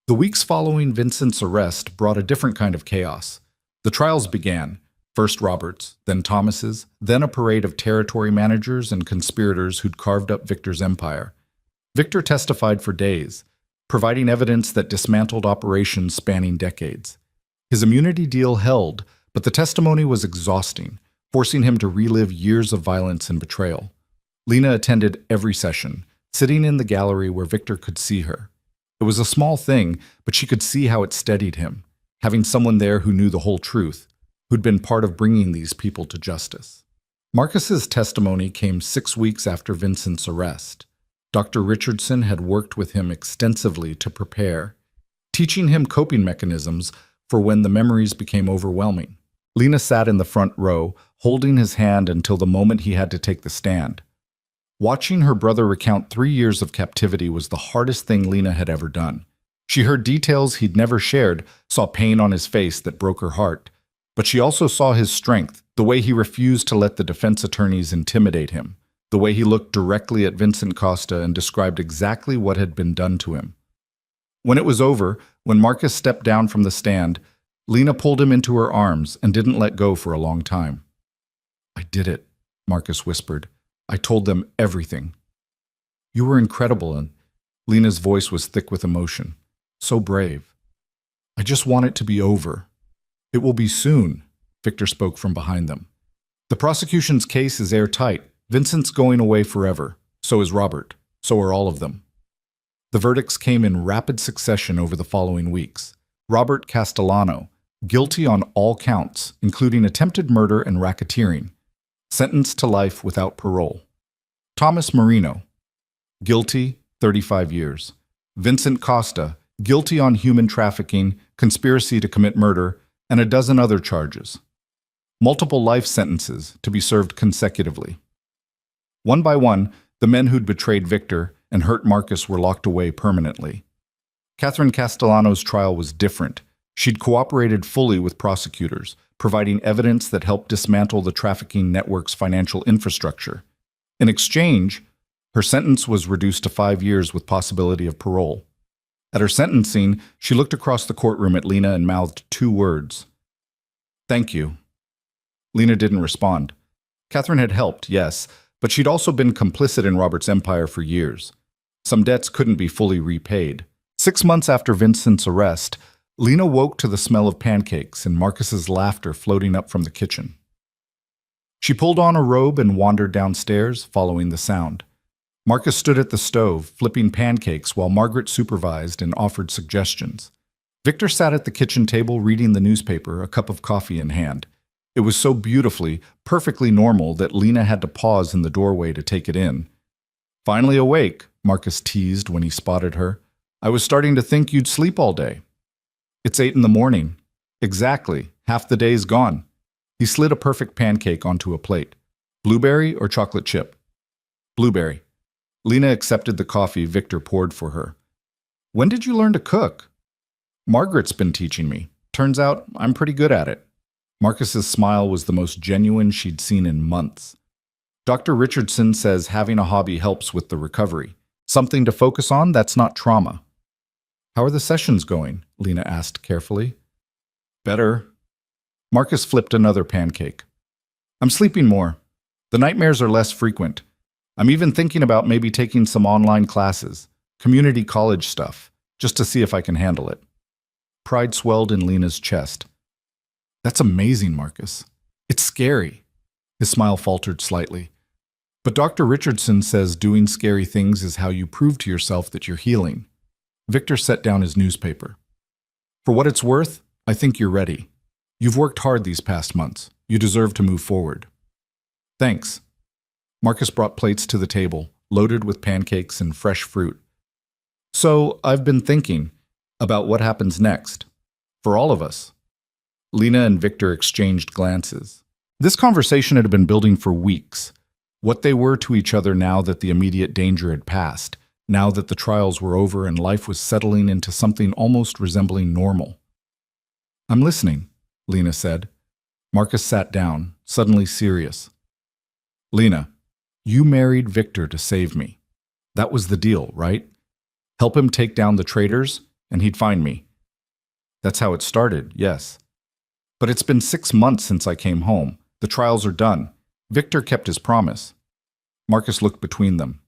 The weeks following Vincent's arrest brought a different kind of chaos. The trials began, first Robert's, then Thomas's, then a parade of territory managers and conspirators who'd carved up Victor's empire. Victor testified for days, providing evidence that dismantled operations spanning decades. His immunity deal held, but the testimony was exhausting, forcing him to relive years of violence and betrayal. Lena attended every session, sitting in the gallery where Victor could see her. It was a small thing, but she could see how it steadied him, having someone there who knew the whole truth, who'd been part of bringing these people to justice. Marcus's testimony came 6 weeks after Vincent's arrest. Dr. Richardson had worked with him extensively to prepare, teaching him coping mechanisms for when the memories became overwhelming. Lena sat in the front row, holding his hand until the moment he had to take the stand. Watching her brother recount 3 years of captivity was the hardest thing Lena had ever done. She heard details he'd never shared, saw pain on his face that broke her heart. But she also saw his strength, the way he refused to let the defense attorneys intimidate him, the way he looked directly at Vincent Costa and described exactly what had been done to him. When it was over, when Marcus stepped down from the stand, Lena pulled him into her arms and didn't let go for a long time. "I did it," Marcus whispered. "I told them everything." "You were incredible," and Lena's voice was thick with emotion. "So brave." "I just want it to be over." "It will be soon," Victor spoke from behind them. "The prosecution's case is airtight. Vincent's going away forever. So is Robert. So are all of them." The verdicts came in rapid succession over the following weeks. Robert Castellano, guilty on all counts, including attempted murder and racketeering, sentenced to life without parole. Thomas Marino, guilty, 35 years. Vincent Costa, guilty on human trafficking, conspiracy to commit murder, and a dozen other charges. Multiple life sentences to be served consecutively. One by one, the men who'd betrayed Victor and hurt Marcus were locked away permanently. Catherine Castellano's trial was different. She'd cooperated fully with prosecutors, providing evidence that helped dismantle the trafficking network's financial infrastructure. In exchange, her sentence was reduced to 5 years with possibility of parole. At her sentencing, she looked across the courtroom at Lena and mouthed 2 words. "Thank you." Lena didn't respond. Catherine had helped, yes, but she'd also been complicit in Robert's empire for years. Some debts couldn't be fully repaid. 6 months after Vincent's arrest, Lena woke to the smell of pancakes and Marcus's laughter floating up from the kitchen. She pulled on a robe and wandered downstairs, following the sound. Marcus stood at the stove, flipping pancakes while Margaret supervised and offered suggestions. Victor sat at the kitchen table reading the newspaper, a cup of coffee in hand. It was so beautifully, perfectly normal that Lena had to pause in the doorway to take it in. Finally awake, Marcus teased when he spotted her. I was starting to think you'd sleep all day. It's 8 in the morning. Exactly. Half the day's gone. He slid a perfect pancake onto a plate. Blueberry or chocolate chip? Blueberry. Lena accepted the coffee Victor poured for her. When did you learn to cook? Margaret's been teaching me. Turns out I'm pretty good at it. Marcus's smile was the most genuine she'd seen in months. Dr. Richardson says having a hobby helps with the recovery. Something to focus on that's not trauma. How are the sessions going? Lena asked carefully. Better. Marcus flipped another pancake. I'm sleeping more. The nightmares are less frequent. I'm even thinking about maybe taking some online classes, community college stuff, just to see if I can handle it. Pride swelled in Lena's chest. That's amazing, Marcus. It's scary. His smile faltered slightly. But Dr. Richardson says doing scary things is how you prove to yourself that you're healing. Victor set down his newspaper. For what it's worth, I think you're ready. You've worked hard these past months. You deserve to move forward. Thanks. Marcus brought plates to the table, loaded with pancakes and fresh fruit. So, I've been thinking about what happens next. For all of us. Lena and Victor exchanged glances. This conversation had been building for weeks. What they were to each other now that the immediate danger had passed, now that the trials were over and life was settling into something almost resembling normal. I'm listening, Lena said. Marcus sat down, suddenly serious. Lena, you married Victor to save me. That was the deal, right? Help him take down the traitors, and he'd find me. That's how it started, yes. But it's been 6 months since I came home. The trials are done. Victor kept his promise. Marcus looked between them.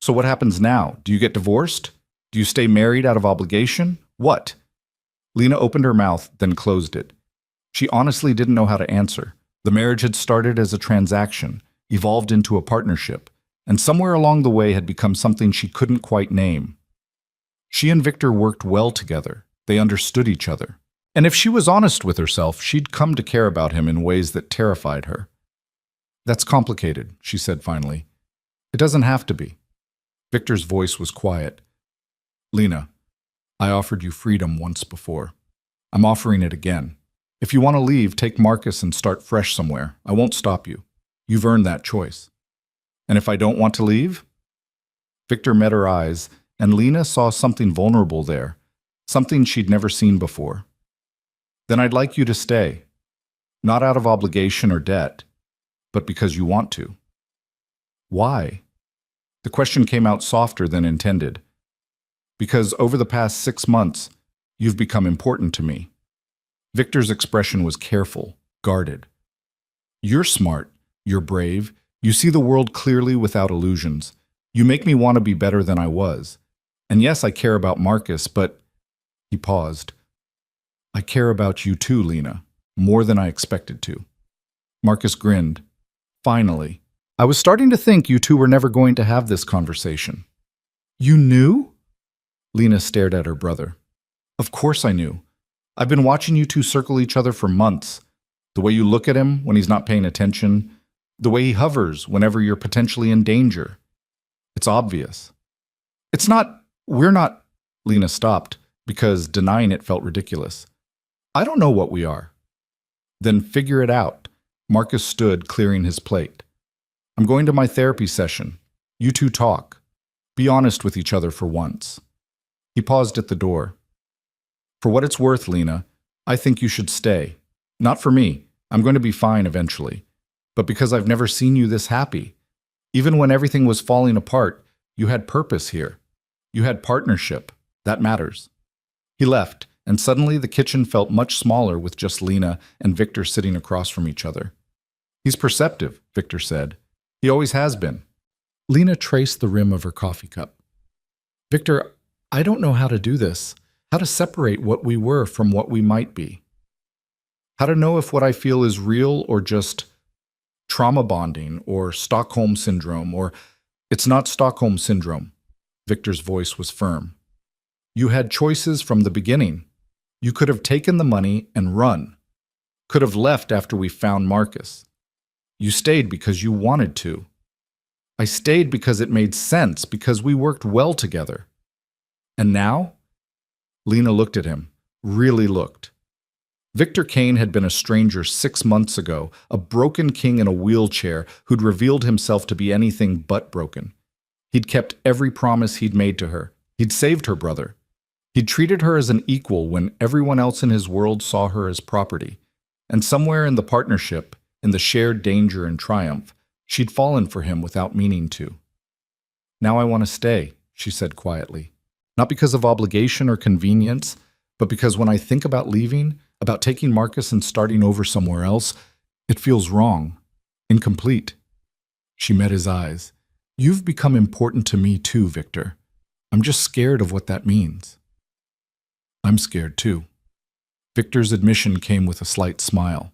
So what happens now? Do you get divorced? Do you stay married out of obligation? What? Lena opened her mouth, then closed it. She honestly didn't know how to answer. The marriage had started as a transaction, evolved into a partnership, and somewhere along the way had become something she couldn't quite name. She and Victor worked well together. They understood each other. And if she was honest with herself, she'd come to care about him in ways that terrified her. That's complicated, she said finally. It doesn't have to be. Victor's voice was quiet. Lena, I offered you freedom once before. I'm offering it again. If you want to leave, take Marcus and start fresh somewhere. I won't stop you. You've earned that choice. And if I don't want to leave? Victor met her eyes, and Lena saw something vulnerable there, something she'd never seen before. Then I'd like you to stay. Not out of obligation or debt, but because you want to. Why? The question came out softer than intended. Because over the past 6 months, you've become important to me. Victor's expression was careful, guarded. You're smart, you're brave, you see the world clearly without illusions. You make me want to be better than I was. And yes, I care about Marcus, but... He paused. I care about you too, Lena, more than I expected to. Marcus grinned. Finally. I was starting to think you two were never going to have this conversation. You knew? Lena stared at her brother. Of course I knew. I've been watching you two circle each other for months. The way you look at him when he's not paying attention, the way he hovers whenever you're potentially in danger. It's obvious. We're not, Lena stopped, because denying it felt ridiculous. I don't know what we are. Then figure it out. Marcus stood, clearing his plate. I'm going to my therapy session. You two talk. Be honest with each other for once. He paused at the door. For what it's worth, Lena, I think you should stay. Not for me. I'm going to be fine eventually. But because I've never seen you this happy. Even when everything was falling apart, you had purpose here. You had partnership. That matters. He left, and suddenly the kitchen felt much smaller with just Lena and Victor sitting across from each other. He's perceptive, Victor said. He always has been. Lena traced the rim of her coffee cup. Victor, I don't know how to do this. How to separate what we were from what we might be. How to know if what I feel is real or just trauma bonding or Stockholm Syndrome or it's not Stockholm Syndrome. Victor's voice was firm. You had choices from the beginning. You could have taken the money and run. Could have left after we found Marcus. You stayed because you wanted to. I stayed because it made sense, because we worked well together. And now? Lena looked at him, really looked. Victor Kane had been a stranger 6 months ago, a broken king in a wheelchair who'd revealed himself to be anything but broken. He'd kept every promise he'd made to her. He'd saved her brother. He'd treated her as an equal when everyone else in his world saw her as property. And somewhere in the partnership, in the shared danger and triumph, she'd fallen for him without meaning to. "Now I want to stay," she said quietly. "Not because of obligation or convenience, but because when I think about leaving, about taking Marcus and starting over somewhere else, it feels wrong, incomplete." She met his eyes. "You've become important to me too, Victor. I'm just scared of what that means." "I'm scared too." Victor's admission came with a slight smile.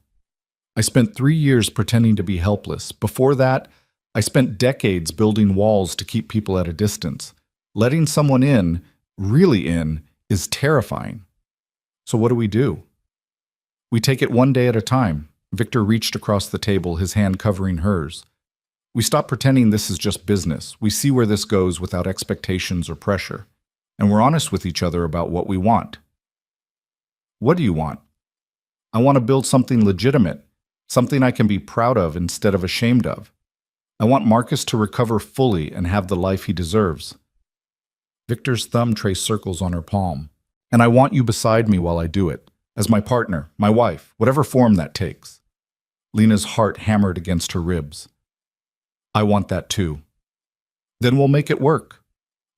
"I spent 3 years pretending to be helpless. Before that, I spent decades building walls to keep people at a distance. Letting someone in, really in, is terrifying. So what do? We take it one day at a time." Victor reached across the table, his hand covering hers. "We stop pretending this is just business. We see where this goes without expectations or pressure. And we're honest with each other about what we want." "What do you want?" "I want to build something legitimate, something I can be proud of instead of ashamed of. I want Marcus to recover fully and have the life he deserves." Victor's thumb traced circles on her palm. "And I want you beside me while I do it. As my partner, my wife, whatever form that takes." Lena's heart hammered against her ribs. "I want that too." "Then we'll make it work."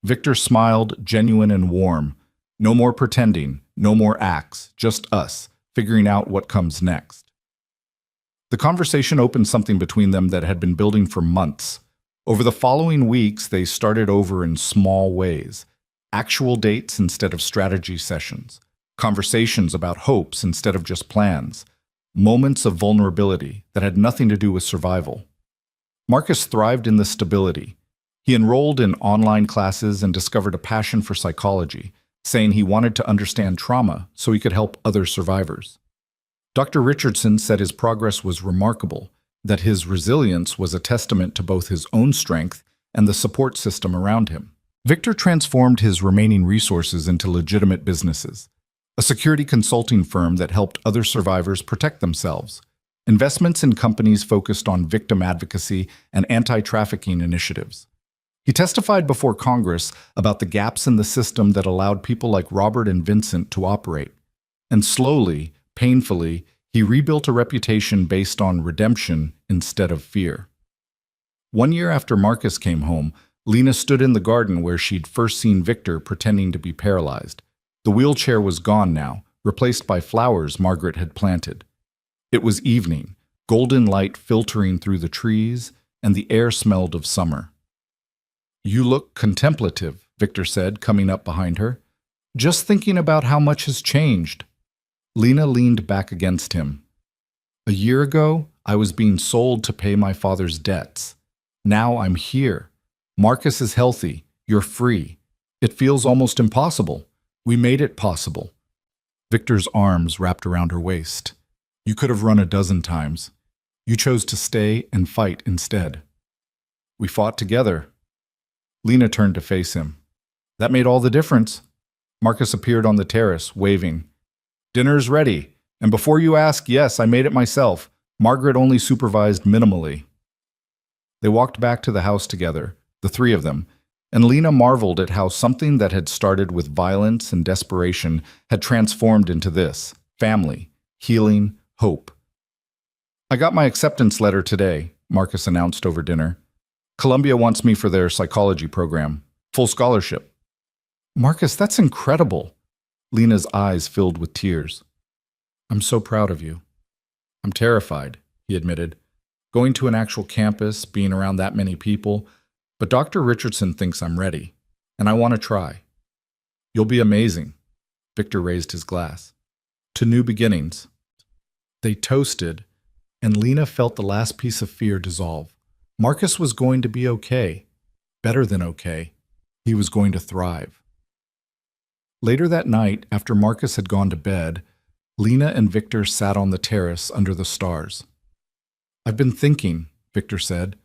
Victor smiled, genuine and warm. No more pretending, no more acts, just us, figuring out what comes next. The conversation opened something between them that had been building for months. Over the following weeks, they started over in small ways. Actual dates instead of strategy sessions. Conversations about hopes instead of just plans. Moments of vulnerability that had nothing to do with survival. Marcus thrived in this stability. He enrolled in online classes and discovered a passion for psychology, saying he wanted to understand trauma so he could help other survivors. Dr. Richardson said his progress was remarkable, that his resilience was a testament to both his own strength and the support system around him. Victor transformed his remaining resources into legitimate businesses. A security consulting firm that helped other survivors protect themselves. Investments in companies focused on victim advocacy and anti-trafficking initiatives. He testified before Congress about the gaps in the system that allowed people like Robert and Vincent to operate. And slowly, painfully, he rebuilt a reputation based on redemption instead of fear. 1 year after Marcus came home, Lena stood in the garden where she'd first seen Victor pretending to be paralyzed. The wheelchair was gone now, replaced by flowers Margaret had planted. It was evening, golden light filtering through the trees, and the air smelled of summer. "You look contemplative," Victor said, coming up behind her. "Just thinking about how much has changed." Lena leaned back against him. "A year ago, I was being sold to pay my father's debts. Now I'm here. Marcus is healthy. You're free. It feels almost impossible. We made it possible." Victor's arms wrapped around her waist. "You could have run a dozen times. You chose to stay and fight instead." "We fought together." Lena turned to face him. "That made all the difference." Marcus appeared on the terrace, waving. "Dinner's ready. And before you ask, yes, I made it myself. Margaret only supervised minimally." They walked back to the house together, the three of them, and Lena marveled at how something that had started with violence and desperation had transformed into this: family, healing, hope. "I got my acceptance letter today," Marcus announced over dinner. "Columbia wants me for their psychology program. Full scholarship." "Marcus, that's incredible." Lena's eyes filled with tears. "I'm so proud of you." "I'm terrified," he admitted. "Going to an actual campus, being around that many people. But Dr. Richardson thinks I'm ready, and I want to try." "You'll be amazing." Victor raised his glass. "To new beginnings." They toasted, and Lena felt the last piece of fear dissolve. Marcus was going to be okay. Better than okay. He was going to thrive. Later that night, after Marcus had gone to bed, Lena and Victor sat on the terrace under the stars. "I've been thinking," Victor said.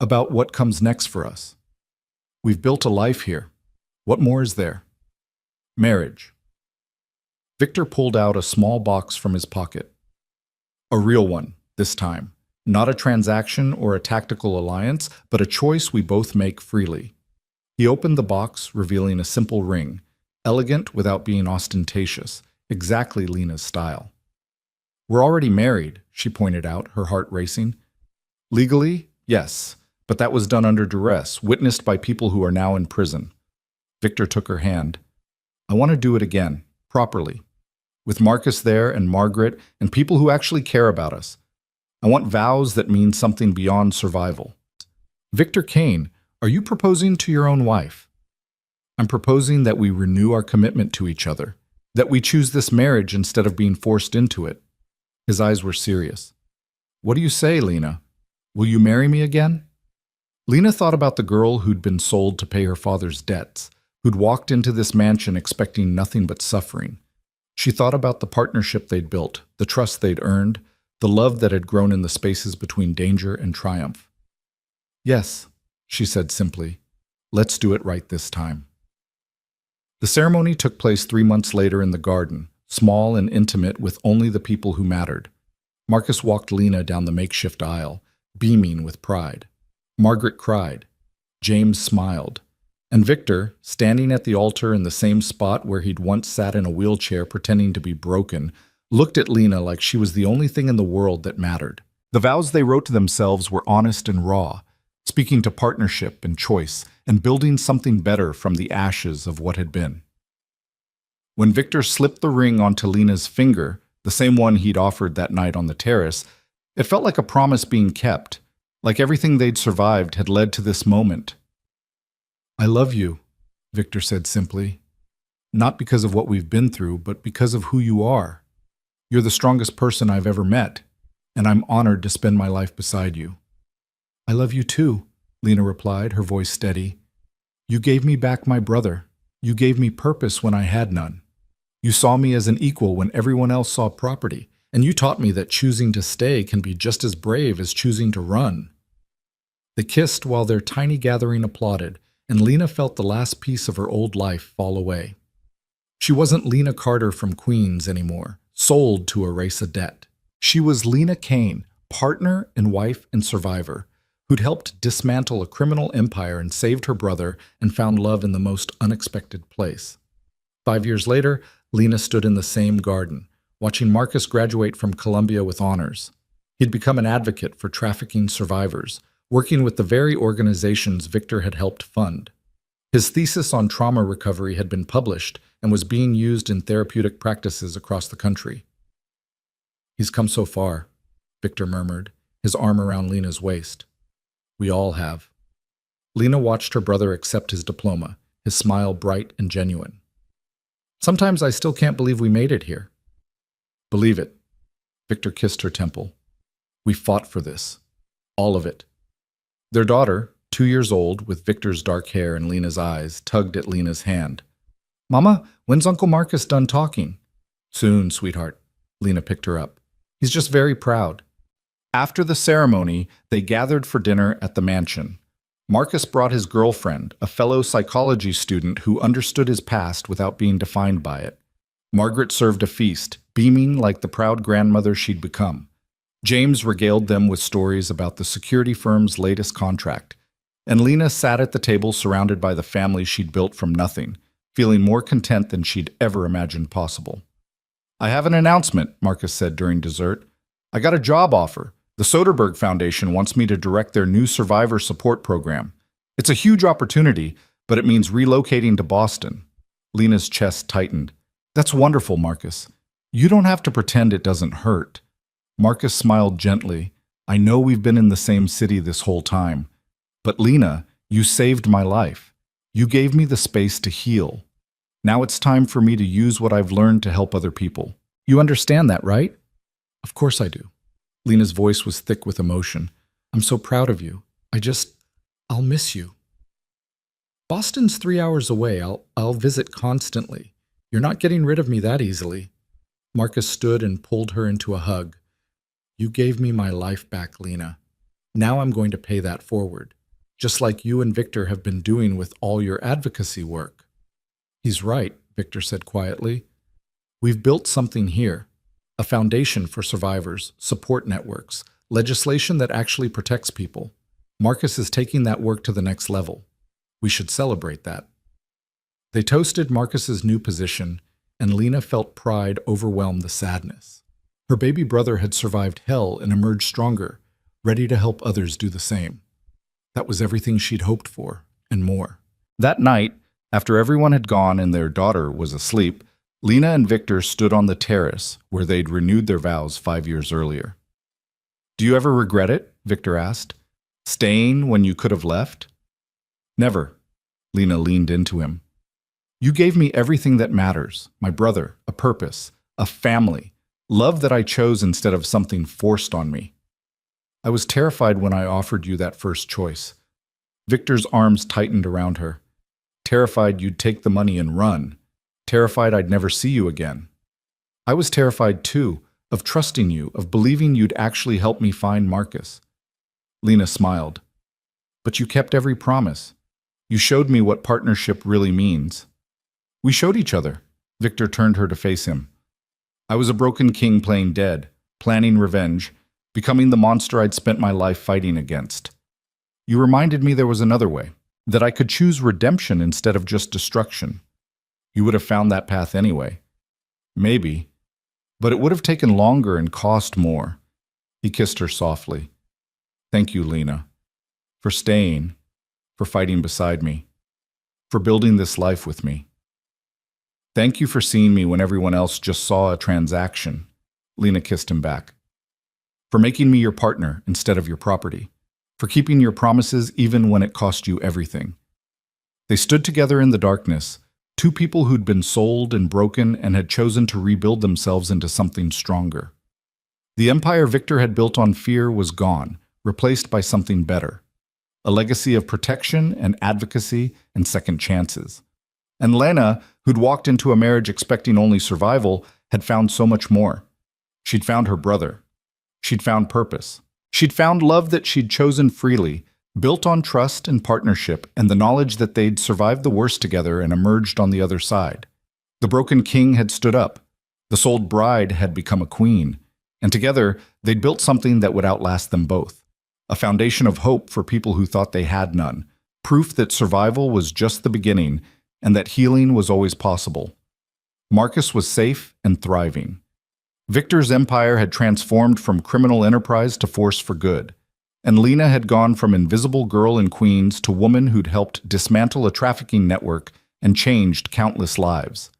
About what comes next for us. We've built a life here. What more is there? Marriage. Victor pulled out a small box from his pocket. A real one, this time. Not a transaction or a tactical alliance, but a choice we both make freely. He opened the box, revealing a simple ring, elegant without being ostentatious, exactly Lena's style. We're already married, she pointed out, her heart racing. Legally, yes, but that was done under duress, witnessed by people who are now in prison. Victor took her hand. I want to do it again, properly. With Marcus there and Margaret and people who actually care about us. I want vows that mean something beyond survival. Victor Kane, are you proposing to your own wife? I'm proposing that we renew our commitment to each other, that we choose this marriage instead of being forced into it. His eyes were serious. What do you say, Lena? Will you marry me again? Lena thought about the girl who'd been sold to pay her father's debts, who'd walked into this mansion expecting nothing but suffering. She thought about the partnership they'd built, the trust they'd earned, the love that had grown in the spaces between danger and triumph. Yes, she said simply. Let's do it right this time. The ceremony took place 3 months later in the garden, small and intimate with only the people who mattered. Marcus walked Lena down the makeshift aisle, beaming with pride. Margaret cried. James smiled. And Victor, standing at the altar in the same spot where he'd once sat in a wheelchair pretending to be broken, looked at Lena like she was the only thing in the world that mattered. The vows they wrote to themselves were honest and raw, speaking to partnership and choice, and building something better from the ashes of what had been. When Victor slipped the ring onto Lena's finger, the same one he'd offered that night on the terrace, it felt like a promise being kept, like everything they'd survived had led to this moment. I love you, Victor said simply. Not because of what we've been through, but because of who you are. You're the strongest person I've ever met, and I'm honored to spend my life beside you. I love you too, Lena replied, her voice steady. You gave me back my brother. You gave me purpose when I had none. You saw me as an equal when everyone else saw property, and you taught me that choosing to stay can be just as brave as choosing to run. They kissed while their tiny gathering applauded, and Lena felt the last piece of her old life fall away. She wasn't Lena Carter from Queens anymore, sold to erase a debt. She was Lena Kane, partner and wife and survivor, who'd helped dismantle a criminal empire and saved her brother and found love in the most unexpected place. 5 years later, Lena stood in the same garden, watching Marcus graduate from Columbia with honors. He'd become an advocate for trafficking survivors, working with the very organizations Victor had helped fund. His thesis on trauma recovery had been published and was being used in therapeutic practices across the country. He's come so far, Victor murmured, his arm around Lena's waist. We all have. Lena watched her brother accept his diploma, his smile bright and genuine. Sometimes I still can't believe we made it here. Believe it. Victor kissed her temple. We fought for this. All of it. Their daughter, 2 years old, with Victor's dark hair and Lena's eyes, tugged at Lena's hand. Mama, when's Uncle Marcus done talking? Soon, sweetheart. Lena picked her up. He's just very proud. After the ceremony, they gathered for dinner at the mansion. Marcus brought his girlfriend, a fellow psychology student who understood his past without being defined by it. Margaret served a feast, beaming like the proud grandmother she'd become. James regaled them with stories about the security firm's latest contract, and Lena sat at the table surrounded by the family she'd built from nothing, feeling more content than she'd ever imagined possible. I have an announcement, Marcus said during dessert. I got a job offer. The Soderbergh Foundation wants me to direct their new survivor support program. It's a huge opportunity, but it means relocating to Boston. Lena's chest tightened. That's wonderful, Marcus. You don't have to pretend it doesn't hurt. Marcus smiled gently. I know we've been in the same city this whole time. But Lena, you saved my life. You gave me the space to heal. Now it's time for me to use what I've learned to help other people. You understand that, right? Of course I do. Lena's voice was thick with emotion. I'm so proud of you. I'll miss you. Boston's 3 hours away. I'll visit constantly. You're not getting rid of me that easily. Marcus stood and pulled her into a hug. You gave me my life back, Lena. Now I'm going to pay that forward, just like you and Victor have been doing with all your advocacy work." "He's right," Victor said quietly. "We've built something here, a foundation for survivors, support networks, legislation that actually protects people. Marcus is taking that work to the next level. We should celebrate that." They toasted Marcus's new position, and Lena felt pride overwhelm the sadness. Her baby brother had survived hell and emerged stronger, ready to help others do the same. That was everything she'd hoped for, and more. That night, after everyone had gone and their daughter was asleep, Lena and Victor stood on the terrace where they'd renewed their vows 5 years earlier. "Do you ever regret it?" Victor asked. "Staying when you could have left?" "Never." Lena leaned into him. "You gave me everything that matters, my brother, a purpose, a family, love that I chose instead of something forced on me. I was terrified when I offered you that first choice." Victor's arms tightened around her. "Terrified you'd take the money and run. Terrified I'd never see you again. I was terrified too, of trusting you, of believing you'd actually help me find Marcus." Lena smiled. "But you kept every promise. You showed me what partnership really means." "We showed each other." Victor turned her to face him. "I was a broken king playing dead, planning revenge, becoming the monster I'd spent my life fighting against. You reminded me there was another way, that I could choose redemption instead of just destruction. You would have found that path anyway." "Maybe, but it would have taken longer and cost more." He kissed her softly. "Thank you, Lena, for staying, for fighting beside me, for building this life with me. Thank you for seeing me when everyone else just saw a transaction." Lena kissed him back. "For making me your partner instead of your property. For keeping your promises even when it cost you everything." They stood together in the darkness, two people who'd been sold and broken and had chosen to rebuild themselves into something stronger. The empire Victor had built on fear was gone, replaced by something better. A legacy of protection and advocacy and second chances. And Lena, who'd walked into a marriage expecting only survival, had found so much more. She'd found her brother. She'd found purpose. She'd found love that she'd chosen freely, built on trust and partnership and the knowledge that they'd survived the worst together and emerged on the other side. The broken king had stood up. The sold bride had become a queen. And together, they'd built something that would outlast them both. A foundation of hope for people who thought they had none. Proof that survival was just the beginning and that healing was always possible. Marcus was safe and thriving. Victor's empire had transformed from criminal enterprise to force for good. And Lena had gone from invisible girl in Queens to woman who'd helped dismantle a trafficking network and changed countless lives.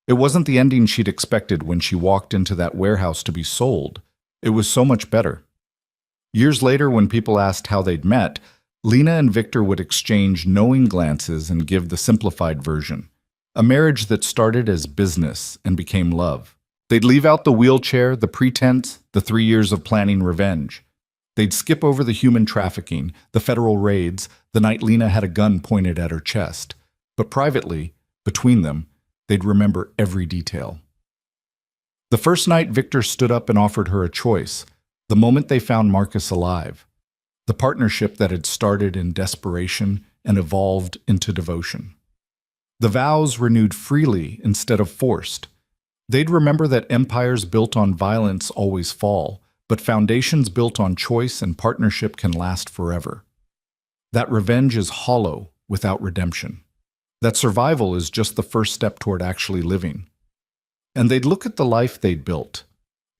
It wasn't the ending she'd expected when she walked into that warehouse to be sold. It was so much better. Years later, when people asked how they'd met, Lena and Victor would exchange knowing glances and give the simplified version. A marriage that started as business and became love. They'd leave out the wheelchair, the pretense, the 3 years of planning revenge. They'd skip over the human trafficking, the federal raids, the night Lena had a gun pointed at her chest. But privately, between them, they'd remember every detail. The first night Victor stood up and offered her a choice, the moment they found Marcus alive. The partnership that had started in desperation and evolved into devotion. The vows renewed freely instead of forced. They'd remember that empires built on violence always fall, but foundations built on choice and partnership can last forever. That revenge is hollow without redemption. That survival is just the first step toward actually living. And they'd look at the life they'd built.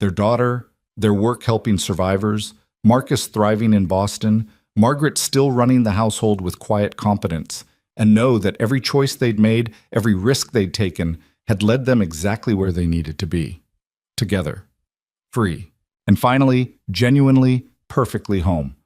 Their daughter, their work helping survivors, Marcus thriving in Boston, Margaret still running the household with quiet competence, and know that every choice they'd made, every risk they'd taken, had led them exactly where they needed to be. Together. Free. And finally, genuinely, perfectly home.